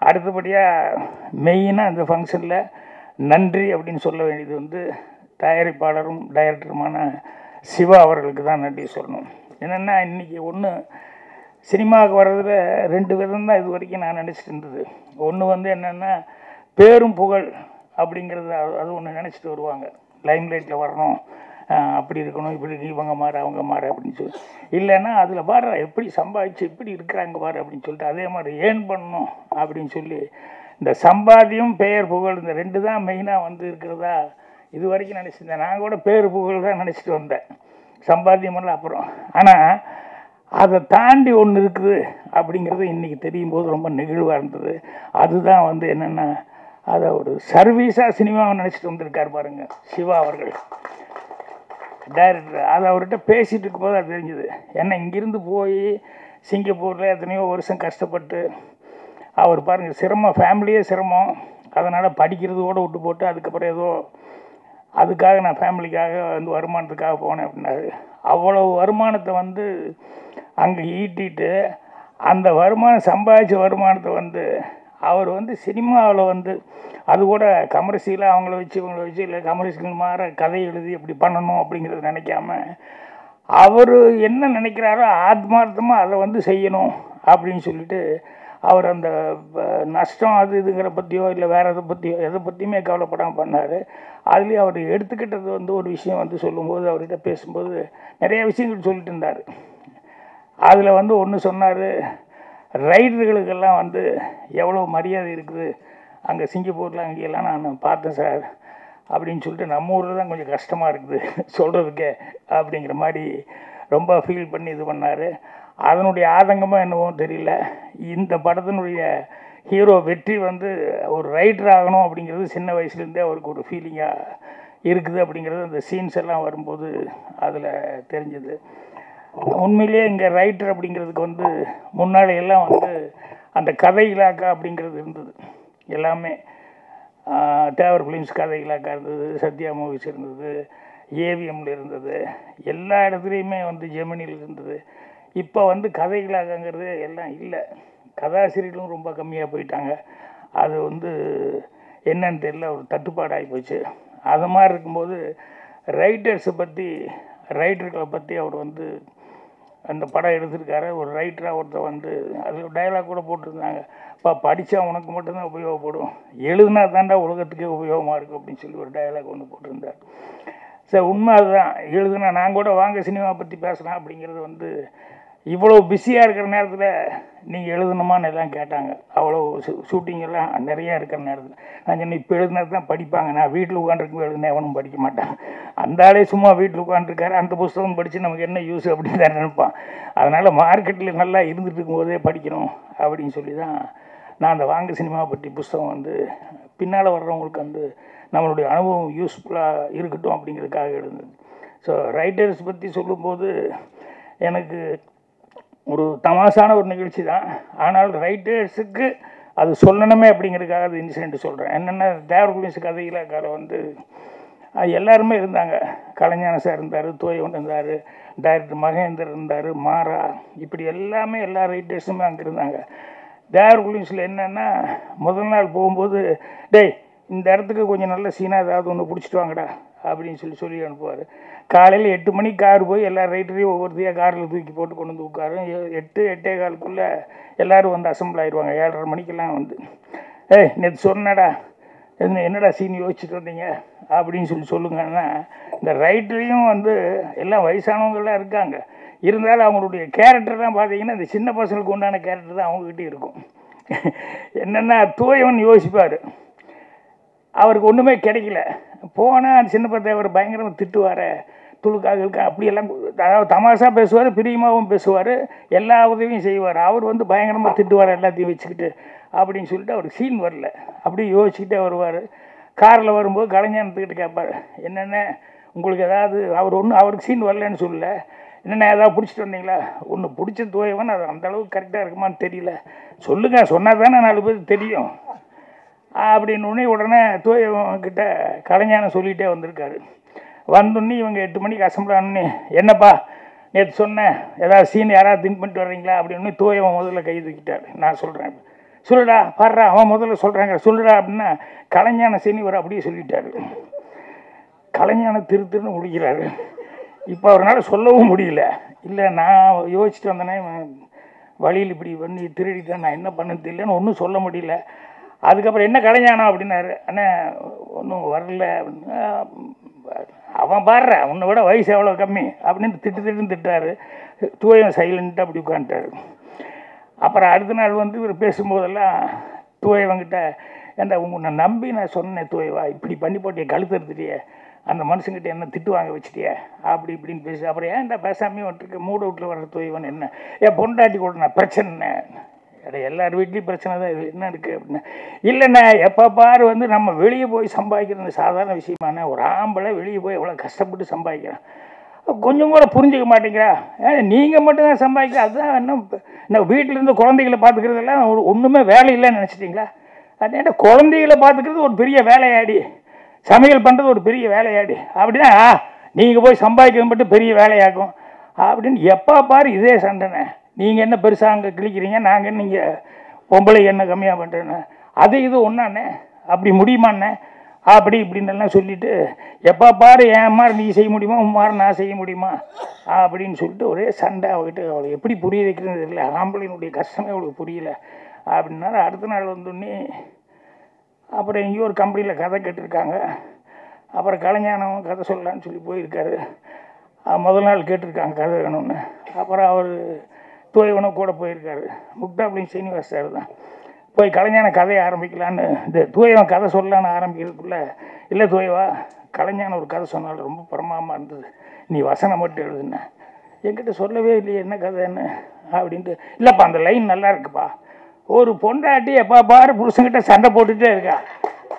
அடுத்தபடியாக மெயினாக இந்த ஃபங்க்ஷனில் நன்றி அப்படின்னு சொல்ல வேண்டியது வந்து தயாரிப்பாளரும் டைரக்டருமான சிவா அவர்களுக்கு தான் நன்றி சொல்லணும். என்னென்னா இன்றைக்கி ஒன்று சினிமாவுக்கு வர்றதுல 2 விதம் தான் இது வரைக்கும் நான் நினச்சிட்டு இருந்தது. ஒன்று வந்து என்னென்னா பேரும் புகழ் அப்படிங்கிறது, அது ஒன்று நினச்சிட்டு வருவாங்க. லைம்லைட்டில் வரணும், அப்படி இருக்கணும், இப்படி இவங்க மாற அவங்க மாற அப்படின்னு சொல்லி. இல்லைன்னா அதில் பாரு எப்படி சம்பாதிச்சு இப்படி இருக்கிறாங்க பாரு அப்படின்னு சொல்லிட்டு அதே மாதிரி ஏர்ன் பண்ணணும் அப்படின்னு சொல்லி இந்த சம்பாத்தியம் பெயர் புகழ் இந்த 2 தான் மெயினாக வந்து இருக்கிறதா இது வரைக்கும் நினச்சிருந்தேன். நான் கூட பேர் புகழ் தான் நினச்சிட்டு வந்தேன், சம்பாத்தியமெல்லாம் அப்புறம். ஆனால் அதை தாண்டி ஒன்று இருக்குது அப்படிங்கிறது இன்றைக்கி தெரியும் போது ரொம்ப நெகிழ்வாக இருந்தது. அதுதான் வந்து என்னென்னா அதை ஒரு சர்வீஸாக சினிமாவை நினச்சிட்டு வந்திருக்கார் பாருங்க சிவா அவர்கள், டைரக்டர். அது அவர்கிட்ட பேசிகிட்டு இருக்கும்போது அது தெரிஞ்சுது. ஏன்னா இங்கேருந்து போய் சிங்கப்பூரில் எத்தனையோ வருஷம் கஷ்டப்பட்டு அவர் பாருங்கள் சிரமம், ஃபேமிலியே சிரமம், அதனால் படிக்கிறது கூட விட்டு போட்டு அதுக்கப்புறம் ஏதோ அதுக்காக நான் ஃபேமிலிக்காக வந்து வருமானத்துக்காக போனேன் அப்படின்னாரு. அவ்வளோ வருமானத்தை வந்து அங்கே ஈட்டிட்டு அந்த வருமானம் சம்பாதிச்ச வருமானத்தை வந்து அவர் வந்து சினிமாவில் வந்து அது கூட கமர்ஷியலாக அவங்கள வச்சு இவங்கள வச்சு இல்லை கமர்ஷியல் மாற கதை எழுதி இப்படி பண்ணணும் அப்படிங்கிறது நினைக்காம அவர் என்ன நினைக்கிறாரோ ஆத்மார்த்தமாக அதை வந்து செய்யணும் அப்படின்னு சொல்லிட்டு அவர் அந்த நஷ்டம் அது இதுங்கிற பற்றியோ இல்லை வேறு எதை பற்றியுமே கவலைப்படாமல் பண்ணார். அதுலேயும் அவர் எடுத்துக்கிட்டது வந்து ஒரு விஷயம் வந்து சொல்லும்போது அவர்கிட்ட பேசும்போது நிறைய விஷயங்கள் சொல்லிட்டு இருந்தார். அதில் வந்து ஒன்று சொன்னார், ரைடர்களுக்கெல்லாம் வந்து எவ்வளோ மரியாதை இருக்குது அங்கே சிங்கப்பூரில் அங்கேயெல்லாம் நான் பார்த்தேன் சார் அப்படின்னு சொல்லிட்டு நம்ம ஊரில் தான் கொஞ்சம் கஷ்டமாக இருக்குது சொல்கிறதுக்கே அப்படிங்கிற மாதிரி ரொம்ப ஃபீல் பண்ணி இது பண்ணார். அதனுடைய ஆதங்கமாக என்னவோ தெரியல, இந்த படத்தினுடைய ஹீரோ வெற்றி வந்து ஒரு ரைட்டர் ஆகணும் அப்படிங்கிறது சின்ன வயசுலேருந்தே அவருக்கு ஒரு ஃபீலிங்காக இருக்குது அப்படிங்கிறது அந்த சீன்ஸ் எல்லாம் வரும்போது அதில் தெரிஞ்சுது. உண்மையிலேயே இங்கே ரைட்டர் அப்படிங்கிறதுக்கு வந்து முன்னாடி எல்லாம் வந்து அந்த கதை இலாக்கா அப்படிங்கிறது இருந்தது. எல்லாமே தேவர் ஃபிலிம்ஸ் கதை இலாக்கா இருந்தது, சத்யா மூவிஸ் இருந்தது, ஏவிஎம்மில் இருந்தது, எல்லா இடத்துலையுமே வந்து ஜெமினியில் இருந்தது. இப்போ வந்து கதை இலாக்காங்கிறது எல்லாம் இல்லை, கதாசிரியர்களும் ரொம்ப கம்மியாக போயிட்டாங்க. அது வந்து என்னன்னு தெரியல, ஒரு தட்டுப்பாடு ஆகி போச்சு. அது மாதிரி இருக்கும்போது ரைட்டர்களை பற்றி அவர் வந்து அந்த படம் எடுத்திருக்காரு. ஒரு ரைட்டராக ஒருத்தர் வந்து அதில் டைலாக் கூட போட்டிருந்தாங்க, படித்தா உனக்கு மட்டும்தான் உபயோகப்படும், எழுதுனா தாண்டா உலகத்துக்கே உபயோகமாக இருக்கும் அப்படின்னு சொல்லி ஒரு டைலாக் ஒன்று போட்டிருந்தார். சார் உண்மை அதுதான், எழுதுனா நான் கூட வாங்க சினிமா பற்றி பேசலாம் அப்படிங்கிறது வந்து இவ்வளோ பிஸியாக இருக்கிற நேரத்தில் நீங்கள் எழுதணுமான்னு எல்லாம் கேட்டாங்க. அவ்வளோ ஷூட்டிங் எல்லாம் நிறையா இருக்கிற நேரத்தில் நான் சொன்னேன், இப்போ எழுதுனது தான் படிப்பாங்க, நான் வீட்டில் உட்காந்துருக்கும் எழுதுனா எவனும் படிக்க மாட்டான், அந்த ஆளே சும்மா வீட்டில் உட்காந்துருக்காரு, அந்த புஸ்தகம் படித்து நமக்கு என்ன யூஸ் அப்படின்னு தான் நினைப்பான். அதனால் மார்க்கெட்டில் நல்லா இருந்துட்டு இருக்கும்போதே படிக்கணும் அப்படின்னு சொல்லி தான் நான் அந்த வாங்க சினிமா பற்றி புஸ்தகம் வந்து பின்னால் வர்றவங்களுக்கு வந்து நம்மளுடைய அனுபவம் யூஸ்ஃபுல்லாக இருக்கட்டும் அப்படிங்கிறதுக்காக எழுதுனது. ஸோ ரைட்டர்ஸ் பற்றி சொல்லும்போது எனக்கு ஒரு தமாசான ஒரு நிகழ்ச்சி தான், ஆனால் ரைட்டர்ஸுக்கு அது சொல்லணுமே அப்படிங்கிறதுக்காக அது இன்சிடென்ட் சொல்கிறேன். என்னென்னா தேவர் ஃபிலிம்ஸ் கதையிலக்கார வந்து எல்லாருமே இருந்தாங்க. கலைஞான சார் இருந்தார், தோயவன் இருந்தார், டைரக்டர் மகேந்தர் இருந்தார், மாறா, இப்படி எல்லாமே எல்லா ரைட்டர்ஸுமே அங்கே இருந்தாங்க. தேவர் குலின்ஸில் என்னென்னா முதல் நாள் போகும்போது, டேய் இந்த இடத்துக்கு கொஞ்சம் நல்ல சீனாக ஏதாவது ஒன்று பிடிச்சிட்டு வாங்கடா அப்படின்னு சொல்லி அனுப்புவார். காலையில் 8 மணிக்கு கார் போய் எல்லா ரைட்டரையும் ஒவ்வொருத்தையாக காரில் தூக்கி போட்டு கொண்டு வந்து உட்காரும். 8-8:15 எல்லோரும் வந்து அசம்பிள் ஆயிடுவாங்க. 7:30 மணிக்கெல்லாம் வந்து, ஏய் நேற்று சொன்னடா என்னடா சீன் யோசிச்சுட்டு வந்தீங்க அப்படின்னு சொல்லுங்கன்னா, இந்த ரைட்டரையும் வந்து எல்லாம் வயசானவங்களாம் இருக்காங்க. இருந்தாலும் அவங்களுடைய கேரக்டர் தான் பார்த்தீங்கன்னா இந்த சின்ன பசங்களுக்கு உண்டான கேரக்டர் தான் அவங்ககிட்ட இருக்கும். என்னென்னா தூயவன் யோசிப்பார், அவருக்கு ஒன்றுமே கிடைக்கல. போனால் சின்ன பசங்க அவர் பயங்கரமாக திட்டுவார், துளுக்காக இருக்கா அப்படியெல்லாம், அதாவது தமாஷா பேசுவார், பிரியமாகவும் பேசுவார், எல்லா உதவியும் செய்வார். அவர் வந்து பயங்கரமாக திட்டுவார் எல்லாத்தையும் வச்சுக்கிட்டு அப்படின்னு சொல்லிட்டு அவருக்கு சீன் வரல. அப்படியே யோசிச்சுக்கிட்டே வருவார். காரில் வரும்போது கலைஞானத்துக்கிட்ட கேட்பார், என்னென்ன உங்களுக்கு ஏதாவது, அவருக்கு சீன் வரலன்னு சொல்லலை, என்னென்ன ஏதாவது பிடிச்சிட்டு வந்தீங்களா? ஒன்று பிடிச்ச தூயவன், அது அந்தளவுக்கு கரெக்டாக இருக்குமான்னு தெரியல, சொல்லுங்கள், சொன்னால் தானே 4 பேருக்கு தெரியும் அப்படின்னு உடனே தூயவன்கிட்ட கலைஞானம் சொல்லிகிட்டே வந்திருக்காரு. வந்தோடனே இவங்க 8 மணிக்கு அசம்பிள் ஆனோடனே, என்னப்பா நேற்று சொன்னேன் ஏதாவது சீன் யாராவது திங்க் பண்ணிட்டு வர்றீங்களா அப்படின்னு தூயவன் முதல்ல கை தூக்கிட்டார். நான் சொல்கிறேன், சொல்லுடா பாடுறா, அவன் முதல்ல சொல்கிறாங்க சொல்லுடா அப்படின்னா கலைஞான சீனிவர் அப்படியே சொல்லிட்டாரு. கலைஞான திருன்னு முடிக்கிறாரு. இப்போ அவரால் சொல்லவும் முடியல. இல்லை நான் யோசிச்சுட்டு வந்தேனே, வழியில் இப்படி பண்ணி திருடிட்டேன், நான் என்ன பண்ண தெரியலன்னு ஒன்றும் சொல்ல முடியல. அதுக்கப்புறம் என்ன கலைஞானம் அப்படின்னாரு. ஆனால் ஒன்றும் வரல அப்படின்னா, அவன் பாடுற உன்னை விட வயசு எவ்வளோ கம்மி அப்படின்னு திட்டுறாரு. தூயம் சைலண்ட்டாக அப்படி உட்காந்துட்டாரு. அப்புறம் அடுத்த நாள் வந்து இவர் பேசும்போதெல்லாம் தூயவங்கிட்ட, ஏன்டா உன்னை நம்பி நான் சொன்னேன் தூயவா, இப்படி பண்ணி போட்டிய கழுத்து எடுத்துட்டியே, அந்த மனுஷங்கிட்ட என்ன திட்டு வாங்க வச்சுட்டியே அப்படி இப்படின்னு பேசு. அப்புறம் ஏன்டா பேசாமே வந்துருக்கு, மூட வீட்டில் வர்ற தூயவன் என்ன, ஏன் பொண்டாட்டி கூட நான் பிரச்சனை, எல்லார் வீட்லேயும் பிரச்சனை தான், இது என்ன இருக்குது அப்படின்னா, இல்லைண்ணா எப்போ பாரு வந்து நம்ம வெளியே போய் சம்பாதிக்கிறது சாதாரண விஷயமான, ஒரு ஆம்பளை வெளியே போய் எவ்வளோ கஷ்டப்பட்டு சம்பாதிக்கிறான், கொஞ்சம் கூட புரிஞ்சிக்க மாட்டேங்கிறா, நீங்கள் மட்டும்தான் சம்பாதிக்க, அதுதான் என்ன வீட்டிலேருந்து குழந்தைகளை பார்த்துக்கிறதெல்லாம் ஒன்றுமே வேலை இல்லைன்னு நினச்சிட்டிங்களா? அது என்ன குழந்தைகளை பார்த்துக்கிறது ஒரு பெரிய வேலையாடி, சமையல் பண்ணுறது ஒரு பெரிய வேலையாடி அப்படின்னா நீங்கள் போய் சம்பாதிக்கிறது மட்டும் பெரிய வேலையாகும் அப்படின்னு எப்போ பாரு இதே சண்டைண்ணே. நீங்கள் என்ன பெருசாக அங்கே கிழிக்கிறீங்க, நாங்கள் நீங்கள் பொம்பளை என்ன கம்மியாக பண்ணுறேன்னு, அது இது ஒன்றாண்ணே, அப்படி முடியுமாண்ணே அப்படி இப்படின்னெல்லாம் சொல்லிவிட்டு எப்போ பாரு என் மாதிரி நீ செய்ய முடியுமா, உன் மாதிரி நான் செய்ய முடியுமா அப்படின்னு சொல்லிட்டு ஒரே சண்டை. அவகிட்ட அவளை எப்படி புரிய வைக்கிறது தெரியல, ஆம்பளையினுடைய கஷ்டமே அவளுக்கு புரியல அப்படின்னாலும். அடுத்த நாள் வந்தோடனே அப்புறம் எங்கேயோ ஒரு கம்பெனியில் கதை கேட்டிருக்காங்க. அப்புறம் கலைஞானம் கதை சொல்லலான்னு சொல்லி போயிருக்காரு. முதல் நாள் கேட்டிருக்காங்க கதை வேணும்னு. அப்புறம் அவர் தூயவனும் கூட போயிருக்காரு. முக்தாப்ளின் சீனிவாஸ் சார் தான் போய் கலைஞான கதையை ஆரம்பிக்கலான்னு, இந்த தூயவன் கதை சொல்லலான்னு ஆரம்பிக்கிறதுக்குள்ளே, இல்லை தூயவா கலைஞான ஒரு கதை சொன்னாலும் ரொம்ப பிரமாதமாக இருந்தது, நீ வசனம் மட்டும் எழுதுன, என்கிட்ட சொல்லவே இல்லையே என்ன கதைன்னு அப்படின்ட்டு. இல்லைப்பா அந்த லைன் நல்லா இருக்குப்பா, ஒரு பொண்டாட்டி எப்போ பாரு புருஷன்கிட்ட சண்டை போட்டுகிட்டே இருக்கா,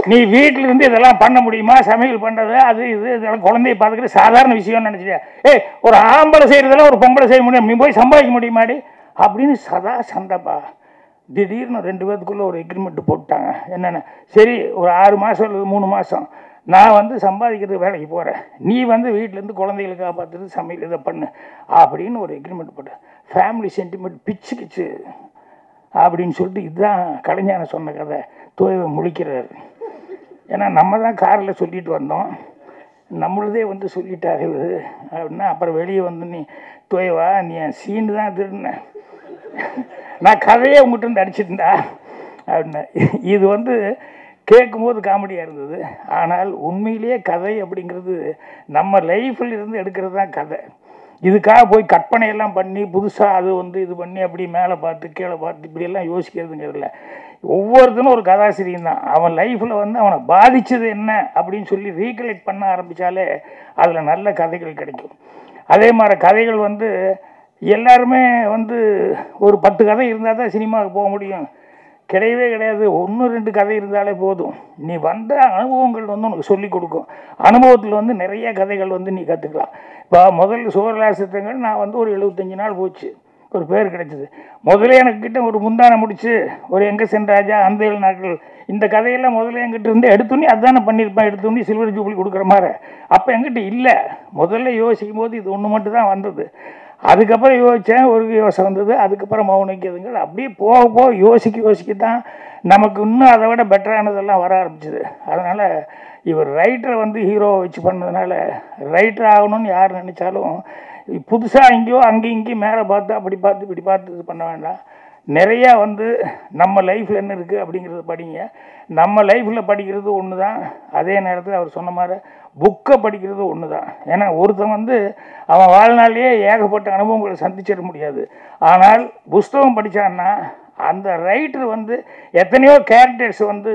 நீ வீட்டில் இருந்து இதெல்லாம் பண்ண முடியுமா, சமையல் பண்ணுறது அது இதெல்லாம் குழந்தைய பார்த்துக்கிட்டு சாதாரண விஷயம்னு நினச்சிட்டியா, ஏய் ஒரு ஆம்பளை செய்கிறதெல்லாம் ஒரு பொம்பளை செய்ய முடியும், நீ போய் சம்பாதிக்க முடியுமாடி அப்படின்னு சதா சண்டைப்பா. திடீர்னு 2 பேத்துக்குள்ளே ஒரு எக்ரிமெண்ட் போட்டாங்க. என்னென்ன, சரி ஒரு 6 மாதம் அல்லது 3 மாதம் நான் வந்து சம்பாதிக்கிறதுக்கு வேலைக்கு போகிறேன், நீ வந்து வீட்டிலேருந்து குழந்தைகளை காப்பாற்றுறது சமையல் இதை பண்ணு அப்படின்னு ஒரு எக்ரிமெண்ட் போட்டேன். ஃபேமிலி சென்டிமெண்ட் பிச்சுக்கிச்சு அப்படின்னு சொல்லிட்டு இதுதான் கலைஞான சொன்ன கதை. தூயவை முழிக்கிறாரு. ஏன்னா நம்ம தான் காரில் சொல்லிட்டு வந்தோம், நம்மளதே வந்து சொல்லிட்டாரு இவர் அப்படின்னா. அப்புறம் வெளியே வந்து, நீ தூயவா நீ என் சீண்டு தான் திருடினேன், நான் கதையே உங்கள்கிட்ட இருந்து அடிச்சிருந்தா அப்படின்னா. இது வந்து கேட்கும்போது காமெடியாக இருந்தது. ஆனால் உண்மையிலேயே கதை அப்படிங்கிறது நம்ம லைஃப்பில் இருந்து எடுக்கிறது தான் கதை. இதுக்காக போய் கற்பனையெல்லாம் பண்ணி புதுசாக அது வந்து இது பண்ணி அப்படி மேலே பார்த்து கீழே பார்த்து இப்படியெல்லாம் யோசிக்கிறதுங்கிறதுல ஒவ்வொருத்தனும் ஒரு கதாசிரியன் தான். அவன் லைஃப்பில் வந்து அவனை பாதித்தது என்ன அப்படின்னு சொல்லி ரீகலெக்ட் பண்ண ஆரம்பித்தாலே அதில் நல்ல கதைகள் கிடைக்கும். அதே மாதிரி கதைகள் வந்து எல்லாருமே வந்து ஒரு 10 கதை இருந்தால் தான் சினிமாவுக்கு போக முடியும், கிடையவே கிடையாது. 1-2 கதை இருந்தாலே போதும். நீ வந்த அனுபவங்கள் வந்து உனக்கு சொல்லிக் கொடுக்கும். அனுபவத்தில் வந்து நிறைய கதைகள் வந்து நீ கற்றுக்கலாம். இப்போ முதல்ல சுவரலாசத்தங்கள் நான் வந்து ஒரு 75 நாள் போச்சு. ஒரு பேர் கிடைச்சிது. முதல்ல எனக்கிட்ட ஒரு முந்தானை முடிச்சு ஒரு எங்கே சென்றாஜா அந்த 7 நாட்கள் இந்த கதையெல்லாம் முதல்ல என்கிட்ட இருந்து எடுத்துன்னே அதுதானே பண்ணியிருப்பேன், எடுத்துன்னே சில்வர் ஜூப்ளி கொடுக்குற மாதிரி. அப்போ என்கிட்ட இல்லை. முதல்ல யோசிக்கும் போது இது ஒன்று மட்டும் தான் வந்தது. அதுக்கப்புறம் யோசித்தேன், ஒரு யோசனை வந்தது. அதுக்கப்புறம் மௌனிக்குதுங்கள். அப்படியே போக போக யோசிக்க தான் நமக்கு இன்னும் அதை விட பெட்டரானதெல்லாம் வர ஆரம்பிச்சிது. அதனால் இவர் ரைட்டரை வந்து ஹீரோவை வச்சு பண்ணதுனால ரைட்டர் ஆகணும்னு யார் நினச்சாலும் புதுசாக எங்கேயோ அங்கேயும் இங்கேயும் மேலே பார்த்து அப்படி பார்த்து இப்படி பார்த்து இது பண்ண வேண்டாம். நிறையா வந்து நம்ம லைஃப்பில் என்ன இருக்குது அப்படிங்கிறத படிங்க. நம்ம லைஃப்பில் படிக்கிறது ஒன்று தான், அதே நேரத்தில் அவர் சொன்ன மாதிரி புக்கை படிக்கிறது ஒன்று தான். ஏன்னா ஒருத்தன் வந்து அவன் வாழ்நாளையே ஏகப்பட்ட அனுபவங்களை சந்திச்சிட முடியாது. ஆனால் புஸ்தகம் படித்தான்னா அந்த ரைட்டர் வந்து எத்தனையோ கேரக்டர்ஸ் வந்து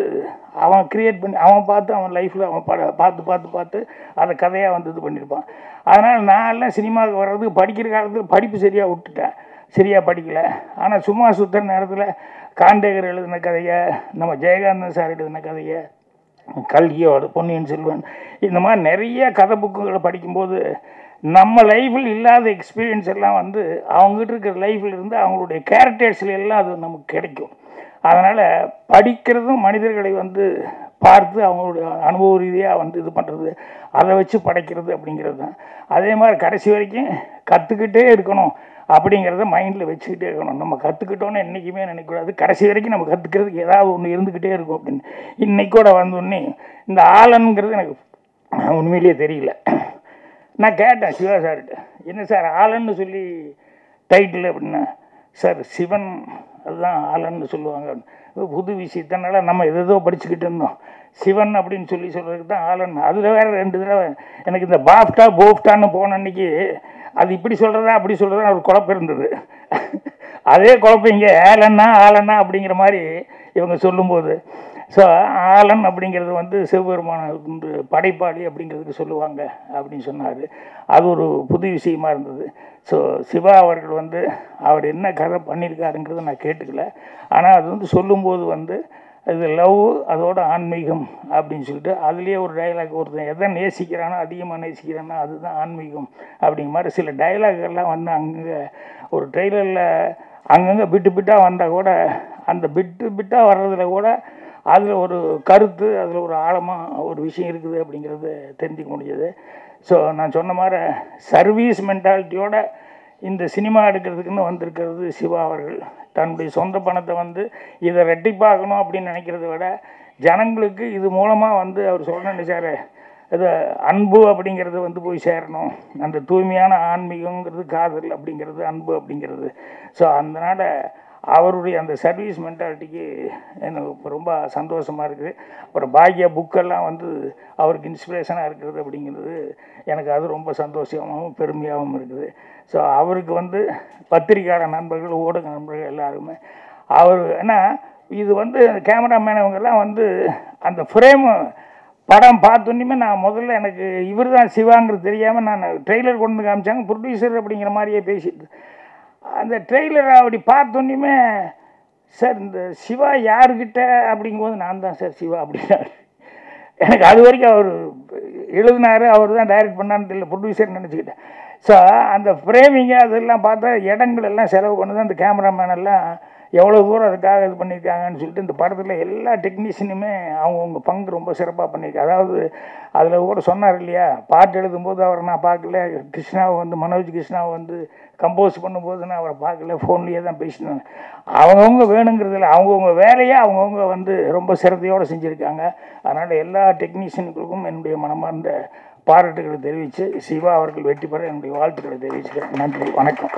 அவன் க்ரியேட் பண்ணி அவன் பார்த்து அவன் லைஃப்பில் அவன் பார்த்து அதை கதையாக வந்து இது பண்ணியிருப்பான். அதனால் நான் எல்லாம் சினிமாவுக்கு வர்றதுக்கு படிக்கிற காலத்தில் படிப்பு சரியாக விட்டுட்டேன், சரியாக படிக்கலை. ஆனால் சும்மா சுற்றுற நேரத்தில் காண்டேகர் எழுதின கதையை, நம்ம ஜெயகாந்தன் சார் எழுதின கதையை, கல்கியோட பொன்னியின் செல்வன், இந்த மாதிரி நிறைய கதை புக்குகளை படிக்கும்போது நம்ம லைஃப்பில் இல்லாத எக்ஸ்பீரியன்ஸ் எல்லாம் வந்து அவங்ககிட்ட இருக்கிற லைஃப்பில் இருந்து அவங்களுடைய கேரக்டர்ஸில் எல்லாம் அது நமக்கு கிடைக்கும். அதனால் படிக்கிறதும் மனிதர்களை வந்து பார்த்து அவங்களுடைய அனுபவ ரீதியாக வந்து இது பண்ணுறது, அதை வச்சு படைக்கிறது அப்படிங்கிறது தான். அதே மாதிரி கடைசி வரைக்கும் கற்றுக்கிட்டே இருக்கணும் அப்படிங்கிறத மைண்டில் வச்சுக்கிட்டே இருக்கணும். நம்ம கற்றுக்கிட்டோன்னு என்றைக்குமே நினைக்கக்கூடாது. கடைசி வரைக்கும் நம்ம கற்றுக்கிறதுக்கு ஏதாவது ஒன்று இருந்துக்கிட்டே இருக்கும் அப்படின்னு. இன்றைக்கூட வந்தோடனே இந்த ஆலன்கிறது எனக்கு உண்மையிலேயே தெரியல. நான் கேட்டேன் சிவா சார்கிட்ட, என்ன சார் ஆலன்னு சொல்லி டைட்டில் அப்படின்னா, சார் சிவன் அதுதான் ஆலன்னு சொல்லுவாங்க. புது விஷயத்தினால நம்ம எதோ படிச்சுக்கிட்டு இருந்தோம். சிவன் அப்படின்னு சொல்கிறதுக்கு தான் ஆலன். அதில் வேறு 2 தடவை எனக்கு இந்த போஃப்டான்னு போன அன்றைக்கி அது இப்படி சொல்கிறதா அப்படி சொல்கிறதா ஒரு குழப்பம் இருந்தது. அதே குழப்பம் இங்கே ஆலன்னா அப்படிங்கிற மாதிரி இவங்க சொல்லும்போது, ஸோ ஆலன் அப்படிங்கிறது வந்து சிவபெருமான வந்து படைப்பாளி அப்படிங்கிறதுக்கு சொல்லுவாங்க அப்படின்னு சொன்னார். அது ஒரு புது விஷயமா இருந்தது. ஸோ சிவா அவர்கள் வந்து அவர் என்ன கதை பண்ணியிருக்காருங்கிறத நான் கேட்டுக்கல. ஆனால் அது வந்து சொல்லும்போது வந்து இது லவ் அதோட ஆன்மீகம் அப்படின்னு சொல்லிட்டு அதுலேயே ஒரு டைலாக், ஒருத்தன் எதை நேசிக்கிறானோ அதிகமாக நேசிக்கிறானோ அதுதான் ஆன்மீகம் அப்படிங்கிற மாதிரி சில டைலாக்கெல்லாம் வந்து அங்கே ஒரு ட்ரெய்லரில் அங்கங்கே பிட்டாக வந்தால் கூட அந்த பிட்டாக வர்றதுல கூட அதில் ஒரு கருத்து, அதில் ஒரு ஆழமாக ஒரு விஷயம் இருக்குது அப்படிங்கிறது தெரிஞ்சுக்க முடியுது. ஸோ நான் சொன்ன மாதிரி சர்வீஸ் மென்டாலிட்டியோட இந்த சினிமா எடுக்கிறதுக்குன்னு வந்திருக்கிறது சிவா அவர்கள். தன்னுடைய சொந்த பணத்தை வந்து இதை ரெட்டிப்பாக்கணும் அப்படின்னு நினைக்கிறத விட ஜனங்களுக்கு இது மூலமாக வந்து அவர் சொல்கிறேன்னு சார் இது அன்பு அப்படிங்கிறது வந்து போய் சேரணும். அந்த தூய்மையான ஆன்மீகங்கிறது காதல் அப்படிங்கிறது அன்பு அப்படிங்கிறது. ஸோ அதனால் அவருடைய அந்த சர்வீஸ் மென்டாலிட்டிக்கு எனக்கு ரொம்ப சந்தோஷமாக இருக்குது. அப்புறம் பாக்யா புக்கெல்லாம் வந்து அவருக்கு இன்ஸ்பிரேஷனாக இருக்கிறது அப்படிங்கிறது எனக்கு அது ரொம்ப சந்தோஷமாகவும் பெருமையாகவும் இருக்குது. ஸோ அவருக்கு வந்து பத்திரிக்கையாளர் நண்பர்கள், ஊடக நண்பர்கள் எல்லாருமே அவர் ஏன்னா இது வந்து கேமராமேன் அவங்கெல்லாம் வந்து அந்த ஃப்ரேமு படம் பார்த்தோன்னே நான் முதல்ல எனக்கு இவர் தான் சிவாங்கிறது தெரியாமல் நான் ட்ரெய்லர் கொண்டு வந்து காமிச்சாங்க, ப்ரொடியூசர் அப்படிங்கிற மாதிரியே பேசிட்டு அந்த ட்ரெய்லரை அப்படி பார்த்தோன்னே சார் இந்த சிவா யாருக்கிட்ட அப்படிங்கும்போது நான் தான் சார் சிவா அப்படின்னாரு. எனக்கு அது வரைக்கும் அவர் எழுதினார், அவர் தான் டைரக்ட் பண்ணான்னு தெரியல, ப்ரொடியூசர் நினச்சிக்கிட்டேன். ஸோ அந்த ஃப்ரேமிங்கு அதெல்லாம் பார்த்தா இடங்கள் எல்லாம் செலவு பண்ணுது. அந்த கேமராமேன் எல்லாம் எவ்வளோ தூரம் அதுக்காக இது பண்ணியிருக்காங்கன்னு சொல்லிட்டு இந்த படத்தில் எல்லா டெக்னீஷியனுமே அவங்கவுங்க பங்கு ரொம்ப சிறப்பாக பண்ணியிருக்காங்க. அதாவது அதில் கூட சொன்னார் இல்லையா, பாட்டு எழுதும்போது அவரை நான் பார்க்கல, கிருஷ்ணாவை வந்து மனோஜ் கிருஷ்ணாவை வந்து கம்போஸ் பண்ணும்போது நான் அவரை பார்க்கல, ஃபோன்லேயே தான் பேசினேன். அவங்கவுங்க வேணுங்கிறதுல அவங்கவுங்க வேலையை அவங்கவுங்க வந்து ரொம்ப சிரத்தையோடு செஞ்சுருக்காங்க. அதனால் எல்லா டெக்னீஷியனுக்கும் என்னுடைய மனமார்ந்த பாராட்டுகளை தெரிவித்து சிவா அவர்கள் வெற்றி பெற என்னுடைய வாழ்த்துக்களை தெரிவிச்சுக்கிறேன். நன்றி, வணக்கம்.